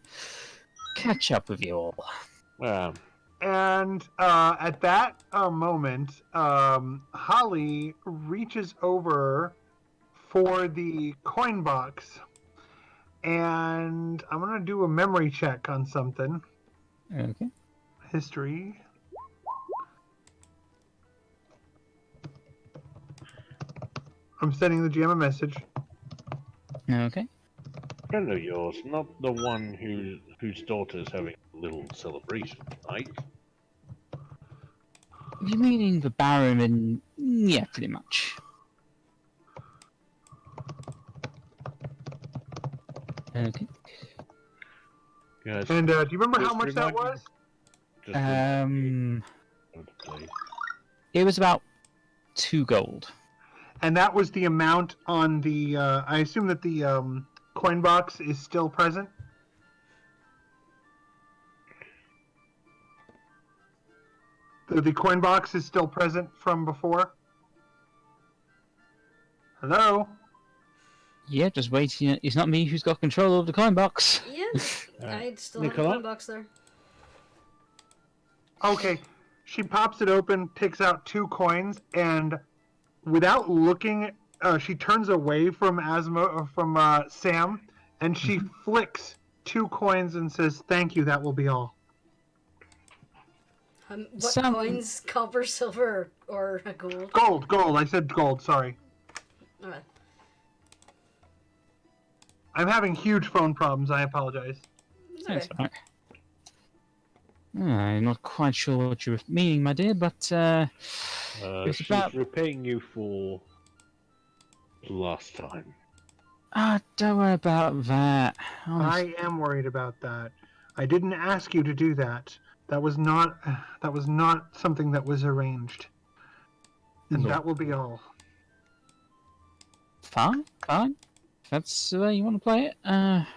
catch up with you all. Well, And at that moment, Holly reaches over for the coin box. And I'm going to do a memory check on something. Okay. History. I'm sending the GM a message. Okay. friend of yours, not the one whose daughter's having a little celebration, right? You meaning the Baron and... yeah, pretty much. Okay. Yes. And do you remember how Just much that remind me- was? Just remind me Um, of the place. it was about 2 gold. And that was the amount on the... I assume that the coin box is still present? The coin box is still present from before? Hello? Yeah, just waiting. It's not me who's got control of the coin box. Yeah, I'd still have a Nicola? coin box there. Okay. She pops it open, takes out 2 coins, and without looking, she turns away from Sam, and she flicks 2 coins and says, "Thank you, that will be all." What Some- coins? Copper, silver, or gold? Gold. I said gold, sorry. Alright. I'm having huge phone problems. I apologize. It's That's okay. alright. I'm not quite sure what you're meaning, my dear, but it's She's about... repaying you for last time. don't worry about that. Honestly. I am worried about that. I didn't ask you to do that. That was not something that was arranged. And Look. that will be all. Fine. If that's the way you want to play it.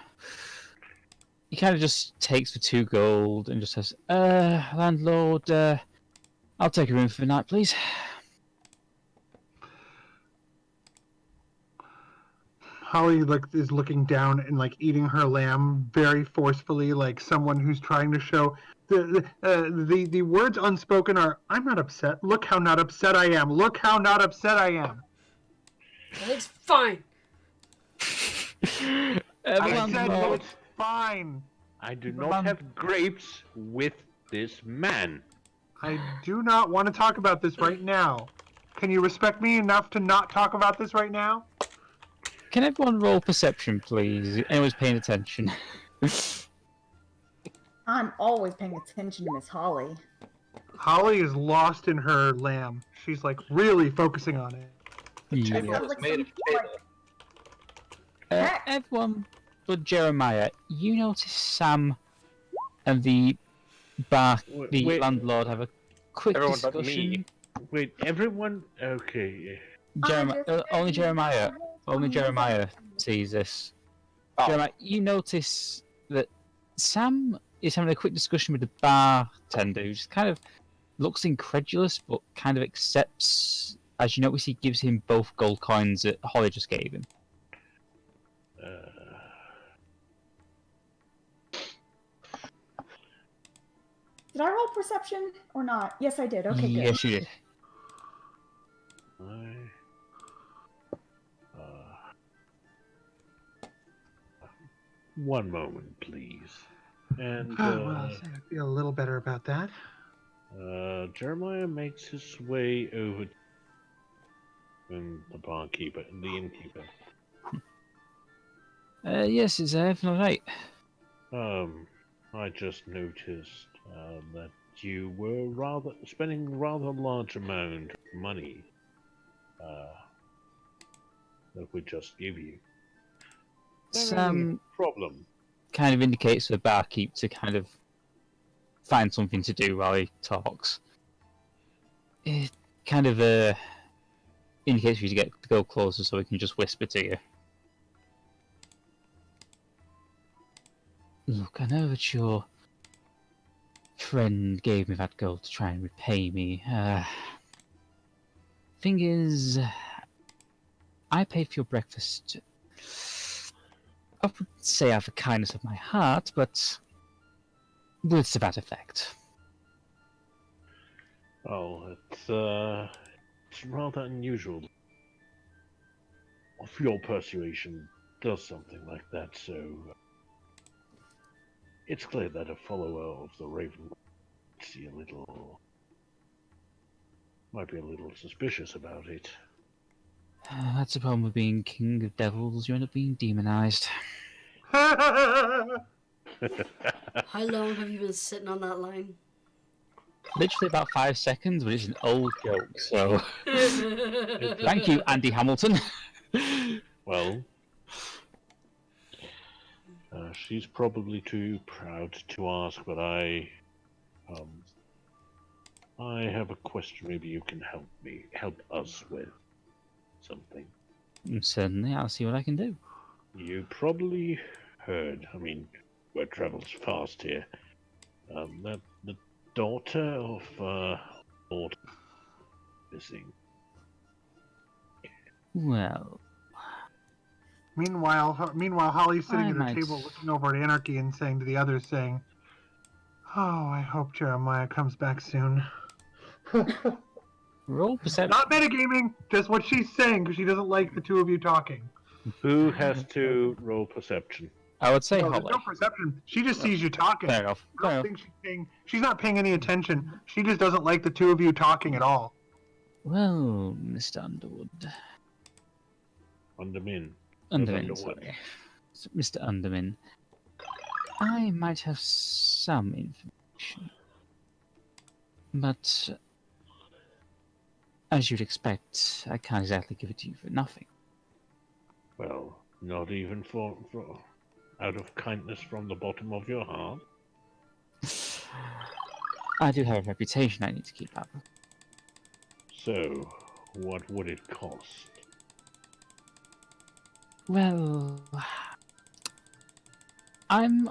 He kind of just takes the 2 gold and just says, landlord, I'll take a room for the night, please. Holly is looking down and eating her lamb very forcefully, like someone who's trying to show the words unspoken are, "I'm not upset. Look how not upset I am. Look how not upset I am." It's fine. I said Landlord, it's fine. I do The not man- have grapes with this man. I do not want to talk about this right now. Can you respect me enough to not talk about this right now? Can everyone roll perception, please? Anyone's paying attention? I'm always paying attention to Miss Holly. Holly is lost in her lamb. She's like really focusing on it. Yeah. It was like made of some- potato. Everyone but Jeremiah, you notice Sam and the Wait. landlord have a quick Everyone but discussion. me. Wait, everyone? Okay. Only Jeremiah sees this. Oh. Jeremiah, you notice that Sam is having a quick discussion with the bartender, who just kind of looks incredulous, but kind of accepts. As you notice, he gives him both gold coins that Holly just gave him. Did I roll perception or not? Yes, I did. Okay, good. Yes, you did. One moment, please. And Well, I feel a little better about that. Jeremiah makes his way over to the barkeeper and the innkeeper. Yes, it's everything right. I just noticed that you were spending a rather large amount of money that we just give you. Sam Problem. kind of indicates to the barkeep to kind of find something to do while he talks. It kind of indicates for you to go closer so he can just whisper to you. Look, I know that your friend gave me that gold to try and repay me. Thing is, I paid for your breakfast. I would say out of the kindness of my heart, but words to that effect. Oh, it's rather unusual. If your persuasion does something like that, so it's clear that a follower of the Raven might be a little suspicious about it. That's the problem with being king of devils. You end up being demonized. How long have you been sitting on that line? Literally about 5 seconds, but it's an old joke, so... Thank you, Andy Hamilton. Well, she's probably too proud to ask, but I have a question. Maybe you can help us with something. Certainly, I'll see what I can do. You probably heard. I mean, word travels fast here. That the daughter of Lord missing. Well, Meanwhile, Holly's sitting I at her might- table looking over at Anarchy and saying to the others, "Oh, I hope Jeremiah comes back soon." roll perception. Not metagaming, just what she's saying, because she doesn't like the two of you talking. Who has to roll perception? I would say No, there's Holly. no perception. She just sees you talking. Fair enough. I don't think she's not paying any attention. She just doesn't like the two of you talking at all. Well, Mr. Underwood. Undermin. Undermin, Underwood. sorry. Mr. Undermin. I might have some information. But, as you'd expect, I can't exactly give it to you for nothing. Well, not even for out of kindness from the bottom of your heart. I do have a reputation I need to keep up. So, what would it cost? Well, I'm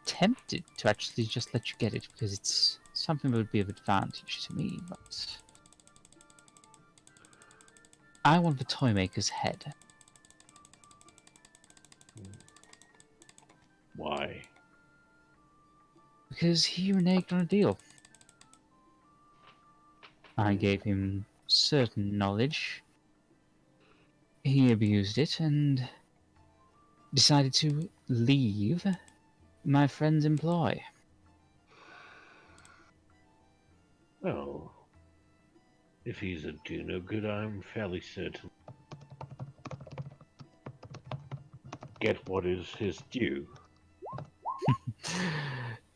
tempted to actually just let you get it because it's something that would be of advantage to me, but I want the toy maker's head. Why? Because he reneged on a deal. I gave him certain knowledge. He abused it and decided to leave my friend's employ. Well, if he's a do-no-good, I'm fairly certain. Get what is his due.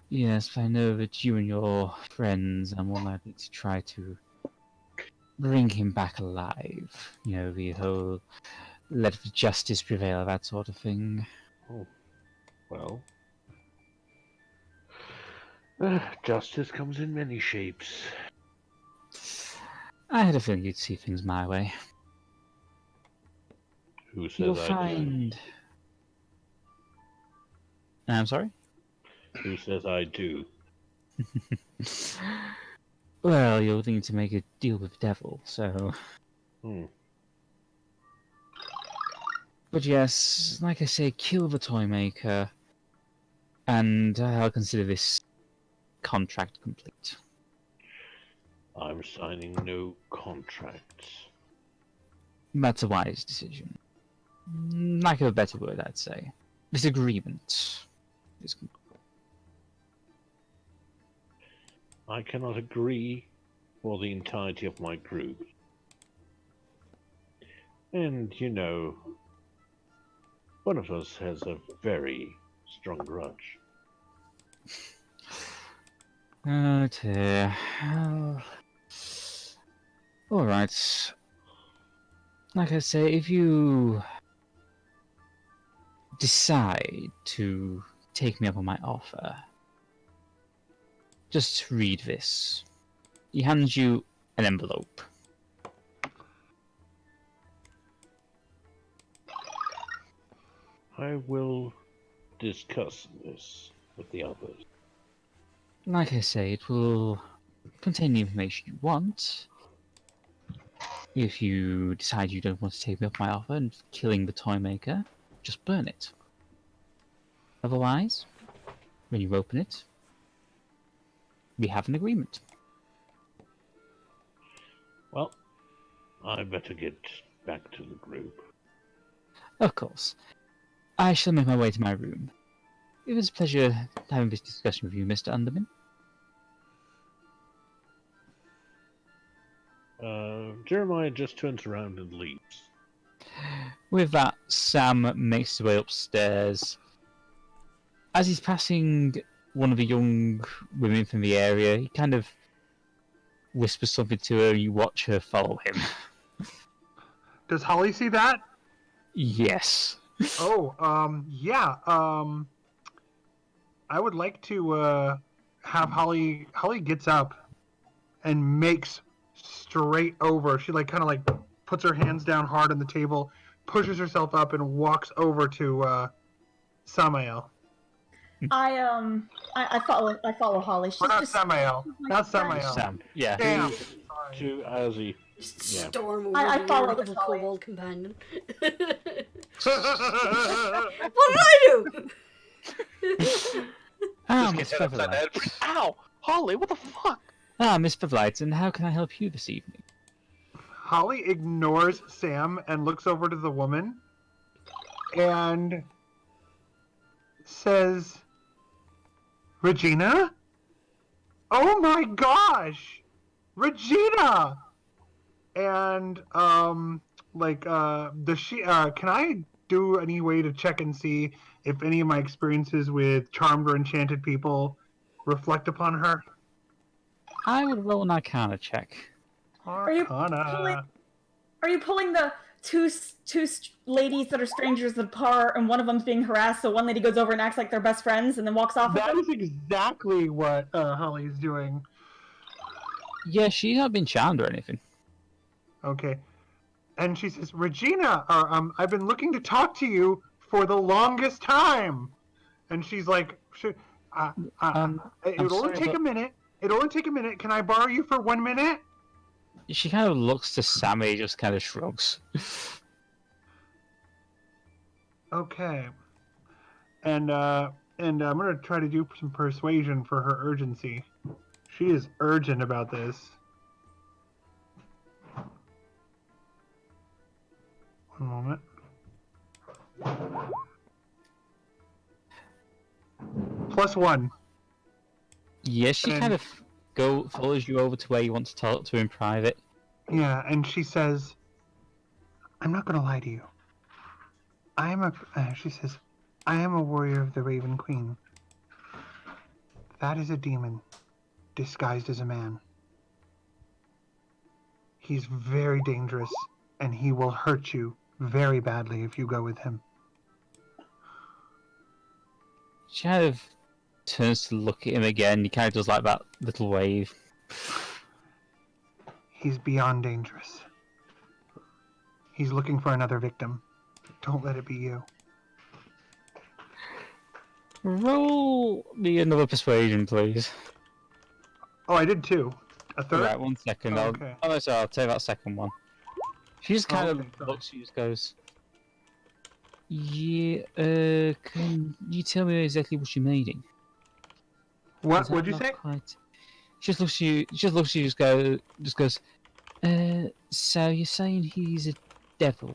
Yes, but I know that you and your friends are more likely to try to bring him back alive. You know, the whole let justice prevail, that sort of thing. Oh, well. Justice comes in many shapes. I had a feeling you'd see things my way. Who says You'll I find... I'm sorry? do? Who says I do? Well, you're looking to make a deal with the devil, so... Hmm. But yes, like I say, kill the toy maker, and I'll consider this contract complete. I'm signing no contracts. That's a wise decision. Lack of a better word, I'd say. This agreement is complete. I cannot agree for the entirety of my group. And, you know, one of us has a very strong grudge. Oh dear. Oh. Alright. Like I say, if you decide to take me up on my offer, just read this. He hands you an envelope. I will discuss this with the others. Like I say, it will contain the information you want. If you decide you don't want to take me up my offer and killing the toy maker, just burn it. Otherwise, when you open it, we have an agreement. Well, I better get back to the group. Of course. I shall make my way to my room. It was a pleasure having this discussion with you, Mr. Underman. Jeremiah just turns around and leaves. With that, Sam makes his way upstairs. As he's passing one of the young women from the area, he kind of whispers something to her, and you watch her follow him. Does Holly see that? Yes. Oh, yeah. I would like to have Holly. Holly gets up and makes straight over. She kind of puts her hands down hard on the table, pushes herself up, and walks over to Samael. I follow Holly. She's Or not just Samael. Not Samael. Sam. Yeah. Damn. To Azzy. Just Yeah. storm over I to follow your the little Holly. kobold companion. What did I do? Ah, Just Miss get hit upside the head. Featherlight. Ow! Holly, what the fuck? Ah, Miss Featherlight, and how can I help you this evening? Holly ignores Sam and looks over to the woman and says, Regina? Oh my gosh! Regina! And, does she, can I do any way to check and see if any of my experiences with charmed or enchanted people reflect upon her? I would roll an Arcana check. you Arcana. Are you pulling the two ladies that are strangers apart, and one of them's being harassed? So one lady goes over and acts like they're best friends, and then walks off. That is exactly what Holly's doing. Yeah, she's not been charmed or anything. Okay. And she says, Regina, I've been looking to talk to you for the longest time. And she's like, it would only take a minute. It'll only take a minute. Can I borrow you for 1 minute? She kind of looks to Sammy, just kind of shrugs. Okay. And I'm going to try to do some persuasion for her urgency. She is urgent about this. One moment. +1. Yeah, she And- kind of follows you over to where you want to talk to in private. Yeah, and she says, "I'm not going to lie to you. She says, I am a warrior of the Raven Queen. That is a demon disguised as a man. He's very dangerous, and he will hurt you very badly if you go with him." She kind of turns to look at him again. He kind of does like that little wave. He's beyond dangerous. He's looking for another victim. Don't let it be you. Roll me another persuasion, please. Oh, I did too. A third? Right, 1 second. Oh, okay. Sorry, I'll take that second one. She just kind okay, of sorry. looks. She just goes, "Yeah, can you tell me exactly what you're meeting?" What? 'Cause What'd I'm you not say? quite- She just looks at you. Just looks at you. Just goes. So you're saying he's a devil?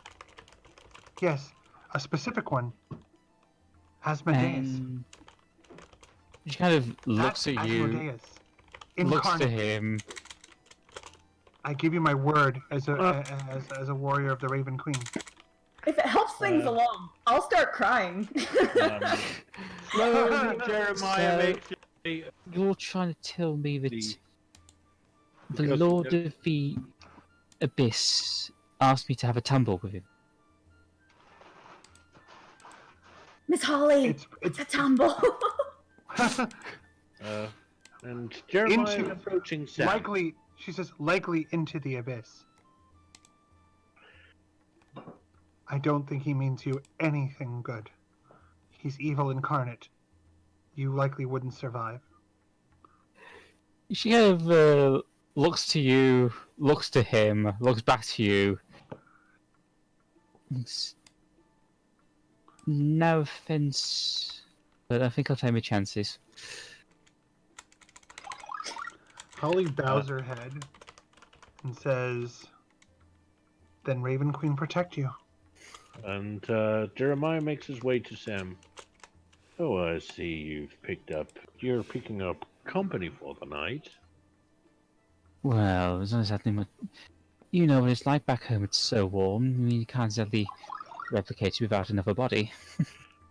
Yes, a specific one. Asmodeus. And she kind of looks That's at you. Asmodeus. Looks to Incarnate. him. I give you my word as a warrior of the Raven Queen. If it helps things along, I'll start crying. Slowly, Jeremiah So- makes it. You're trying to tell me that the Because- Lord of the Abyss asked me to have a tumble with him. Miss Holly, It's it's a tumble. And Jeremiah Into- approaching Sam. likely. She says likely into the abyss. I don't think he means you anything good. He's evil incarnate. You likely wouldn't survive. She kind of looks to you, looks to him, looks back to you. Thinks, no offense, but I think I'll take my chances. Holly bows her head and says, "Then Raven Queen protect you." And Jeremiah makes his way to Sam. Oh, I see you're picking up company for the night. Well, there's not exactly much. You know what it's like back home, it's so warm. I mean, you can't exactly replicate it without another body.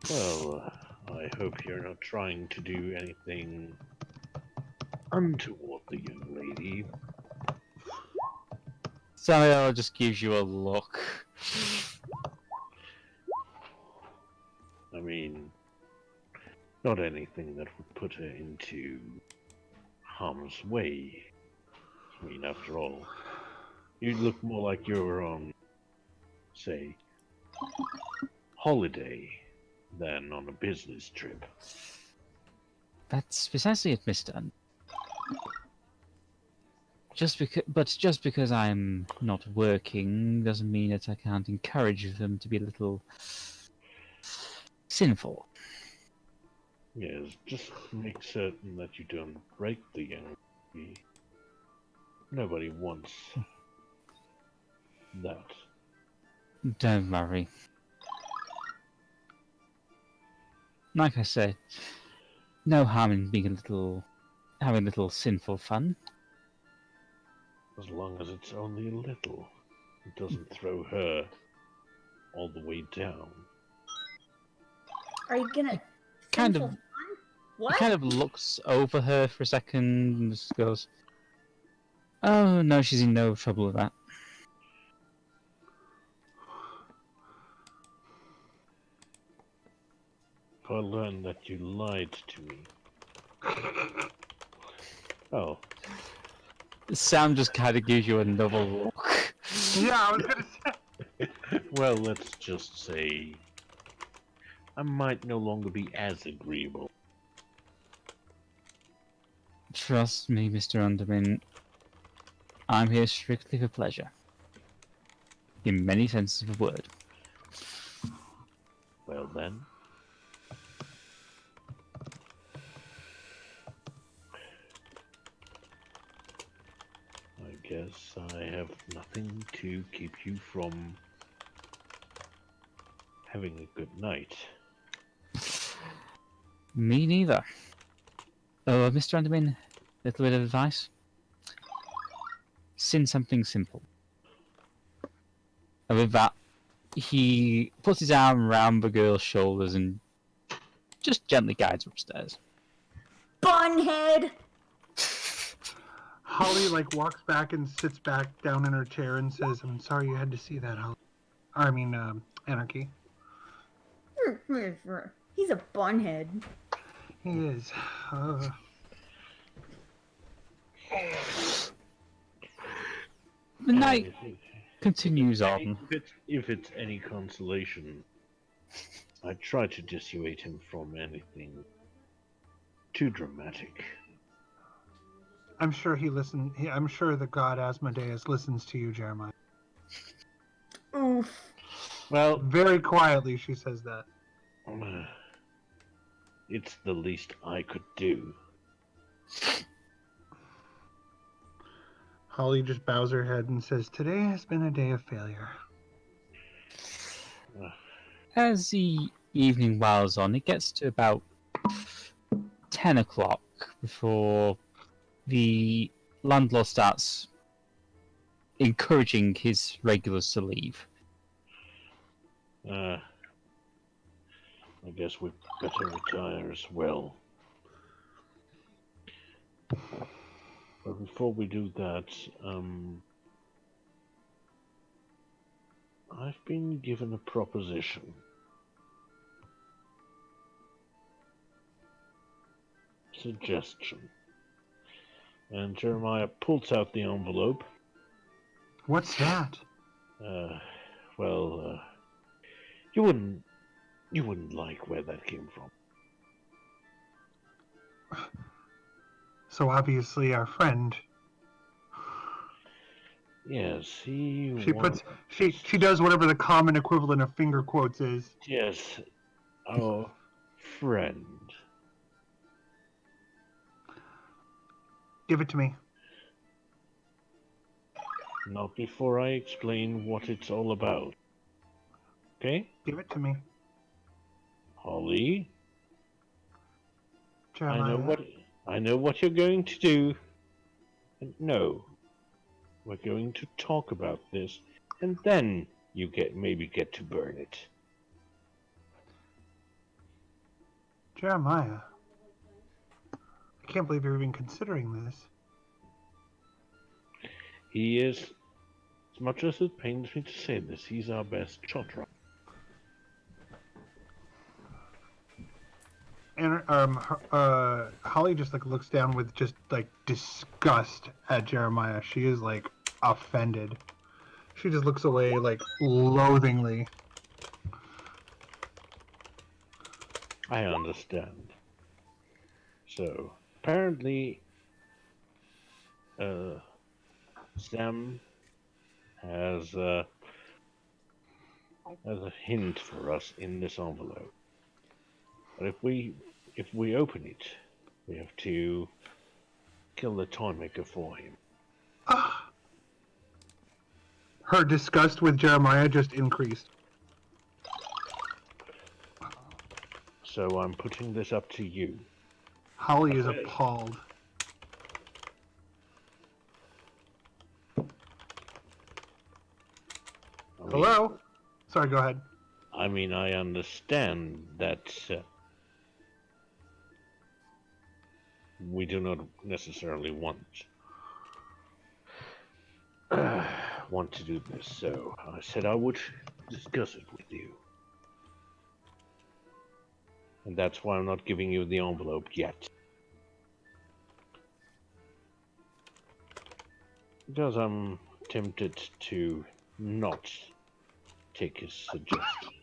Well, I hope you're not trying to do anything untoward the young lady. Samael just gives you a look. I mean, not anything that would put her into harm's way. I mean, after all, you look more like you're on, say, holiday than on a business trip. That's precisely it, Mister. Just because I'm not working doesn't mean that I can't encourage them to be a little sinful. Yes, just make certain that you don't break the young lady. Nobody wants that. Don't worry. Like I said, no harm in being having a little sinful fun. As long as it's only a little. It doesn't throw her all the way down. Are you gonna? Kind sinful of- fun? He What? kind of looks over her for a second and just goes, "Oh no, she's in no trouble with that." If I learn that you lied to me. Oh, Sam just kind of gives you another look. Yeah, I was gonna say. well, let's just say I might no longer be as agreeable. Trust me, Mr. Underman. I'm here strictly for pleasure. In many senses of the word. Well then. I guess I have nothing to keep you from having a good night. Me neither. Oh, Mr. Underman, little bit of advice. Sing something simple. And with that, he puts his arm around the girl's shoulders and just gently guides her upstairs. Bunhead! Holly walks back and sits back down in her chair and says, "I'm sorry you had to see that, Holly." I mean, Anarchy. He's a bunhead. He is. The night continues on. If it's any consolation, I try to dissuade him from anything too dramatic. I'm sure I'm sure the god Asmodeus listens to you, Jeremiah. Oof. Well, Very quietly, she says that. it's the least I could do. Holly just bows her head and says, "Today has been a day of failure." As the evening wears on, it gets to about 10 o'clock before the landlord starts encouraging his regulars to leave. I guess we better retire as well. But before we do that, I've been given a proposition. Suggestion. And Jeremiah pulls out the envelope. What's that? Well, you wouldn't like where that came from. So obviously our friend. Yes, She does whatever the common equivalent of finger quotes is. Yes, our friend. Give it to me. Not before I explain what it's all about. Okay? Give it to me. Holly, Jeremiah. I know what you're going to do. And no. We're going to talk about this, and then you maybe get to burn it. Jeremiah. I can't believe you're even considering this. He is, as much as it pains me to say this, he's our best shot runner. And Holly just looks down with just disgust at Jeremiah. She is offended. She just looks away loathingly. I understand. So apparently, Sam has a hint for us in this envelope. But if we open it, we have to kill the Time Maker for him. Her disgust with Jeremiah just increased. So I'm putting this up to you. Holly is appalled. Hello? Sorry, go ahead. I mean, I understand that we do not necessarily want to do this, so I said I would discuss it with you. And that's why I'm not giving you the envelope yet. Because I'm tempted to not take his suggestion.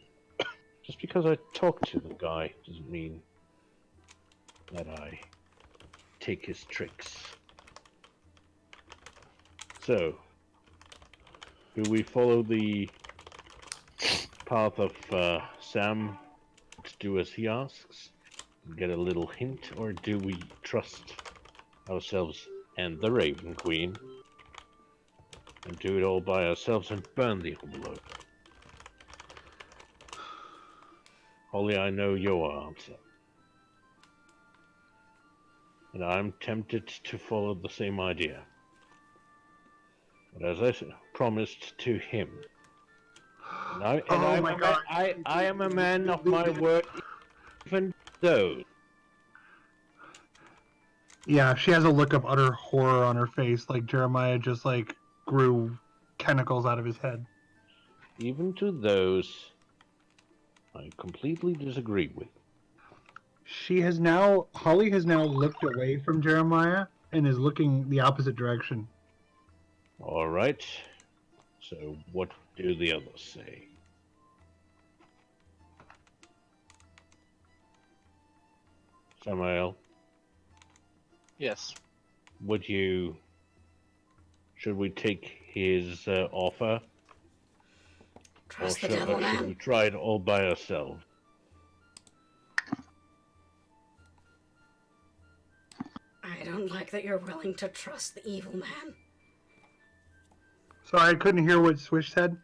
Just because I talked to the guy doesn't mean that I take his tricks. So, do we follow the path of Sam to do as he asks, get a little hint, or do we trust ourselves and the Raven Queen and do it all by ourselves and burn the envelope? Holly, I know your answer. And I'm tempted to follow the same idea. But as I promised to him, I am a man of my word, even though. Yeah, she has a look of utter horror on her face, like Jeremiah just like grew tentacles out of his head. Even to those I completely disagree with. Holly has now looked away from Jeremiah and is looking the opposite direction. All right. So what do the others say? Samael, Yes. should we take his offer? Trust Or the devil, should we man. try it all by ourselves? I don't like that you're willing to trust the evil man. Sorry, I couldn't hear what Swish said.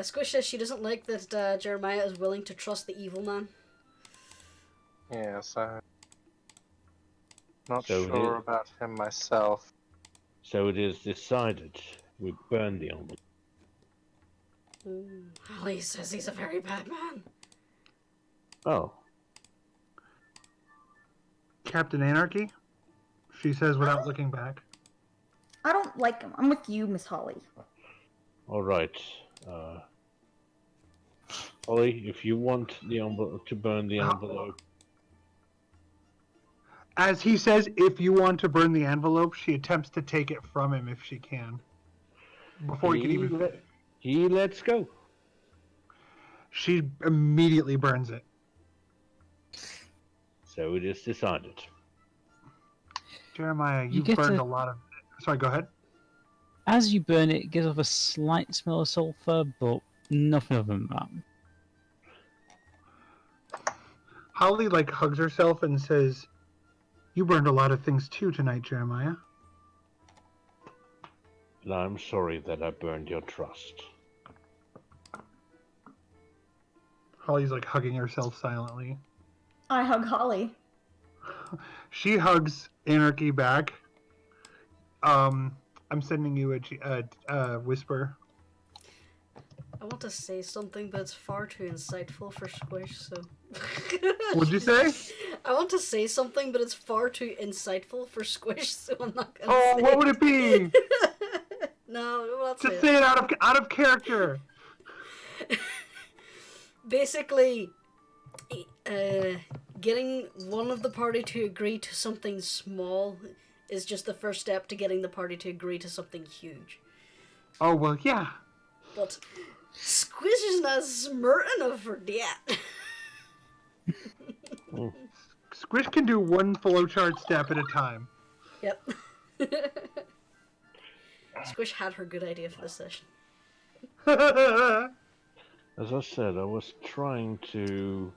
Squish says she doesn't like that Jeremiah is willing to trust the evil man. Yes, I'm not So sure about him myself. So it is decided. We burn the envelope. Holly says he's a very bad man. Oh, Captain Anarchy? She says without looking back. I don't like him. I'm with you, Miss Holly. all right. Holly, if you want the envelope to burn the envelope, As he says, if you want to burn the envelope, she attempts to take it from him if she can. Before he can even... he lets go. She immediately burns it. So it is decided. Jeremiah, You you've get burned to- a lot of... Sorry, go ahead. As you burn it, it gives off a slight smell of sulfur, but nothing other than that. Holly, hugs herself and says, you burned a lot of things too tonight, Jeremiah. And I'm sorry that I burned your trust. Holly's, hugging herself silently. I hug Holly. She hugs Anarchy back. I'm sending you a whisper. I want to say something, but it's far too insightful for Squish, so... What'd you say? I want to say something, but it's far too insightful for Squish, so I'm not gonna Oh, say what would it be? No, well, that's Just say it out of character. Basically, getting one of the party to agree to something small is just the first step to getting the party to agree to something huge. Oh, well, yeah. But Squish is not smart enough for that. Squish can do one flowchart step at a time. Yep. Squish had her good idea for this session. As I said, I was trying to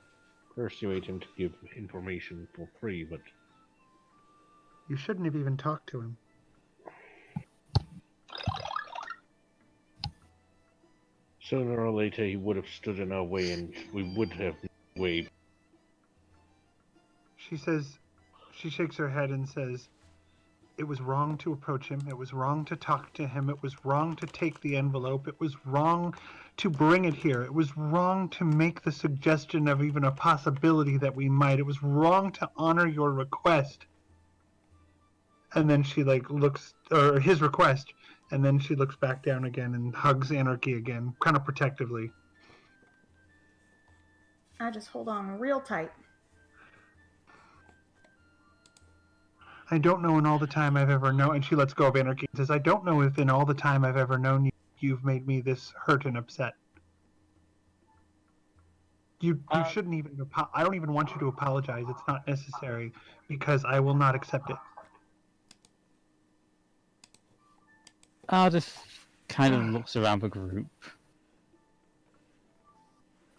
persuade him to give information for free, but You shouldn't have even talked to him. sooner or later he would have stood in our way and we would have waved. She shakes her head and says, it was wrong to approach him. It was wrong to talk to him. It was wrong to take the envelope. It was wrong to bring it here. It was wrong to make the suggestion of even a possibility that we might. It was wrong to honor your request. And then she looks, or his request, and then she looks back down again and hugs Anarchy again, kind of protectively. I just hold on real tight. I don't know in all the time I've ever known, and she lets go of Anarchy and says, I don't know if in all the time I've ever known you, you've made me this hurt and upset. You shouldn't even, I don't even want you to apologize. It's not necessary, because I will not accept it. Ardeth kind of looks around the group.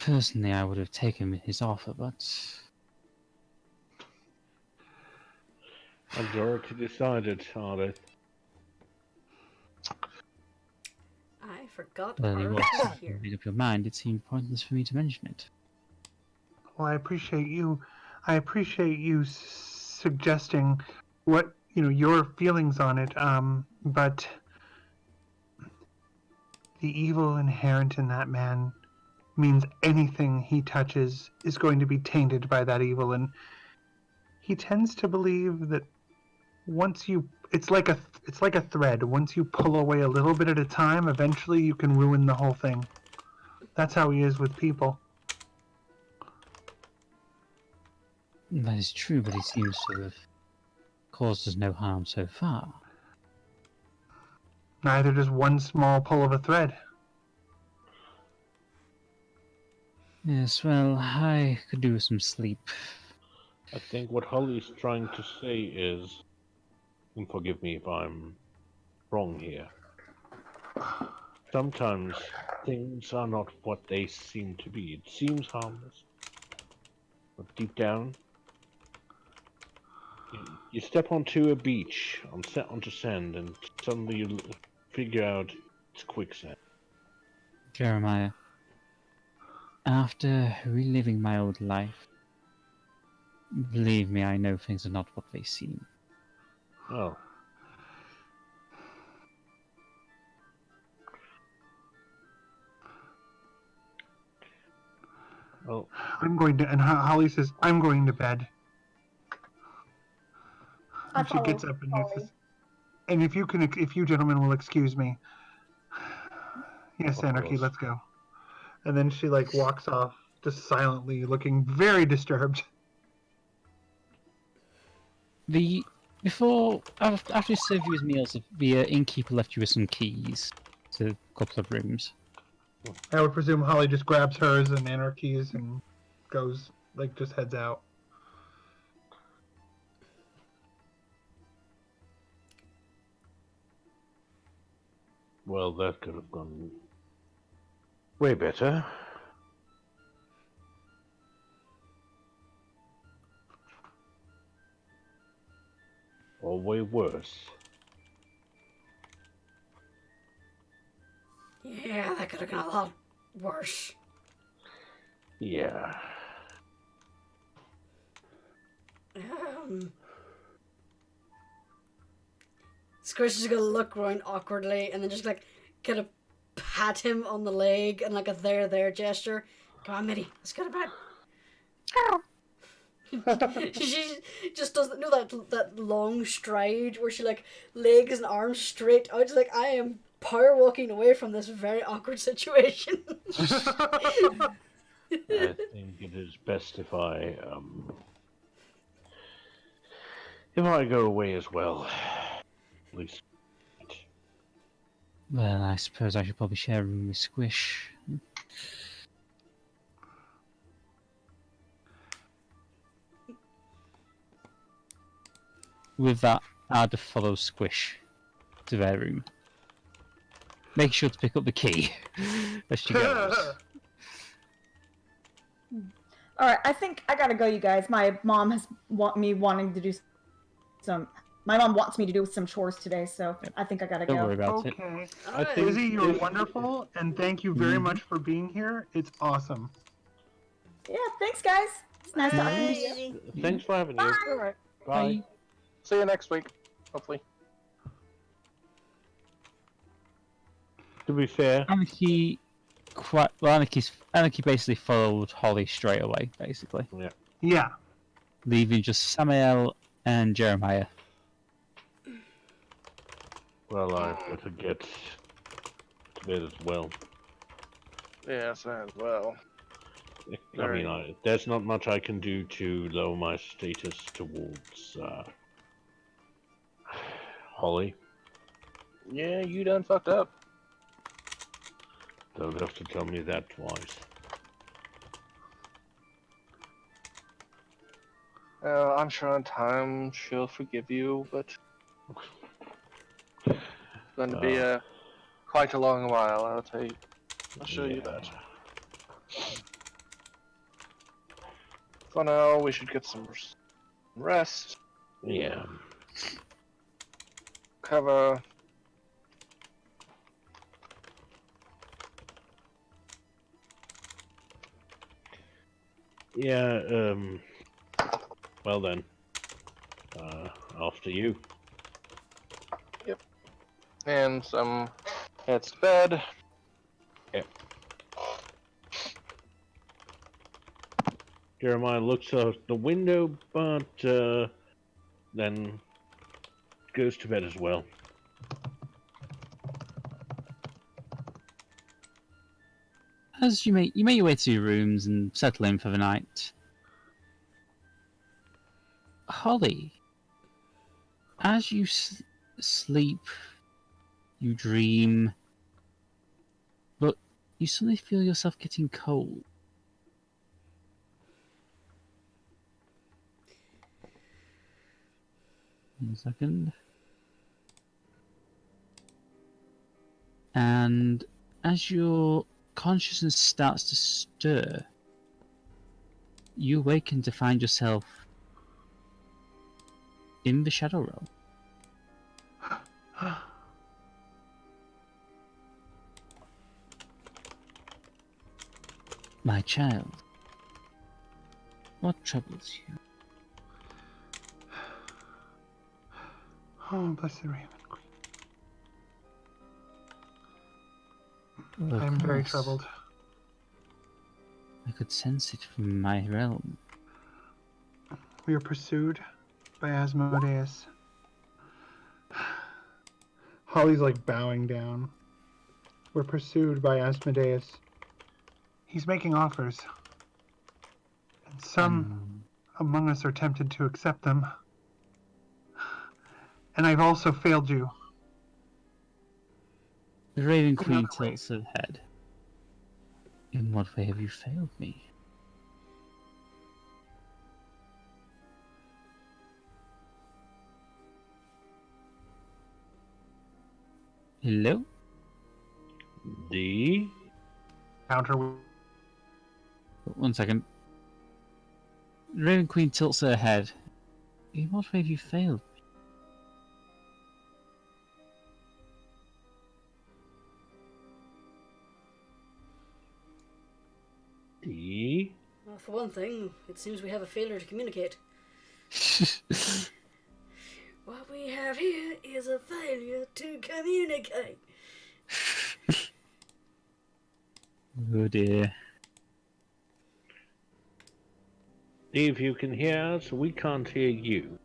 Personally, I would have taken his offer, but... Majority decided, Ardeth. I forgot Well, Ardeth once was you here. made up your mind, it seemed pointless for me to mention it. Well, I appreciate you suggesting what your feelings on it, but the evil inherent in that man means anything he touches is going to be tainted by that evil, and he tends to believe that it's like a thread. Once you pull away a little bit at a time, eventually you can ruin the whole thing. That's how he is with people. That is true, but he seems to have caused us no harm so far. Neither does one small pull of a thread. Yes, well, I could do with some sleep. I think what Holly's trying to say is, and forgive me if I'm wrong here, sometimes things are not what they seem to be. It seems harmless, but deep down, you step onto a beach, onto sand, and suddenly you figure out it's quicksand. Jeremiah, after reliving my old life, believe me, I know things are not what they seem. Oh. Oh. And Holly says, I'm going to bed. And she follow gets up and Holly. says, and if you gentlemen will excuse me. Yes, Of Anarchy, course. let's go. And then she walks off, just silently, looking very disturbed. After you served you his meals, the innkeeper left you with some keys to a couple of rooms. I would presume Holly just grabs hers and Anarchy's and goes, just heads out. Well, that could have gone way better. Or way worse. Yeah, that could have gone a lot worse. Yeah. Squish is gonna look around awkwardly and then just kind of pat him on the leg and a there gesture. Come on, Mitty, let's go to bed. She just does that long stride where she legs and arms straight out. She's I am power walking away from this very awkward situation. I think it is best if I go away as well. At least. Well, I suppose I should probably share a room with Squish. With that, Ardeth follows Squish to their room. Make sure to pick up the key as she goes. Alright, I think I gotta go, you guys. My mom has wanting to do my mom wants me to do some chores today, so I think I gotta Don't go. worry about it. Okay. I think Lizzie, you're wonderful, and thank you very much for being here. It's awesome. Yeah, thanks, guys. It's nice talking to you. Thanks for having you. All right. Bye. See you next week, hopefully. To be fair, Anarchy basically followed Holly straight away, basically. Yeah. Leaving just Samael and Jeremiah. well, I've got to get to bed as well. Yes, as well. I mean, there's not much I can do to lower my status towards Holly. Yeah, you done fucked up. Don't have to tell me that twice. I'm sure in time she'll forgive you, but it's going to be quite a long while, I'll tell you. I'll show you that. For now, we should get some rest. Yeah. Cover. Yeah, well then. After you. And some heads to bed. Jeremiah looks out the window, but then goes to bed as well. As you make your way to your rooms and settle in for the night, Holly, as you sleep, you dream, but you suddenly feel yourself getting cold. One second. And as your consciousness starts to stir, you awaken to find yourself in the Shadow Realm. My child, what troubles you? Oh, bless the Raven Queen. Of I'm very course. troubled. I could sense it from my realm. We are pursued by Asmodeus. Holly's like bowing down. We're pursued by Asmodeus. He's making offers. And some among us are tempted to accept them. And I've also failed you. The Raven In Queen other tilts her head. In what way have you failed me? Hello? D. Counter with... One second. The Raven Queen tilts her head. In what way have you failed me? D. Well, for one thing, it seems we have a failure to communicate. What we have here is a failure to communicate. Oh dear. D, if you can hear us, we can't hear you.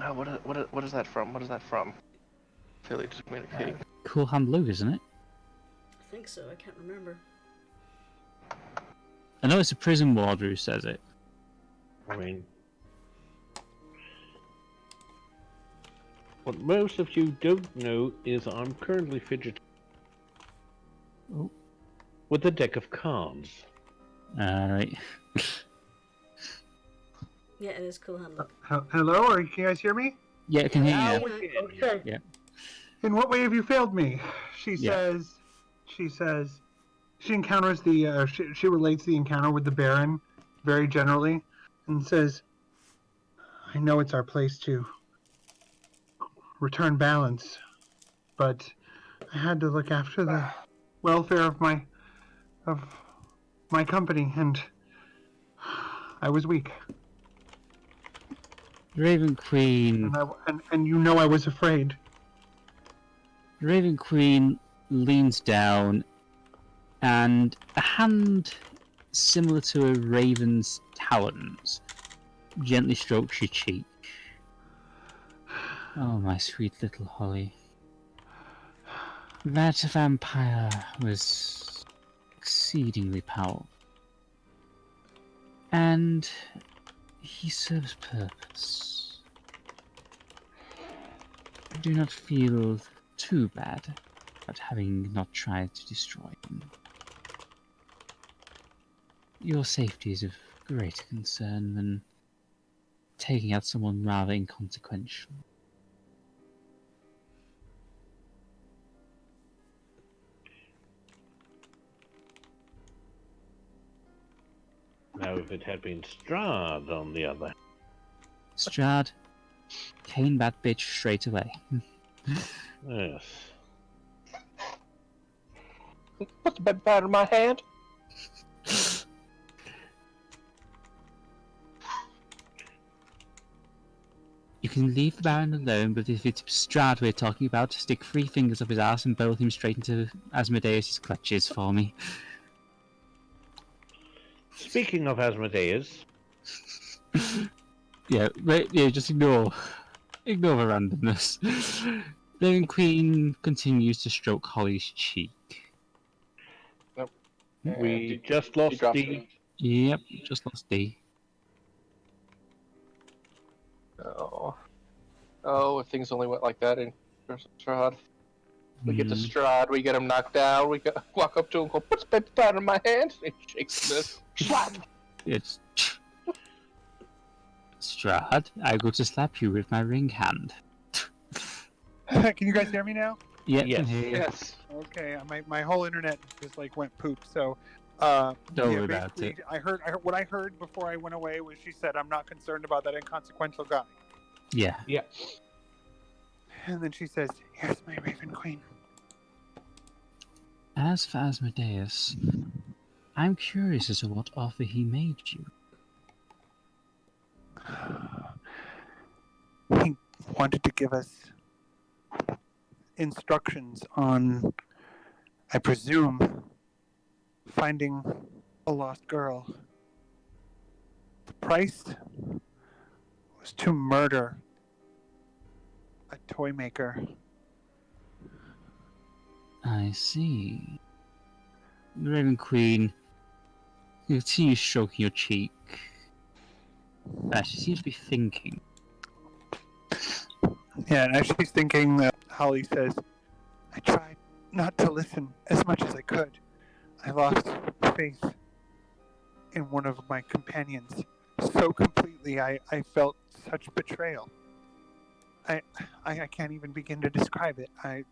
What is that from? What is that from? Failure to communicate. Cool Hand Blue, isn't it? I think so, I can't remember. I know it's a prison warder who says it. I mean, what most of you don't know is I'm currently fidgeting with a deck of cards. Alright. Yeah, it is Cool Hand Luck. Hello? Or can you guys hear me? Yeah, I can hear Yeah, you. yeah. Okay. Yeah. In what way have you failed me? She Yeah. says, she encounters she relates the encounter with the Baron very generally and says, I know it's our place to return balance, but I had to look after the welfare of my company, and I was weak. Raven Queen. And you know I was afraid. Raven Queen leans down, and a hand similar to a raven's talons gently strokes your cheek. Oh, my sweet little Holly. That vampire was exceedingly powerful. And he serves purpose. I do not feel too bad about having not tried to destroy him. Your safety is of greater concern than taking out someone rather inconsequential. Now, if it had been Strahd, on the other. Strahd, cane that bitch straight away. Yes. Put the bed pad in my hand. You can leave the Baron alone, but if it's Strahd we're talking about, stick 3 fingers up his ass and bolt him straight into Asmodeus' clutches for me. Speaking of Asmodeus, Yeah, just ignore the randomness. The Queen continues to stroke Holly's cheek. we just lost dropped D. Yep, just lost D. Oh, if things only went like that in Strahd. We get to Mm. Strahd, we get him knocked down, we walk up to him and go, "Put paper powder in my hand," and he shakes this. Slap! It's Strahd, I go to slap you with my ring hand. Can you guys hear me now? Yep, Yes. can hear you. Yes. Okay, my whole internet just like went poop. So, Don't yeah, worry about basically, it. I heard what I heard before I went away was she said, "I'm not concerned about that inconsequential guy," Yeah. and then she says, "Here's my Raven Queen." As for Asmodeus, I'm curious as to what offer he made you. He wanted to give us instructions on, I presume, finding a lost girl. The price was to murder a toy maker. I see. Raven Queen, you continue stroking your cheek. She seems to be thinking. Yeah, and as she's thinking, Holly says, "I tried not to listen as much as I could. I lost faith in one of my companions so completely. I felt such betrayal. I can't even begin to describe it. I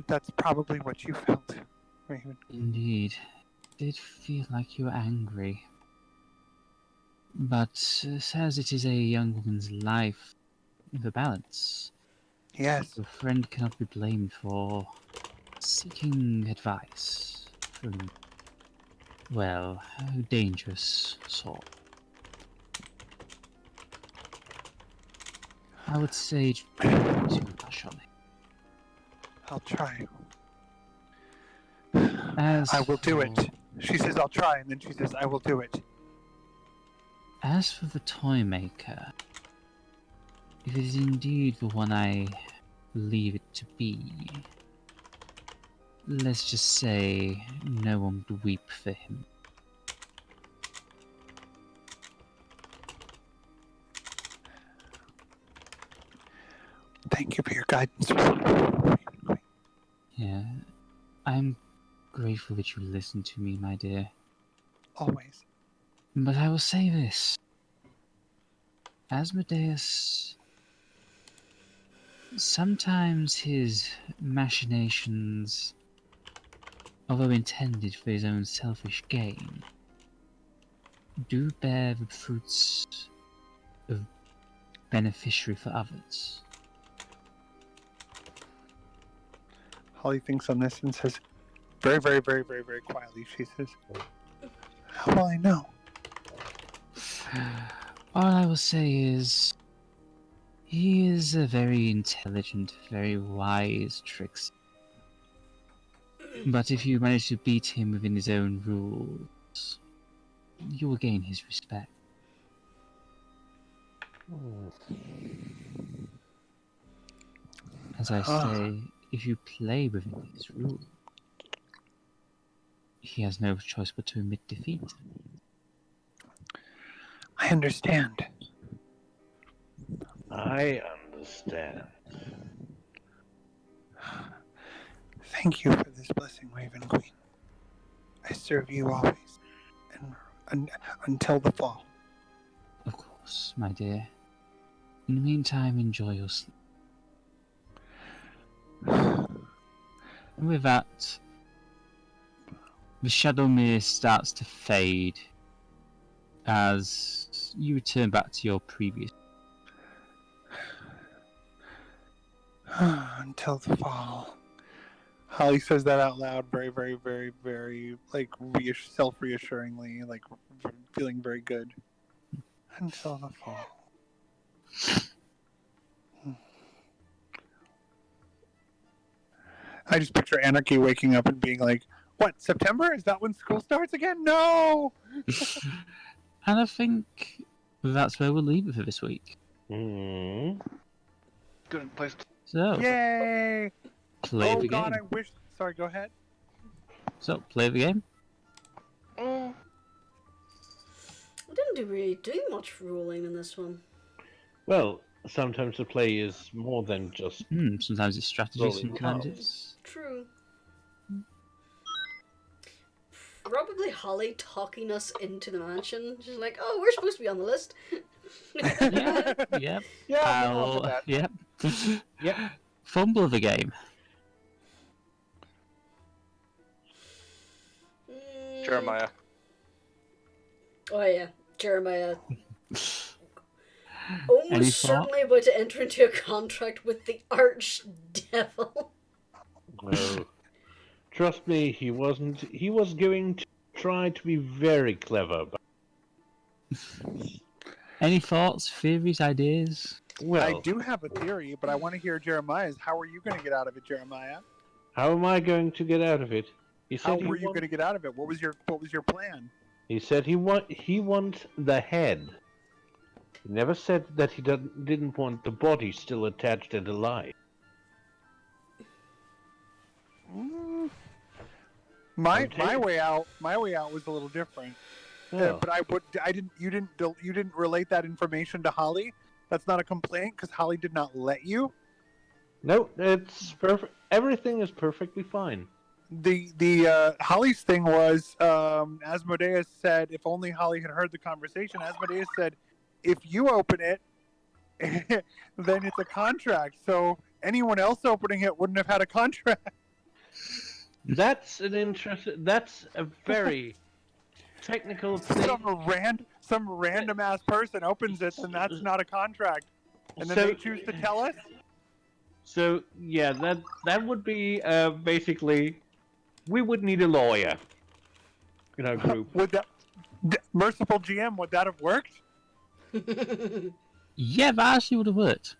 that's probably what you felt, Raven." Indeed. Did feel like you were angry. But as it is a young woman's life in the balance, Yes, your friend cannot be blamed for seeking advice from, well, a dangerous sort. I would say too much on it. I'll try. As I will do for- it. She says, "I'll try," and then she says, "I will do it." As for the toy maker, if it is indeed the one I believe it to be, let's just say no one would weep for him. Thank you for your guidance. Yeah, I'm grateful that you listened to me, my dear. Always. But I will say this. Asmodeus, sometimes his machinations, although intended for his own selfish gain, do bear the fruits of beneficiary for others. Holly thinks on this and says, very, very, very, very, very quietly, she says, "How will I know?" All I will say is, he is a very intelligent, very wise trickster. But if you manage to beat him within his own rules, you will gain his respect. As I say, if you play within his rules, he has no choice but to admit defeat. I understand. I understand. Thank you for this blessing, Raven Queen. I serve you always, and until the fall. Of course, my dear. In the meantime, enjoy your sleep. And with that, the shadow mirror starts to fade as you return back to your previous. Until the fall. Holly says that out loud, very, very, very, very, like, self-reassuringly, like, feeling very good. Until the fall. I just picture Anarchy waking up and being like, "What? September? Is that when school starts again? No!" And I think that's where we'll leave it for this week. Hmm. Good place. So, Yay! play Oh the God, game. I wish. Sorry, go ahead. So, play the game. Mm. I didn't really do much rolling in this one. Well, sometimes the play is more than just. Sometimes it's strategy, Rolling sometimes cards. it's... True. Probably Holly talking us into the mansion. She's like, "Oh, we're supposed to be on the list." Yeah, yeah. Yeah, we all did that. Yep. Yep. Fumble of the game. Jeremiah. Oh yeah, Jeremiah. Any Almost thought? certainly about to enter into a contract with the Archdevil. No. Trust me, he wasn't. He was going to try to be very clever. But... Any thoughts, theories, ideas? Well, I do have a theory, but I want to hear Jeremiah's. How are you going to get out of it, Jeremiah? how am I going to get out of it? He How said were you going to get out of it? What was your plan? He said he wants the head. He never said that he didn't want the body still attached and alive. Mm. My Okay. way out was a little different. Oh. But you didn't relate that information to Holly. That's not a complaint because Holly did not let you. No, it's perfect. Everything is perfectly fine. The Holly's thing was Asmodeus said if only Holly had heard the conversation. Asmodeus said if you open it, then it's a contract. So anyone else opening it wouldn't have had a contract. That's a very technical thing. Some random ass person opens it, and that's not a contract. And then So- they choose to tell us. So yeah, that would be basically we would need a lawyer in our group. Would that merciful GM? Would that have worked? Yeah, that actually would have worked.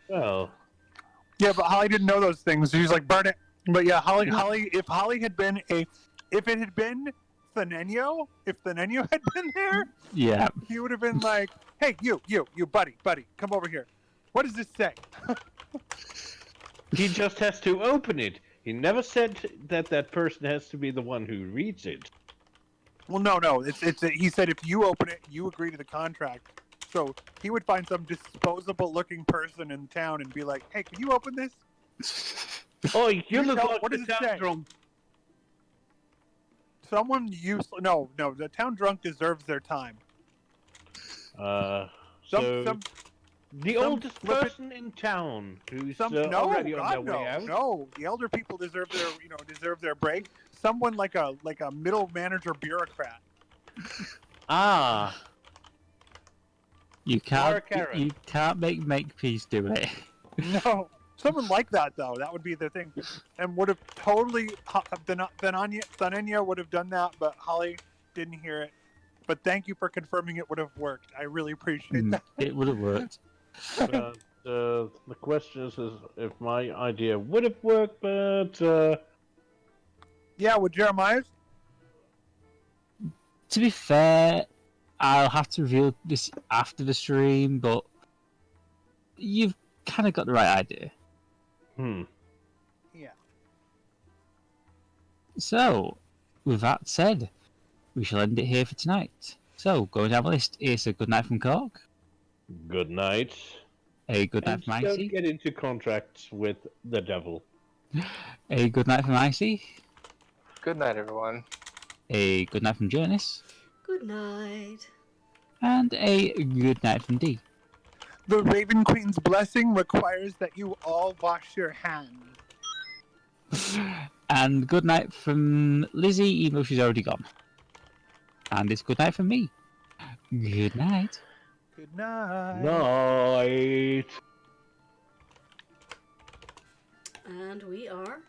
Well, Yeah, but Holly didn't know those things. She was like, burn it. But yeah, Holly, if Holly had been if it had been Thenenyo, if Thenenyo had been there, Yeah. he would have been like, hey, you, buddy, come over here. What does this say? he just has to open it. He never said that person has to be the one who reads it. Well, no. He said if you open it, you agree to the contract. So he would find some disposable-looking person in town and be like, hey, can you open this? Oh, you look tell- like what the does it town say? drunk. Someone useless. No. The town drunk deserves their time. So Some the oldest flip it- person in town who's no, already on their God, no, way out. no. The elder people deserve their break. Someone like a middle manager bureaucrat. Ah, You can't. Karen. You can't make peace do it. No, someone like that though. That would be the thing, and would have totally. Thenenyo would have done that, but Holly didn't hear it. But thank you for confirming it would have worked. I really appreciate that. It would have worked. the question is if my idea would have worked, but Yeah, with Jeremiah's. To be fair, I'll have to reveal this after the stream, but you've kind of got the right idea. Yeah. So, with that said, we shall end it here for tonight. So, going down the list, it's a good night from Cork, good night. a good night And from don't Icy, get into contracts with the devil. a good night from Icy, Good night, everyone. a good night from Jurnis, Good night. and a good night from D. The Raven Queen's blessing requires that you all wash your hands. And good night from Lizzie, even though she's already gone. And it's good night from me. Good night. Good night. Night. And we are